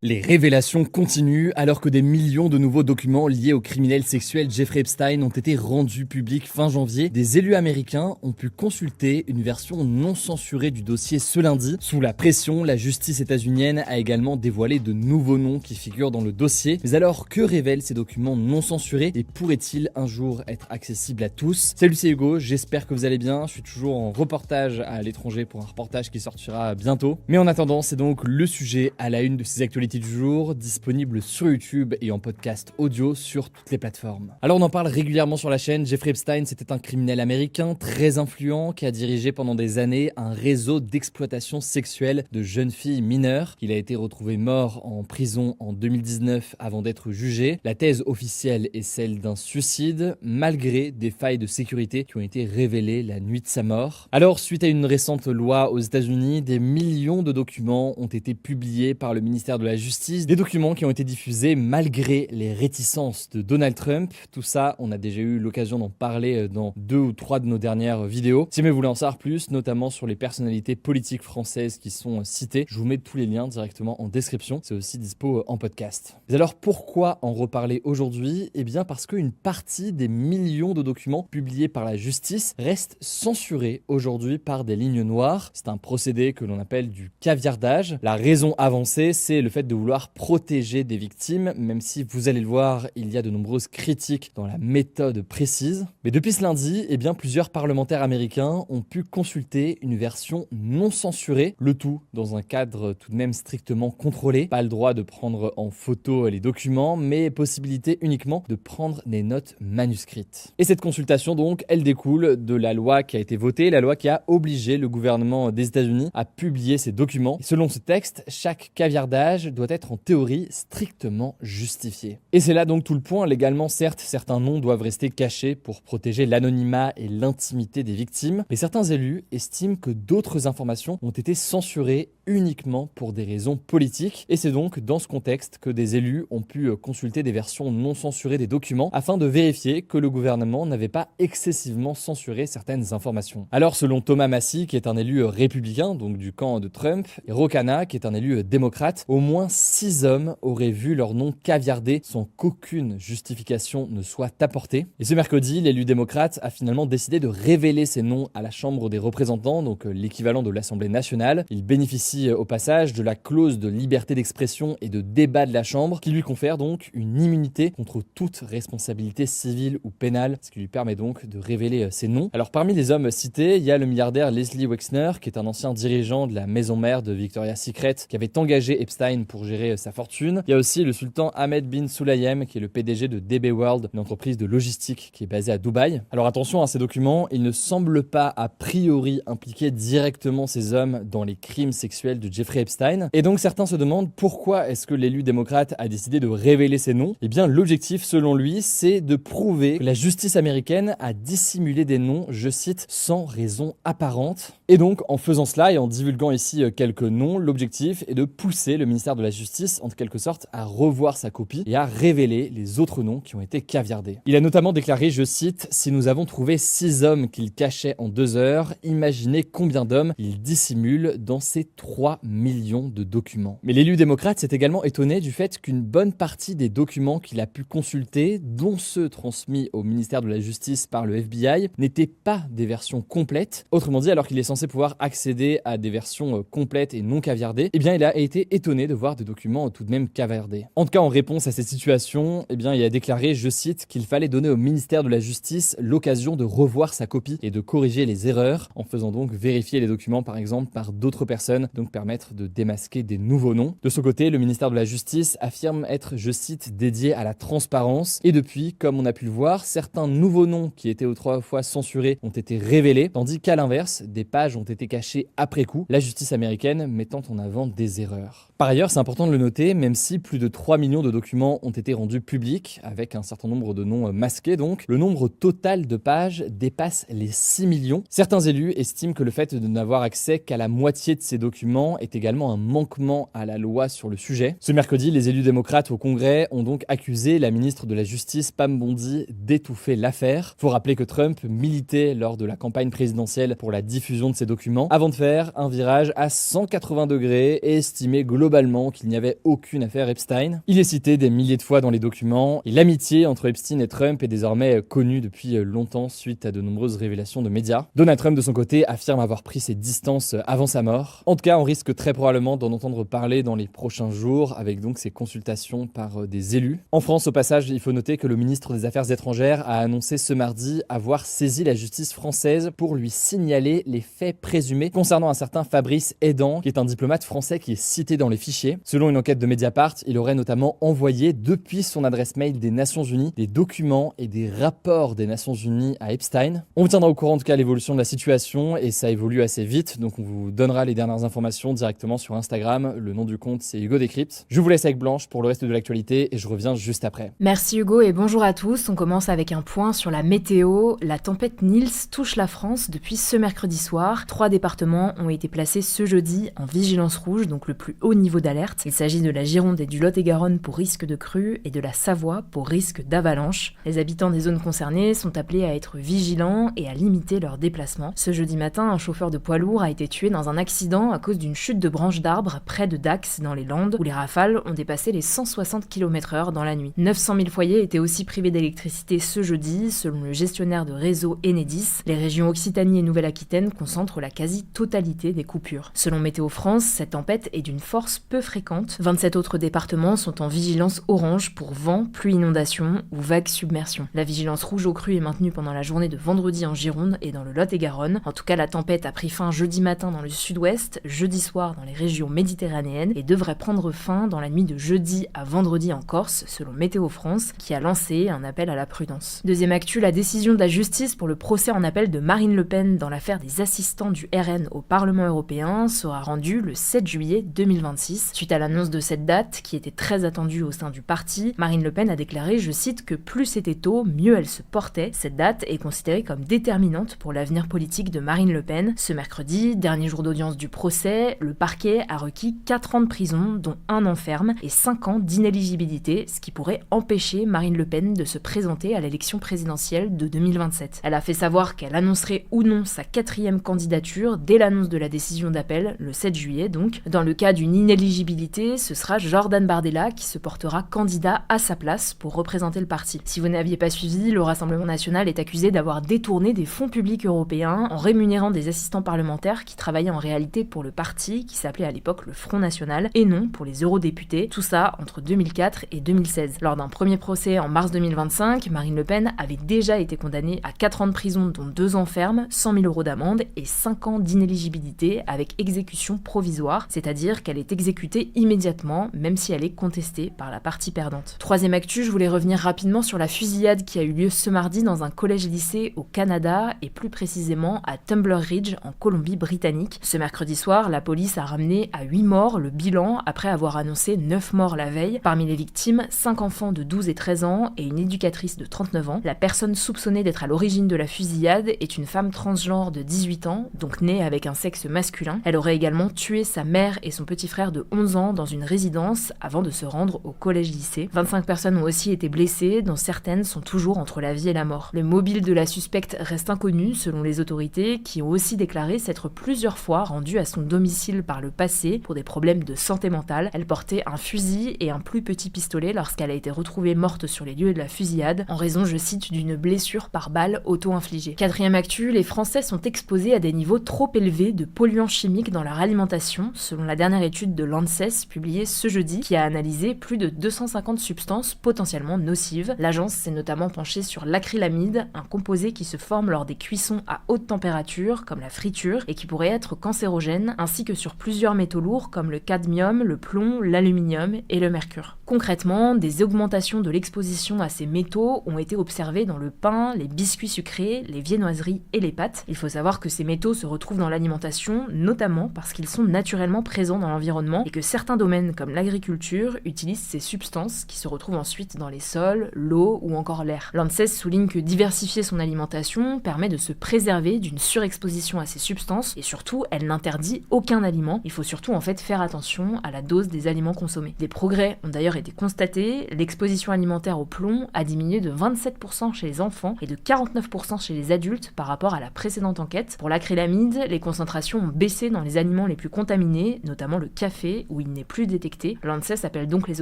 Les révélations continuent alors que des millions de nouveaux documents liés au criminel sexuel Jeffrey Epstein ont été rendus publics fin janvier. Des élus américains ont pu consulter une version non censurée du dossier ce lundi. Sous la pression, la justice états-unienne a également dévoilé de nouveaux noms qui figurent dans le dossier. Mais alors, que révèlent ces documents non censurés et pourraient-ils un jour être accessibles à tous? Salut, c'est Hugo, j'espère que vous allez bien. Je suis toujours en reportage à l'étranger pour un reportage qui sortira bientôt. Mais en attendant, c'est donc le sujet à la une de ces actualités du jour, disponible sur YouTube et en podcast audio sur toutes les plateformes. Alors on en parle régulièrement sur la chaîne. Jeffrey Epstein, c'était un criminel américain très influent qui a dirigé pendant des années un réseau d'exploitation sexuelle de jeunes filles mineures. Il a été retrouvé mort en prison en 2019 avant d'être jugé. La thèse officielle est celle d'un suicide, malgré des failles de sécurité qui ont été révélées la nuit de sa mort. Alors, suite à une récente loi aux États-Unis, des millions de documents ont été publiés par le ministère de la Justice, des documents qui ont été diffusés malgré les réticences de Donald Trump. Tout ça, on a déjà eu l'occasion d'en parler dans 2 ou 3 de nos dernières vidéos. Si vous voulez en savoir plus, notamment sur les personnalités politiques françaises qui sont citées, je vous mets tous les liens directement en description. C'est aussi dispo en podcast. Mais alors, pourquoi en reparler aujourd'hui? Eh bien parce qu'une partie des millions de documents publiés par la justice reste censurée aujourd'hui par des lignes noires. C'est un procédé que l'on appelle du caviardage. La raison avancée, c'est le fait fait de vouloir protéger des victimes, même si vous allez le voir, il y a de nombreuses critiques dans la méthode précise. Mais depuis ce lundi, eh bien, plusieurs parlementaires américains ont pu consulter une version non censurée, le tout dans un cadre tout de même strictement contrôlé. Pas le droit de prendre en photo les documents, mais possibilité uniquement de prendre des notes manuscrites. Et cette consultation donc, elle découle de la loi qui a été votée, la loi qui a obligé le gouvernement des États-Unis à publier ces documents. Et selon ce texte, chaque caviardage doit être en théorie strictement justifié. Et c'est là donc tout le point. Légalement, certes, certains noms doivent rester cachés pour protéger l'anonymat et l'intimité des victimes, mais certains élus estiment que d'autres informations ont été censurées uniquement pour des raisons politiques. Et c'est donc dans ce contexte que des élus ont pu consulter des versions non censurées des documents afin de vérifier que le gouvernement n'avait pas excessivement censuré certaines informations. Alors selon Thomas Massie, qui est un élu républicain, donc du camp de Trump, et Ro Khanna, qui est un élu démocrate, au moins 6 hommes auraient vu leur nom caviardé sans qu'aucune justification ne soit apportée. Et ce mercredi, l'élu démocrate a finalement décidé de révéler ces noms à la Chambre des représentants, donc l'équivalent de l'Assemblée nationale. Il bénéficie au passage de la clause de liberté d'expression et de débat de la Chambre, qui lui confère donc une immunité contre toute responsabilité civile ou pénale, ce qui lui permet donc de révéler ces noms. Alors parmi les hommes cités, il y a le milliardaire Leslie Wexner, qui est un ancien dirigeant de la maison mère de Victoria's Secret, qui avait engagé Epstein pour gérer sa fortune. Il y a aussi le sultan Ahmed bin Sulayem, qui est le PDG de DB World, une entreprise de logistique qui est basée à Dubaï. Alors attention à ces documents, ils ne semblent pas a priori impliquer directement ces hommes dans les crimes sexuels de Jeffrey Epstein. Et donc certains se demandent pourquoi est-ce que l'élu démocrate a décidé de révéler ces noms. Eh bien l'objectif selon lui, c'est de prouver que la justice américaine a dissimulé des noms, je cite, sans raison apparente. Et donc en faisant cela et en divulguant ici quelques noms, l'objectif est de pousser le ministère de la Justice en quelque sorte à revoir sa copie et à révéler les autres noms qui ont été caviardés. Il a notamment déclaré, je cite, « Si nous avons trouvé 6 hommes qu'il cachait en 2 heures, imaginez combien d'hommes il dissimule dans ces 3 millions de documents. » Mais l'élu démocrate s'est également étonné du fait qu'une bonne partie des documents qu'il a pu consulter, dont ceux transmis au ministère de la Justice par le FBI, n'étaient pas des versions complètes. Autrement dit, alors qu'il est censé pouvoir accéder à des versions complètes et non caviardées, eh bien il a été étonné de voir des documents tout de même caviardés. En tout cas, en réponse à cette situation, eh bien il a déclaré, je cite, qu'il fallait donner au ministère de la Justice l'occasion de revoir sa copie et de corriger les erreurs, en faisant donc vérifier les documents par exemple par d'autres personnes, donc permettre de démasquer des nouveaux noms. De son côté, le ministère de la Justice affirme être, je cite, dédié à la transparence. Et depuis, comme on a pu le voir, certains nouveaux noms qui étaient autrefois censurés ont été révélés, tandis qu'à l'inverse, des pages ont été cachées après coup, la justice américaine mettant en avant des erreurs. Par ailleurs, c'est important de le noter, même si plus de 3 millions de documents ont été rendus publics, avec un certain nombre de noms masqués donc, le nombre total de pages dépasse les 6 millions. Certains élus estiment que le fait de n'avoir accès qu'à la moitié de ces documents est également un manquement à la loi sur le sujet. Ce mercredi, les élus démocrates au Congrès ont donc accusé la ministre de la Justice, Pam Bondi, d'étouffer l'affaire. Faut rappeler que Trump militait lors de la campagne présidentielle pour la diffusion de ces documents, avant de faire un virage à 180 degrés et estimer globalement qu'il n'y avait aucune affaire Epstein. Il est cité des milliers de fois dans les documents, et l'amitié entre Epstein et Trump est désormais connue depuis longtemps suite à de nombreuses révélations de médias. Donald Trump, de son côté, affirme avoir pris ses distances avant sa mort. En tout cas, on risque très probablement d'en entendre parler dans les prochains jours, avec donc ces consultations par des élus. En France, au passage, il faut noter que le ministre des Affaires étrangères a annoncé ce mardi avoir saisi la justice française pour lui signaler les faits présumés concernant un certain Fabrice Edan, qui est un diplomate français qui est cité dans les fichiers. Selon une enquête de Mediapart, il aurait notamment envoyé depuis son adresse mail des Nations Unies des documents et des rapports des Nations Unies à Epstein. On vous tiendra au courant en tout cas l'évolution de la situation et ça évolue assez vite, donc on vous donnera les dernières informations directement sur Instagram. Le nom du compte c'est Hugo Décrypte. Je vous laisse avec Blanche pour le reste de l'actualité et je reviens juste après. Merci Hugo et bonjour à tous. On commence avec un point sur la météo. La tempête Nils touche la France depuis ce mercredi soir. 3 départements ont été placés ce jeudi en vigilance rouge, donc le plus haut niveau d'alerte. Il s'agit de la Gironde et du Lot-et-Garonne pour risque de crue et de la Savoie pour risque d'avalanche. Les habitants des zones concernées sont appelés à être vigilants et à limiter leurs déplacements. Ce jeudi matin, un chauffeur de poids lourd a été tué dans un accident à cause d'une chute de branches d'arbres près de Dax dans les Landes où les rafales ont dépassé les 160 km/h dans la nuit. 900 000 foyers étaient aussi privés d'électricité ce jeudi, selon le gestionnaire de réseau Enedis. Les régions Occitanie et Nouvelle-Aquitaine concentrent concentre la quasi-totalité des coupures. Selon Météo France, cette tempête est d'une force peu fréquente. 27 autres départements sont en vigilance orange pour vent, pluie, inondation ou vague submersion. La vigilance rouge aux crues est maintenue pendant la journée de vendredi en Gironde et dans le Lot-et-Garonne. En tout cas, la tempête a pris fin jeudi matin dans le sud-ouest, jeudi soir dans les régions méditerranéennes et devrait prendre fin dans la nuit de jeudi à vendredi en Corse, selon Météo France, qui a lancé un appel à la prudence. Deuxième actu, la décision de la justice pour le procès en appel de Marine Le Pen dans l'affaire des assistants du RN au Parlement européen sera rendue le 7 juillet 2026. Suite à l'annonce de cette date, qui était très attendue au sein du parti, Marine Le Pen a déclaré, je cite, que plus c'était tôt, mieux elle se portait. Cette date est considérée comme déterminante pour l'avenir politique de Marine Le Pen. Ce mercredi, dernier jour d'audience du procès, le parquet a requis 4 ans de prison, dont 1 an ferme, et 5 ans d'inéligibilité, ce qui pourrait empêcher Marine Le Pen de se présenter à l'élection présidentielle de 2027. Elle a fait savoir qu'elle annoncerait ou non sa 4e candidature dès l'annonce de la décision d'appel, le 7 juillet donc. Dans le cas d'une inéligibilité, ce sera Jordan Bardella qui se portera candidat à sa place pour représenter le parti. Si vous n'aviez pas suivi, le Rassemblement national est accusé d'avoir détourné des fonds publics européens en rémunérant des assistants parlementaires qui travaillaient en réalité pour le parti, qui s'appelait à l'époque le Front National, et non pour les eurodéputés, tout ça entre 2004 et 2016. Lors d'un premier procès en mars 2025, Marine Le Pen avait déjà été condamnée à 4 ans de prison, dont 2 ans ferme, 100 000 € d'amende et 5 ans d'inéligibilité avec exécution provisoire, c'est-à-dire qu'elle est exécutée immédiatement, même si elle est contestée par la partie perdante. Troisième actu, je voulais revenir rapidement sur la fusillade qui a eu lieu ce mardi dans un collège-lycée au Canada et plus précisément à Tumbler Ridge en Colombie-Britannique. Ce mercredi soir, la police a ramené à 8 morts le bilan après avoir annoncé 9 morts la veille. Parmi les victimes, 5 enfants de 12 et 13 ans et une éducatrice de 39 ans. La personne soupçonnée d'être à l'origine de la fusillade est une femme transgenre de 18 ans, donc née avec un sexe masculin. Elle aurait également tué sa mère et son petit frère de 11 ans dans une résidence avant de se rendre au collège-lycée. 25 personnes ont aussi été blessées, dont certaines sont toujours entre la vie et la mort. Le mobile de la suspecte reste inconnu selon les autorités, qui ont aussi déclaré s'être plusieurs fois rendues à son domicile par le passé pour des problèmes de santé mentale. Elle portait un fusil et un plus petit pistolet lorsqu'elle a été retrouvée morte sur les lieux de la fusillade, en raison, je cite, d'une blessure par balle auto-infligée. Quatrième actu, les Français sont exposés à des niveaux trop élevés de polluants chimiques dans leur alimentation, selon la dernière étude de l'ANSES publiée ce jeudi, qui a analysé plus de 250 substances potentiellement nocives. L'agence s'est notamment penchée sur l'acrylamide, un composé qui se forme lors des cuissons à haute température, comme la friture, et qui pourrait être cancérogène, ainsi que sur plusieurs métaux lourds comme le cadmium, le plomb, l'aluminium et le mercure. Concrètement, des augmentations de l'exposition à ces métaux ont été observées dans le pain, les biscuits sucrés, les viennoiseries et les pâtes. Il faut savoir que ces métaux se retrouvent dans l'alimentation, notamment parce qu'ils sont naturellement présents dans l'environnement et que certains domaines comme l'agriculture utilisent ces substances qui se retrouvent ensuite dans les sols, l'eau ou encore l'air. L'ANSES souligne que diversifier son alimentation permet de se préserver d'une surexposition à ces substances et surtout, elle n'interdit aucun aliment. Il faut surtout en fait faire attention à la dose des aliments consommés. Des progrès ont d'ailleurs été constatés. L'exposition alimentaire au plomb a diminué de 27% chez les enfants et de 49% chez les adultes par rapport à la précédente enquête. Pour l'acrylamide, les concentrations ont baissé dans les aliments les plus contaminés, notamment le café, où il n'est plus détecté. L'ANSES appelle donc les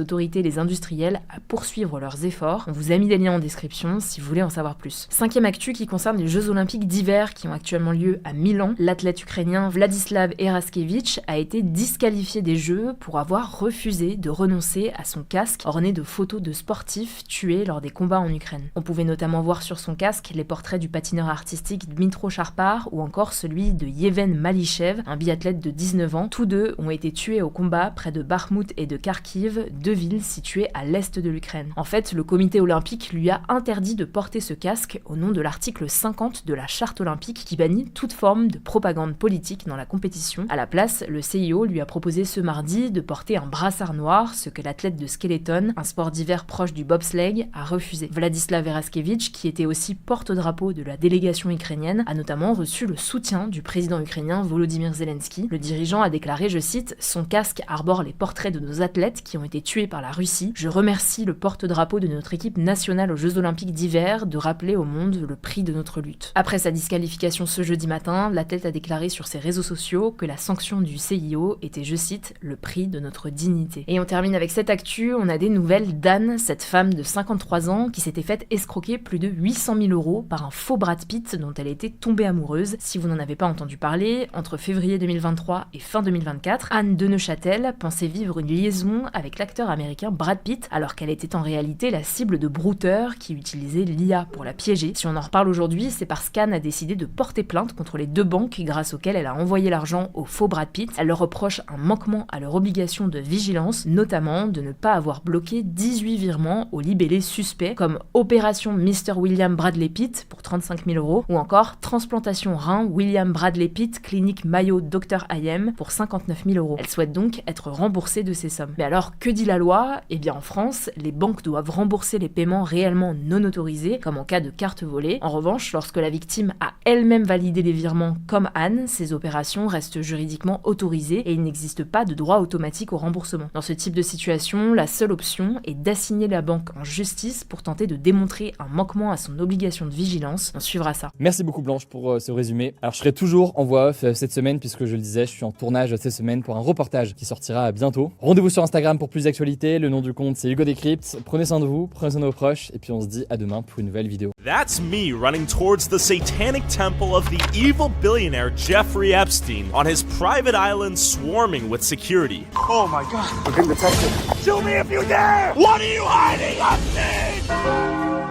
autorités et les industriels à poursuivre leurs efforts. On vous a mis des liens en description si vous voulez en savoir plus. Cinquième actu qui concerne les Jeux Olympiques d'hiver qui ont actuellement lieu à Milan. L'athlète ukrainien Vladislav Eraskevich a été disqualifié des Jeux pour avoir refusé de renoncer à son casque orné de photos de sportifs tués lors des combats en Ukraine. On pouvait notamment voir sur son casque les portraits du patineur artistique Dmytro Charpar ou encore celui de Yeven Malichev, un biathlète de 19 ans. Tous deux ont été tués au combat près de Bakhmout et de Kharkiv, deux villes situées à l'est de l'Ukraine. En fait, le comité olympique lui a interdit de porter ce casque au nom de l'article 50 de la charte olympique qui bannit toute forme de propagande politique dans la compétition. À la place, le CIO lui a proposé ce mardi de porter un brassard noir, ce que l'athlète de skeleton, un sport d'hiver proche du bobsleigh, a refusé. Vladislav Eraskevich, qui était aussi porte-drapeau de la délégation ukrainienne, a notamment reçu le soutien du président ukrainien Volodymyr Zelensky. Le dirigeant a déclaré, je cite, « Son casque arbore les portraits de nos athlètes qui ont été tués par la Russie. Je remercie le porte-drapeau de notre équipe nationale aux Jeux Olympiques d'hiver de rappeler au monde le prix de notre lutte. » Après sa disqualification ce jeudi matin, l'athlète a déclaré sur ses réseaux sociaux que la sanction du CIO était, je cite, « le prix de notre dignité ». Et on termine avec cette actu, on a des nouvelles d'Anne, cette femme de 53 ans qui s'était faite escroquer plus de 800 000 € par un faux Brad Pitt dont elle était tombée amoureuse. Si vous n'en n'en avait pas entendu parler, entre février 2023 et fin 2024, Anne de Neuchâtel pensait vivre une liaison avec l'acteur américain Brad Pitt, alors qu'elle était en réalité la cible de brouteurs qui utilisaient l'IA pour la piéger. Si on en reparle aujourd'hui, c'est parce qu'Anne a décidé de porter plainte contre les 2 banques grâce auxquelles elle a envoyé l'argent au faux Brad Pitt. Elle leur reproche un manquement à leur obligation de vigilance, notamment de ne pas avoir bloqué 18 virements aux libellés suspects, comme Opération Mr. William Bradley Pitt pour 35 000 €, ou encore Transplantation rein William Bradley Pitt, clinique Mayo Dr. IM pour 59 000 €. Elle souhaite donc être remboursée de ces sommes. Mais alors, que dit la loi ? Eh bien en France, les banques doivent rembourser les paiements réellement non autorisés, comme en cas de carte volée. En revanche, lorsque la victime a elle-même validé les virements comme Anne, ces opérations restent juridiquement autorisées et il n'existe pas de droit automatique au remboursement. Dans ce type de situation, la seule option est d'assigner la banque en justice pour tenter de démontrer un manquement à son obligation de vigilance. On suivra ça. Merci beaucoup Blanche pour ce résumé. Alors je serai toujours en voix off cette semaine puisque je le disais, je suis en tournage cette semaine pour un reportage qui sortira bientôt. Rendez-vous sur Instagram pour plus d'actualités. Le nom du compte c'est Hugo Décrypte. Prenez soin de vous, prenez soin de vos proches et puis on se dit à demain pour une nouvelle vidéo. That's me running towards the satanic temple of the evil billionaire Jeffrey Epstein on his private island swarming with security. Oh my god, we're being detected. Shoot me if you dare! What are you hiding, Epstein?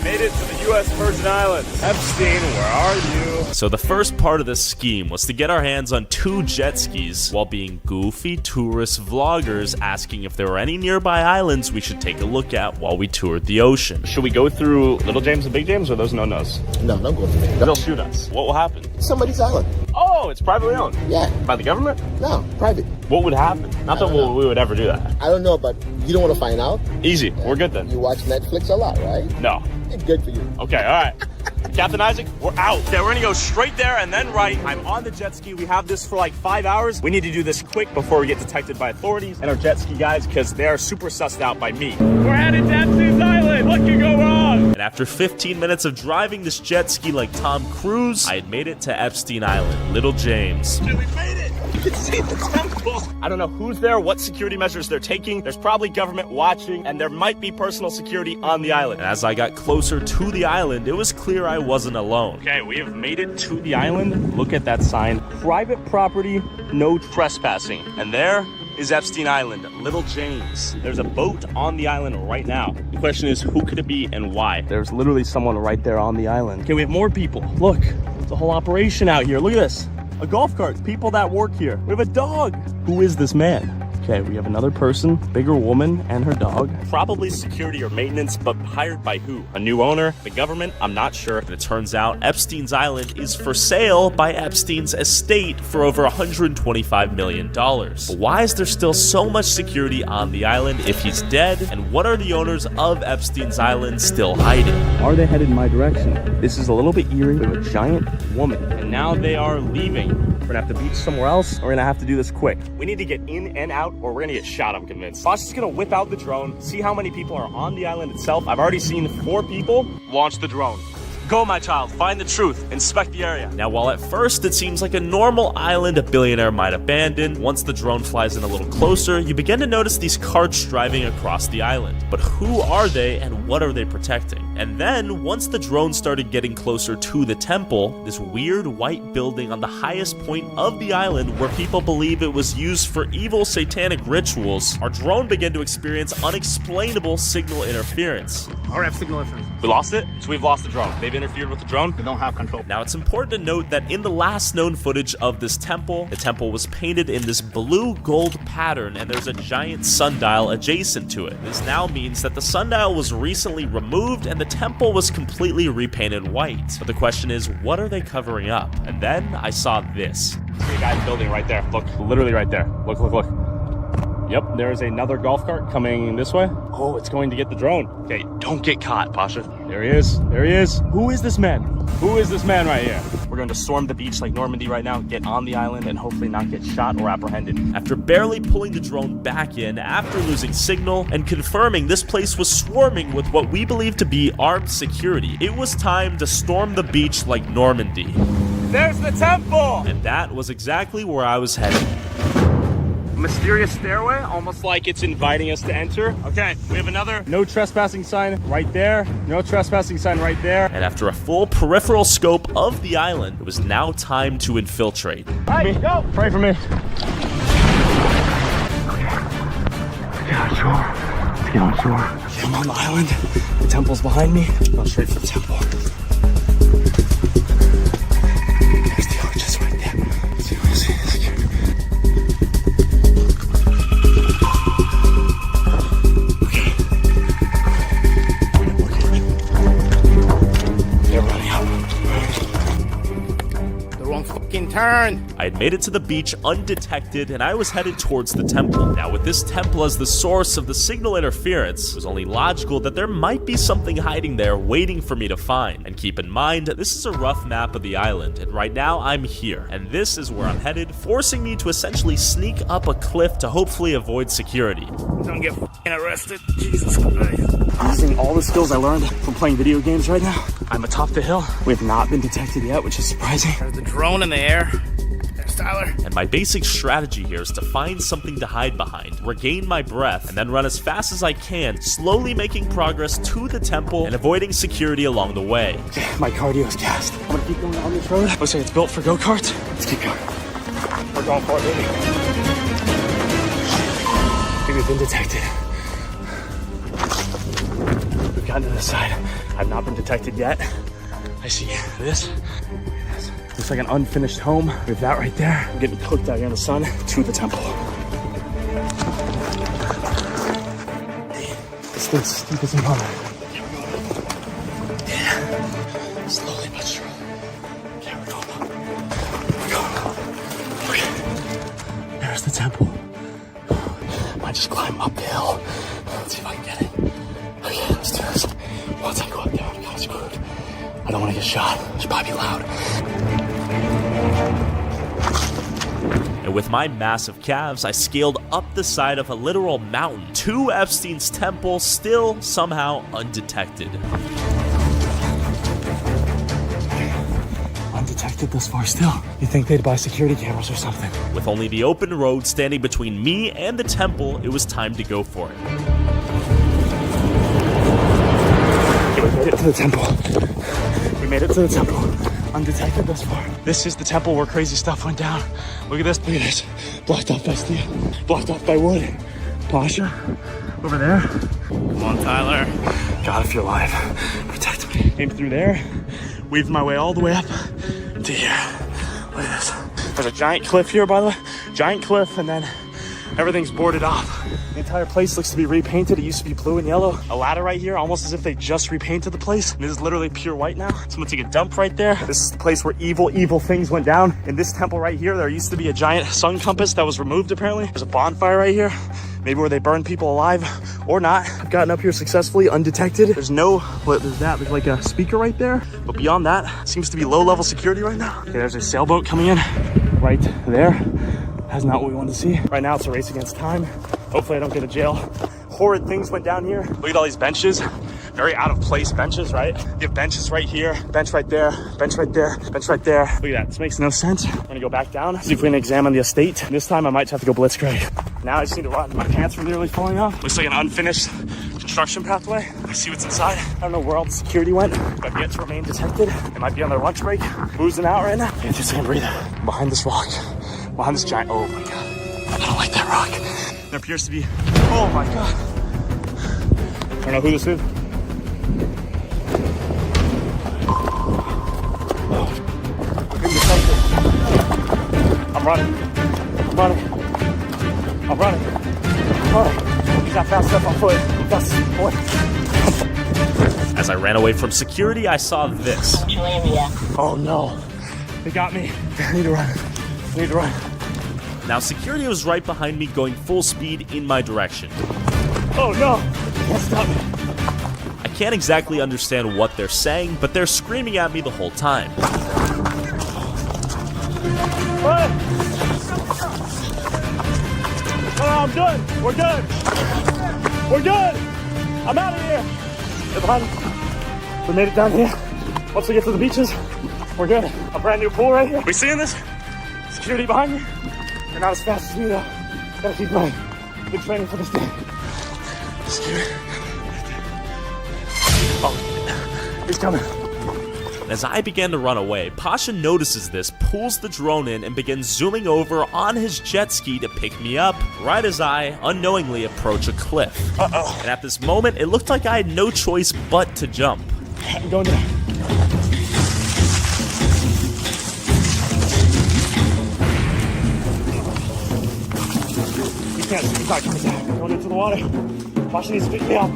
Made it to the U.S. Virgin Islands. Epstein, where are you? So the first part of the scheme was to get our hands on 2 jet skis while being goofy tourist vloggers asking if there were any nearby islands we should take a look at while we toured the ocean. Should we go through Little James and Big James or those no-nos? No, don't go through. They'll shoot us. What will happen? Somebody's island. Oh, it's privately owned? Yeah. By the government? No, private. What would happen? Not that we would ever do that. I don't know, but you don't want to find out? Easy. We're good then. You watch Netflix a lot, right? No. It's good for you. Okay, all right. Captain Isaac, we're out. Okay, we're gonna go straight there and then right. I'm on the jet ski. We have this for like 5 hours. We need to do this quick before we get detected by authorities and our jet ski guys because they are super sussed out by me. We're headed to Epstein's Island. What could go wrong? And after 15 minutes of driving this jet ski like Tom Cruise, I had made it to Epstein Island, Little James. Dude, we made it. You can see the temple. I don't know who's there, what security measures they're taking. There's probably government watching, and there might be personal security on the island. And as I got closer to the island, it was clear I wasn't alone. Okay, we have made it to the island. Look at that sign. Private property, no trespassing. And there is Epstein Island, Little James. There's a boat on the island right now. The question is, who could it be and why? There's literally someone right there on the island. Okay, we have more people. Look, it's a whole operation out here. Look at this. A golf cart, people that work here. We have a dog. Who is this man? Okay, we have another person, bigger woman and her dog. Probably security or maintenance, but hired by who? A new owner? The government? I'm not sure. And it turns out Epstein's Island is for sale by Epstein's estate for over $125 million. But why is there still so much security on the island if he's dead? And what are the owners of Epstein's Island still hiding? Are they headed in my direction? This is a little bit eerie. We have a giant woman, and now they are leaving. We're gonna have to beach somewhere else. We're gonna have to do this quick. We need to get in and out or we're gonna get shot, I'm convinced. Boss is gonna whip out the drone, see how many people are on the island itself. I've already seen 4 people launch the drone. Go, my child, find the truth, inspect the area. Now, while at first it seems like a normal island a billionaire might abandon, once the drone flies in a little closer, you begin to notice these carts driving across the island. But who are they and what are they protecting? And then, once the drone started getting closer to the temple, this weird white building on the highest point of the island where people believe it was used for evil satanic rituals, our drone began to experience unexplainable signal interference. RF signal interference. We lost it, so we've lost the drone. They've interfered with the drone. They don't have control. Now, it's important to note that in the last known footage of this temple, the temple was painted in this blue-gold pattern, and there's a giant sundial adjacent to it. This now means that the sundial was recently removed, and the temple was completely repainted white. But the question is, what are they covering up? And then I saw this. See a guy building right there. Look, literally right there. Look, look, look. Yep, there's another golf cart coming this way. Oh, it's going to get the drone. Okay, don't get caught, Pasha. There he is. There he is. Who is this man? Who is this man right here? We're going to storm the beach like Normandy right now, get on the island, and hopefully not get shot or apprehended. After barely pulling the drone back in, after losing signal, and confirming this place was swarming with what we believe to be armed security, it was time to storm the beach like Normandy. There's the temple! And that was exactly where I was headed. mysterious stairway, almost like it's inviting us to enter. Okay, we have another no trespassing sign right there, no trespassing sign right there. And after a full peripheral scope of the island, it was now time to infiltrate. All right, go! Pray for me. Get on shore. Let's get on shore. Okay, I'm on the island. The temple's behind me. Go straight for the temple. There's the arches right there. Let's see if I see this here. Turn. I had made it to the beach undetected, and I was headed towards the temple. Now, with this temple as the source of the signal interference, it was only logical that there might be something hiding there waiting for me to find. And keep in mind, this is a rough map of the island, and right now I'm here, and this is where I'm headed, forcing me to essentially sneak up a cliff to hopefully avoid security. Don't get arrested. Jesus Christ. I'm using all the skills I learned from playing video games right now. I'm atop the hill. We have not been detected yet, which is surprising. There's a drone in the air. There's Tyler. And my basic strategy here is to find something to hide behind, regain my breath, and then run as fast as I can, slowly making progress to the temple and avoiding security along the way. My cardio is gassed. I'm gonna keep going on this road. Looks like it's built for go-karts. Let's keep going. We're going for it, baby. I think we've been detected. We've gotten to the side. I've not been detected yet. I see this. Looks like an unfinished home. We have that right there. I'm getting cooked out here in the sun to the temple. This thing's steep as a mother. Yeah. Slowly but surely. Okay, we're going up. We're going up. Okay. There's the temple. I might just climb up the hill. Let's see if I can get it. Okay, let's do this. Once I go up there, I'm kind of screwed. I don't want to get shot. It should probably be loud. And with my massive calves, I scaled up the side of a literal mountain to Epstein's temple, still somehow undetected. Undetected this far still. You'd think they'd buy security cameras or something. With only the open road standing between me and the temple, it was time to go for it. We made it to the temple. We made it to the temple. Undetected thus far. This is the temple where crazy stuff went down. Look at this, look at this. Blocked off by steel, blocked off by wood. Pasha, over there. Come on, Tyler. God, if you're alive, protect me. Came through there, weaved my way all the way up to here. Look at this. There's a giant cliff here, by the way. Giant cliff, and then everything's boarded off. The entire place looks to be repainted. It used to be blue and yellow. A ladder right here, almost as if they just repainted the place. And this is literally pure white now. Someone took a dump right there. This is the place where evil things went down. In this temple right here, there used to be a giant sun compass that was removed apparently. There's a bonfire right here. Maybe where they burn people alive or not. I've gotten up here successfully, undetected. There's there's like a speaker right there. But beyond that, seems to be low-level security right now. Okay, there's a sailboat coming in right there. That's not what we wanted to see. Right now, it's a race against time. Hopefully I don't go to jail. Horrid things went down here. Look at all these benches. Very out of place benches, right? You have benches right here, bench right there, bench right there, bench right there. Look at that, this makes no sense. I'm gonna go back down, see if we can examine the estate. This time I might have to go blitzkrieg. Now I just need to run. My pants were nearly falling off. Looks like an unfinished construction pathway. I see what's inside. I don't know where all the security went, but I've yet to remain detected. They might be on their lunch break, boozing out right now. Can't just breathe. Behind this rock, behind this giant, oh my God. I don't like that rock. There appears to be, oh my God. I don't know who this is. I'm running. I'm running. I'm running. I'm running. He's not fast enough on foot. Fast boy. As I ran away from security, I saw this. Oh no. They got me. I need to run. I need to run. Now security was right behind me going full speed in my direction. Oh no. Can't stop me. I can't exactly understand what they're saying, but they're screaming at me the whole time. Oh, I'm done. We're good. We're good. I'm out of here. They're behind us. We made it down here. Once we get to the beaches, we're good. A brand new pool right here. We seeing this? Security behind me. They're not as fast as me though. Gotta keep going. Been training for this day. Oh, he's coming. As I began to run away, Pasha notices this, pulls the drone in, and begins zooming over on his jet ski to pick me up, right as I unknowingly approach a cliff. Uh-oh. And at this moment, it looked like I had no choice but to jump. I'm going down. You can't see me back coming down. I'm going into the water. Pasha needs to pick me up.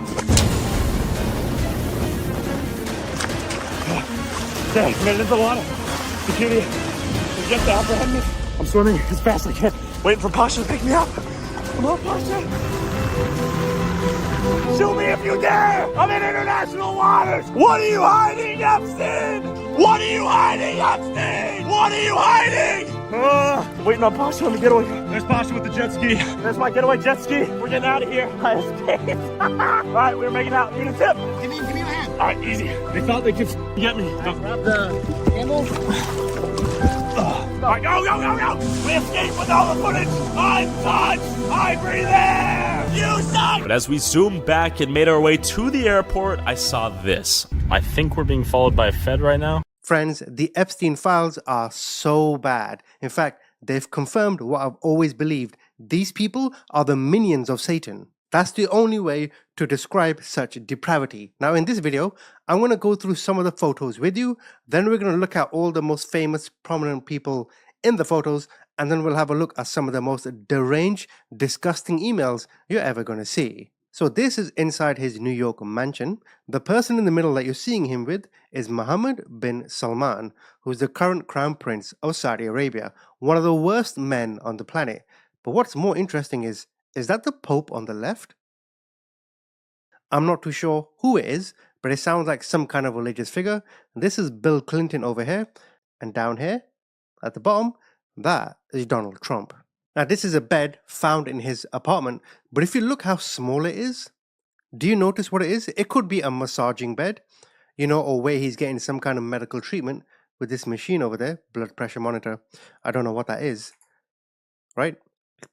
There, I made it into the water. Security, get to apprehend me. I'm swimming as fast as I can, waiting for Pasha to pick me up. Come on, Pasha. Shoot me if you dare! I'm in international waters! What are you hiding, Epstein? What are you hiding, Epstein? What are you hiding? Waiting on Pasha on the getaway. There's Pasha with the jet ski. There's my getaway jet ski. We're getting out of here. I escaped. All right, we're making out. Need a tip. Give me a hand. All right, easy. They thought they could get me. Grab the handles. All right, go! We escaped with all the footage. I'm touched. I breathe air. You suck. But as we zoomed back and made our way to the airport, I saw this. I think we're being followed by a Fed right now. Friends, the Epstein files are so bad. In fact, they've confirmed what I've always believed. These people are the minions of Satan. That's the only way to describe such depravity. Now in this video, I'm going to go through some of the photos with you. Then we're going to look at all the most famous, prominent people in the photos. And then we'll have a look at some of the most deranged, disgusting emails you're ever going to see. So this is inside his New York mansion. The person in the middle that you're seeing him with is Mohammed bin Salman, who's the current crown prince of Saudi Arabia, one of the worst men on the planet. But what's more interesting is that the Pope on the left? I'm not too sure who it is, but it sounds like some kind of religious figure. This is Bill Clinton over here, and down here, at the bottom, that is Donald Trump. Now this is a bed found in his apartment, but if you look how small it is, do you notice what it is? It could be a massaging bed, you know, or where he's getting some kind of medical treatment with this machine over there, blood pressure monitor. I don't know what that is, right?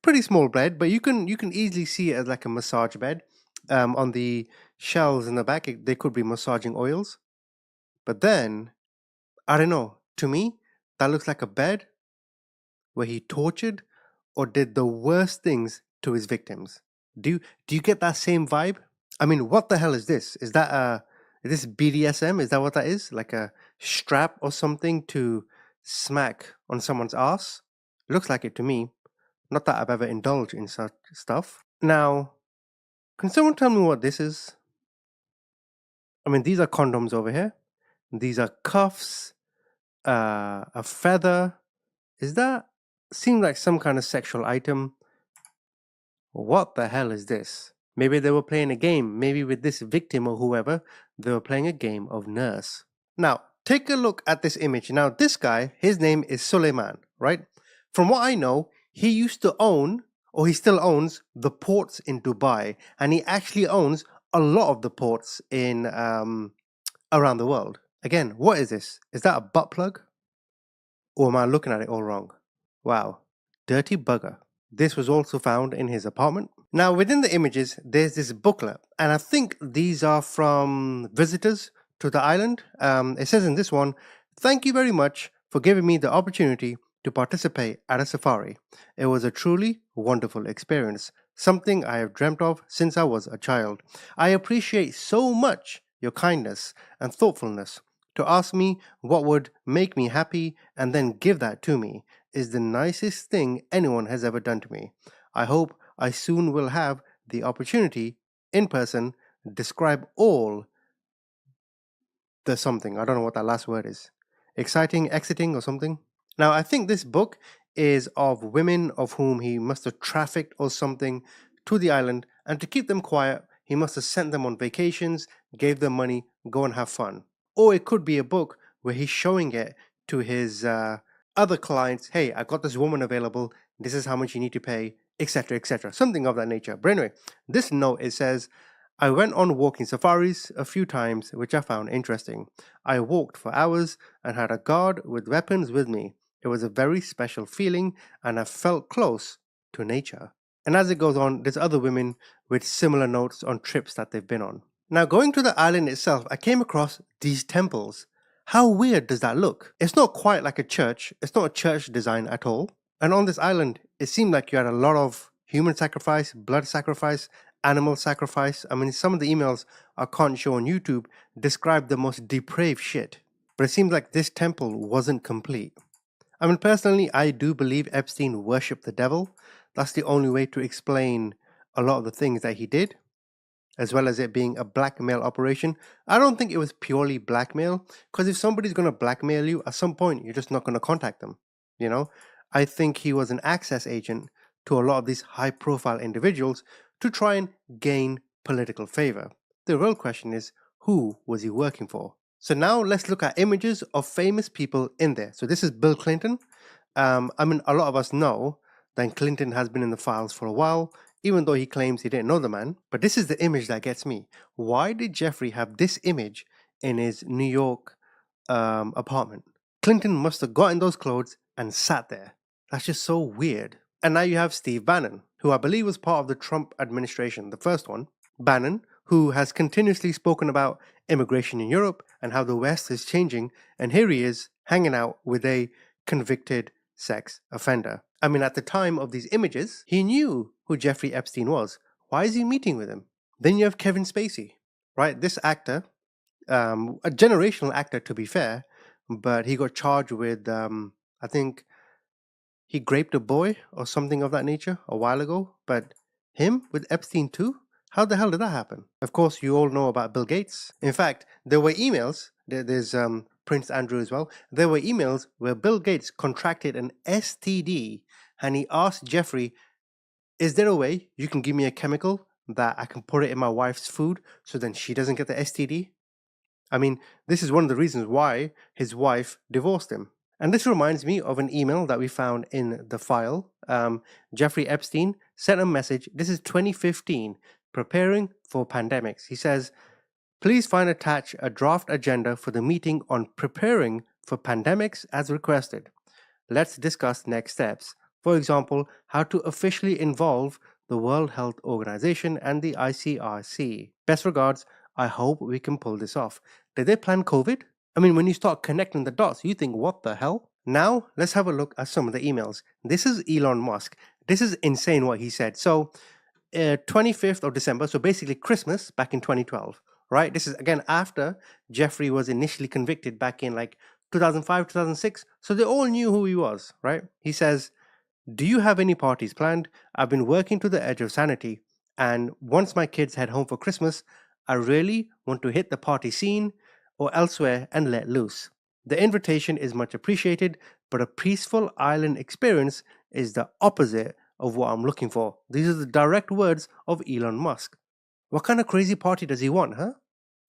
Pretty small bed, but you can easily see it as like a massage bed. On the shelves in the back, they could be massaging oils. But then, I don't know, to me, that looks like a bed where he tortured or did the worst things to his victims. Do you get that same vibe? I mean, what the hell is this? Is this BDSM? Is that what that is? Like a strap or something to smack on someone's ass? Looks like it to me. Not that I've ever indulged in such stuff. Now, can someone tell me what this is? I mean, these are condoms over here. These are cuffs. A feather. Is that... seems like some kind of sexual item. What the hell is this? Maybe they were playing a game. Maybe with this victim or whoever, they were playing a game of nurse. Now, take a look at this image. Now, this guy, his name is Suleiman, right? From what I know, he used to own, or he still owns, the ports in Dubai. And he actually owns a lot of the ports in around the world. Again, what is this? Is that a butt plug? Or am I looking at it all wrong? Wow, dirty bugger. This was also found in his apartment. Now, within the images, there's this booklet. And I think these are from visitors to the island. It says in this one, "Thank you very much for giving me the opportunity to participate at a safari. It was a truly wonderful experience, something I have dreamt of since I was a child. I appreciate so much your kindness and thoughtfulness. To ask me what would make me happy and then give that to me is the nicest thing anyone has ever done to me. I hope I soon will have the opportunity in person describe all the something." I don't know what that last word is. Exciting, exiting or something. Now, I think this book is of women of whom he must have trafficked or something to the island, and to keep them quiet, he must have sent them on vacations, gave them money, go and have fun. Or it could be a book where he's showing it to his other clients. Hey, I got this woman available. This is how much you need to pay, etc., etc. Something of that nature. But anyway, this note, it says, "I went on walking safaris a few times, which I found interesting. I walked for hours and had a guard with weapons with me. It was a very special feeling and I felt close to nature." And as it goes on, there's other women with similar notes on trips that they've been on. Now, going to the island itself, I came across these temples. How weird does that look? It's not quite like a church. It's not a church design at all. And on this island, it seemed like you had a lot of human sacrifice, blood sacrifice, animal sacrifice. I mean, some of the emails I can't show on YouTube describe the most depraved shit. But it seems like this temple wasn't complete. I mean, personally, I do believe Epstein worshipped the devil. That's the only way to explain a lot of the things that he did, as well as it being a blackmail operation. I don't think it was purely blackmail, because if somebody's going to blackmail you, at some point, you're just not going to contact them, you know? I think he was an access agent to a lot of these high-profile individuals to try and gain political favor. The real question is, who was he working for? So now let's look at images of famous people in there. So this is Bill Clinton. I mean, a lot of us know that Clinton has been in the files for a while, even though he claims he didn't know the man. But this is the image that gets me. Why did Jeffrey have this image in his New York apartment? Clinton must have got in those clothes and sat there. That's just so weird. And now you have Steve Bannon, who I believe was part of the Trump administration, the first one. Bannon, who has continuously spoken about immigration in Europe and how the West is changing, and here he is hanging out with a convicted sex offender. I mean, at the time of these images, he knew who Jeffrey Epstein was. Why is he meeting with him? Then you have Kevin Spacey, right? This actor, a generational actor to be fair, but he got charged with, I think, he raped a boy or something of that nature a while ago. But him with Epstein too? How the hell did that happen? Of course, you all know about Bill Gates. In fact, there were emails, there's Prince Andrew as well. There were emails where Bill Gates contracted an STD and he asked Jeffrey, is there a way you can give me a chemical that I can put it in my wife's food so then she doesn't get the STD? I mean, this is one of the reasons why his wife divorced him. And this reminds me of an email that we found in the file. Jeffrey Epstein sent a message. This is 2015, preparing for pandemics. He says, please find attached a draft agenda for the meeting on preparing for pandemics as requested. Let's discuss next steps. For example, how to officially involve the World Health Organization and the ICRC. Best regards, I hope we can pull this off. Did they plan COVID? I mean, when you start connecting the dots, you think, what the hell? Now, let's have a look at some of the emails. This is Elon Musk. This is insane what he said. So, 25th of December, so basically Christmas back in 2012, right? This is, again, after Jeffrey was initially convicted back in like 2005, 2006. So they all knew who he was, right? He says, do you have any parties planned? I've been working to the edge of sanity. And once my kids head home for Christmas, I really want to hit the party scene or elsewhere and let loose. The invitation is much appreciated, but a peaceful island experience is the opposite of what I'm looking for. These are the direct words of Elon Musk. What kind of crazy party does he want, huh?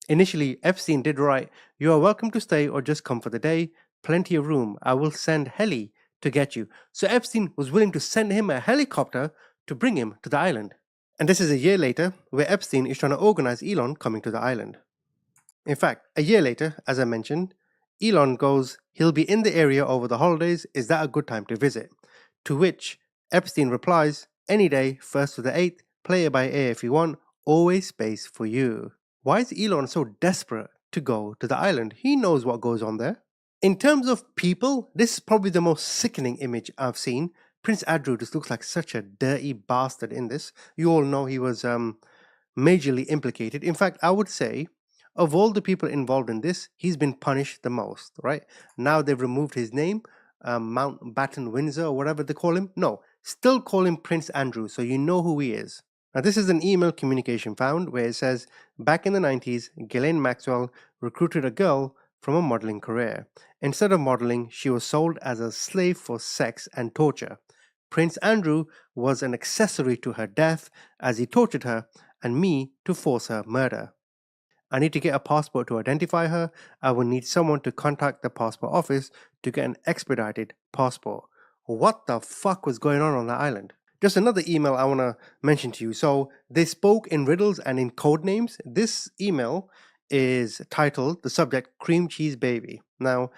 Initially, Epstein did write, you are welcome to stay or just come for the day. Plenty of room. I will send heli to get you. So Epstein was willing to send him a helicopter to bring him to the island. And this is a year later, where Epstein is trying to organize Elon coming to the island. In fact, a year later, as I mentioned, Elon goes, he'll be in the area over the holidays. Is that a good time to visit? To which Epstein replies, any day, 1st to the 8th, play it by ear if you want, always space for you. Why is Elon so desperate to go to the island? He knows what goes on there. In terms of people, this is probably the most sickening image I've seen. Prince Andrew just looks like such a dirty bastard in this. You all know he was majorly implicated. In fact, I would say, of all the people involved in this, he's been punished the most, right? Now they've removed his name, Mountbatten Windsor or whatever they call him. No, still call him Prince Andrew, so you know who he is. Now this is an email communication found where it says, back in the 90s, Ghislaine Maxwell recruited a girl from a modeling career. Instead of modeling, she was sold as a slave for sex and torture. Prince Andrew was an accessory to her death as he tortured her and me to force her murder. I need to get a passport to identify her. I will need someone to contact the passport office to get an expedited passport. What the fuck was going on the island? Just another email I want to mention to you. So they spoke in riddles and in code names. This email is titled, the subject, Cream Cheese Baby. Now,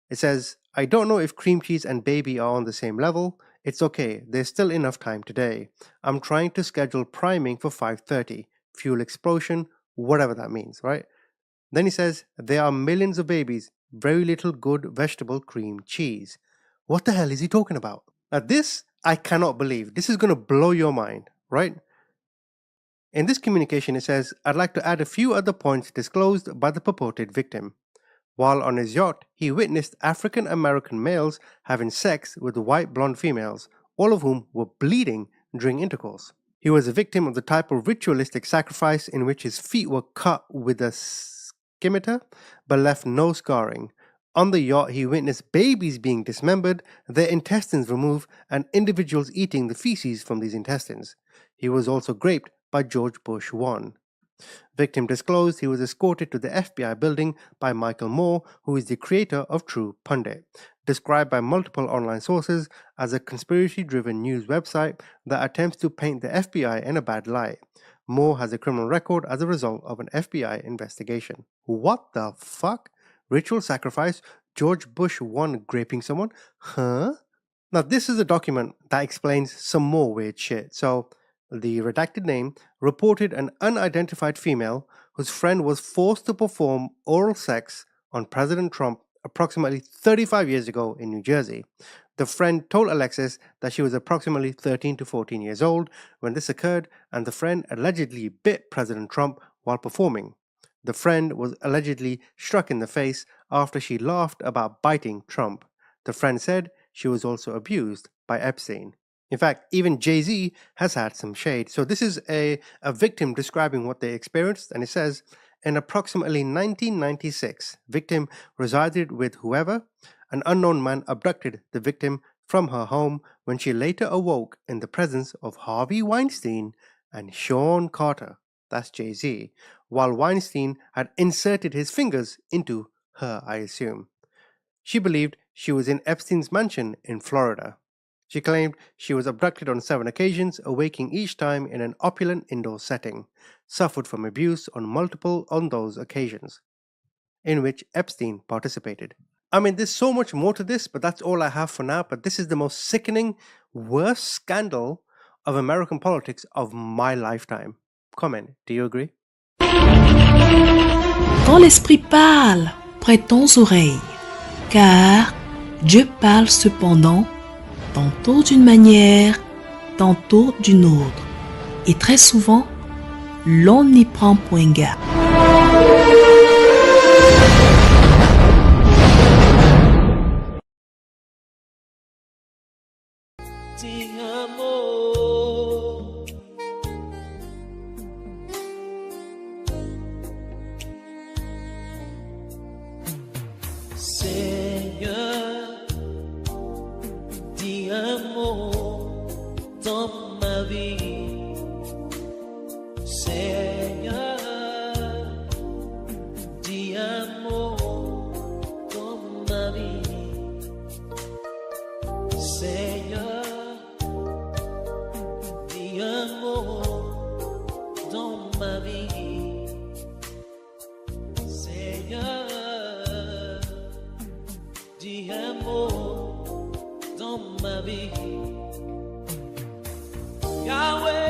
it says, I don't know if cream cheese and baby are on the same level. It's okay, there's still enough time today. I'm trying to schedule priming for 5:30. Fuel explosion, whatever that means, right? Then he says, there are millions of babies, very little good vegetable cream cheese. What the hell is he talking about? Now this, I cannot believe. This is going to blow your mind, right? In this communication, it says, I'd like to add a few other points disclosed by the purported victim. While on his yacht, he witnessed African American males having sex with white blonde females, all of whom were bleeding during intercourse. He was a victim of the type of ritualistic sacrifice in which his feet were cut with a scimitar but left no scarring. On the yacht, he witnessed babies being dismembered, their intestines removed, and individuals eating the feces from these intestines. He was also raped by George Bush I. Victim disclosed he was escorted to the FBI building by Michael Moore, who is the creator of True Pundit, described by multiple online sources as a conspiracy-driven news website that attempts to paint the FBI in a bad light. Moore has a criminal record as a result of an FBI investigation. What the fuck? Ritual sacrifice? George Bush I raping someone? Huh? Now this is a document that explains some more weird shit. So, the redacted name reported an unidentified female whose friend was forced to perform oral sex on President Trump approximately 35 years ago in New Jersey. The friend told Alexis that she was approximately 13 to 14 years old when this occurred, and the friend allegedly bit President Trump while performing. The friend was allegedly struck in the face after she laughed about biting Trump. The friend said she was also abused by Epstein. In fact, even Jay-Z has had some shade. So this is a victim describing what they experienced, and it says, in approximately 1996, victim resided with whoever. An unknown man abducted the victim from her home when she later awoke in the presence of Harvey Weinstein and Sean Carter, that's Jay-Z, while Weinstein had inserted his fingers into her, I assume. She believed she was in Epstein's mansion in Florida. She claimed she was abducted on 7 occasions, awaking each time in an opulent indoor setting, suffered from abuse on those occasions, in which Epstein participated. I mean, there's so much more to this, but that's all I have for now. But this is the most sickening, worst scandal of American politics of my lifetime. Comment, do you agree? Quand l'esprit parle, prêtons oreille, car Dieu parle cependant, tantôt d'une manière, tantôt d'une autre, et très souvent, l'on n'y prend point garde. Yahweh.